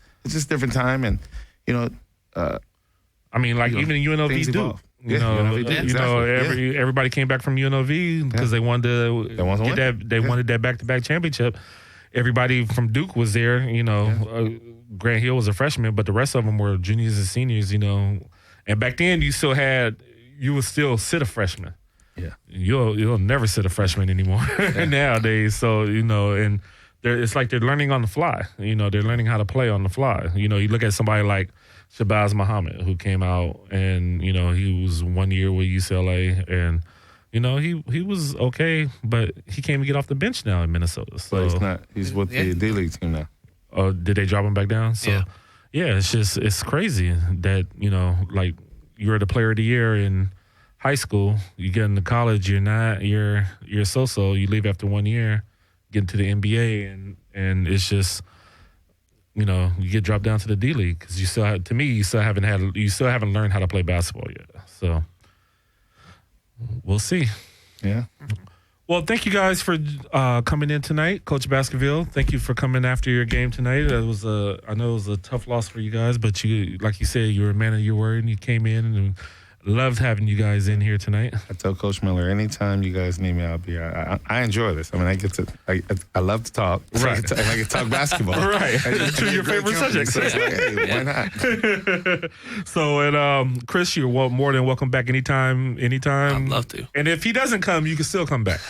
different time, and you know. I mean, like even UNLV Duke. You know, everybody came back from UNLV because they wanted that back-to-back championship. Everybody from Duke was there. You know, Grant Hill was a freshman, but the rest of them were juniors and seniors. You know, and back then you would still sit a freshman. Yeah, you'll never sit a freshman anymore nowadays. So you know, and it's like they're learning on the fly. You know, they're learning how to play on the fly. You know, you look at somebody like Shabazz Muhammad, who came out and, you know, he was 1 year with UCLA and, you know, he was okay, but he can't even get off the bench now in Minnesota. So he's with the D-League team now. Did they drop him back down? So, yeah, it's crazy that, you know, like you're the player of the year in high school, you get into college, you're so-so, you leave after 1 year, get into the NBA and it's just, you know, you get dropped down to the D League because you still haven't learned how to play basketball yet. So we'll see. Yeah. Well, thank you guys for coming in tonight, Coach Baskerville. Thank you for coming after your game tonight. I know it was a tough loss for you guys, but you, like you said, you were a man of your word and you came in and loved having you guys in here tonight. I tell Coach Miller, anytime you guys need me, I'll be here. I enjoy this. I mean, I love to talk. Right. I can talk basketball. Right. Two of your favorite subjects. So it's like, hey, why not? So, and Chris, you're more than welcome back anytime. I'd love to. And if he doesn't come, you can still come back.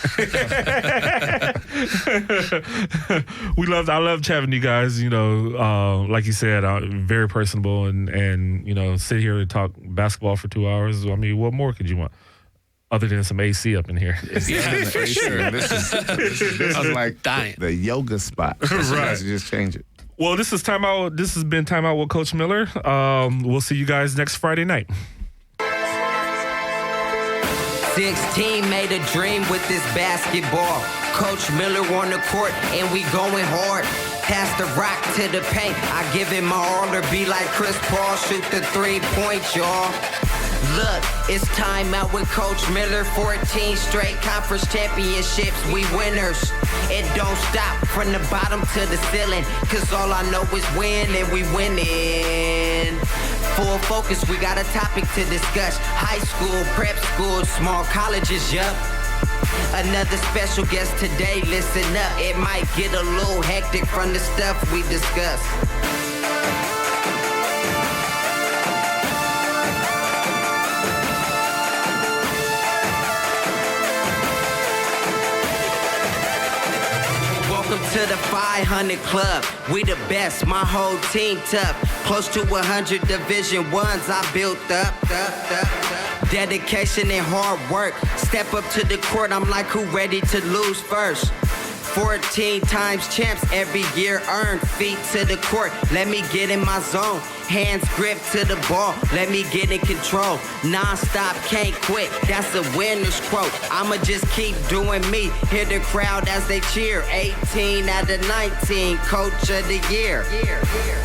I loved having you guys, you know, like you said, very personable and, you know, sit here and talk basketball for 2 hours. I mean, what more could you want other than some AC up in here? Yeah, for sure. This is like dying. The yoga spot. Right. Just change it. Well, this is Time Out. This has been Time Out with Coach Miller. We'll see you guys next Friday night. 16 made a dream with this basketball. Coach Miller on the court and we going hard. Pass the rock to the paint. I give it my all or be like Chris Paul. Shoot the 3-point, y'all. Look, it's Time Out with Coach Miller. 14 straight conference championships. We winners. It don't stop from the bottom to the ceiling. Cause all I know is win and we winning. Full focus, we got a topic to discuss. High school, prep school, small colleges, yup. Another special guest today, listen up. It might get a little hectic from the stuff we discuss. Welcome to the 500 Club. We the best, my whole team tough. Close to 100 Division Ones I built up. Dedication and hard work. Step up to the court, I'm like, who ready to lose first? 14 times champs every year earned. Feet to the court, let me get in my zone. Hands grip to the ball, let me get in control. Non-stop, can't quit, that's a winner's quote. I'ma just keep doing me, hear the crowd as they cheer. 18 out of 19, Coach of the Year.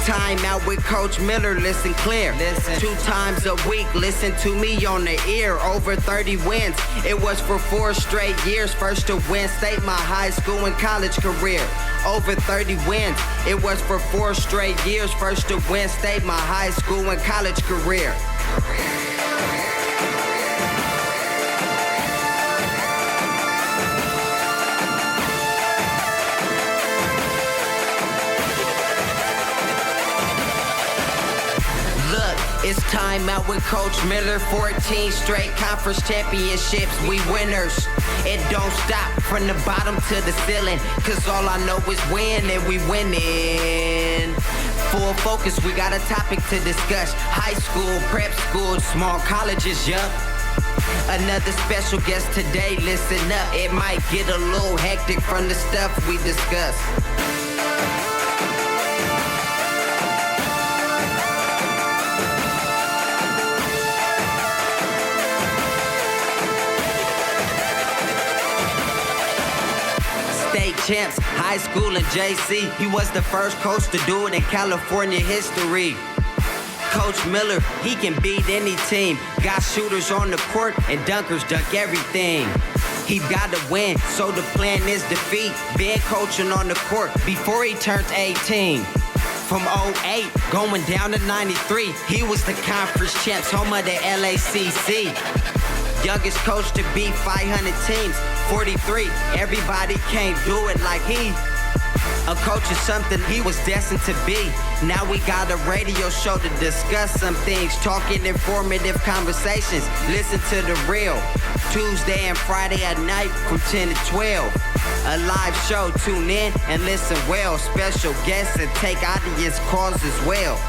Time Out with Coach Miller, listen clear. 2 times a week, listen to me on the ear. Over 30 wins, it was for 4 straight years. First to win state my high school and college career. Over 30 wins, it was for 4 straight years. First to win state my high school and college career. It's Time Out with Coach Miller. 14 straight conference championships. We winners. It don't stop from the bottom to the ceiling. Cause all I know is win and we winning. Full focus, we got a topic to discuss. High school, prep school, small colleges, yup. Another special guest today, listen up. It might get a little hectic from the stuff we discuss. champs, high school and JC. He was the first coach to do it in California history. Coach Miller, he can beat any team. Got shooters on the court and dunkers dunk everything. He got to win, so the plan is defeat. Been coaching on the court before he turned 18. From 08, going down to 93, he was the conference champs, home of the LACC. Youngest coach to beat 500 teams, 43. Everybody can't do it like he. A coach is something he was destined to be. Now we got a radio show to discuss some things, talking informative conversations. Listen to the real. Tuesday and Friday at night from 10 to 12. A live show, tune in and listen well. Special guests and take audience calls as well.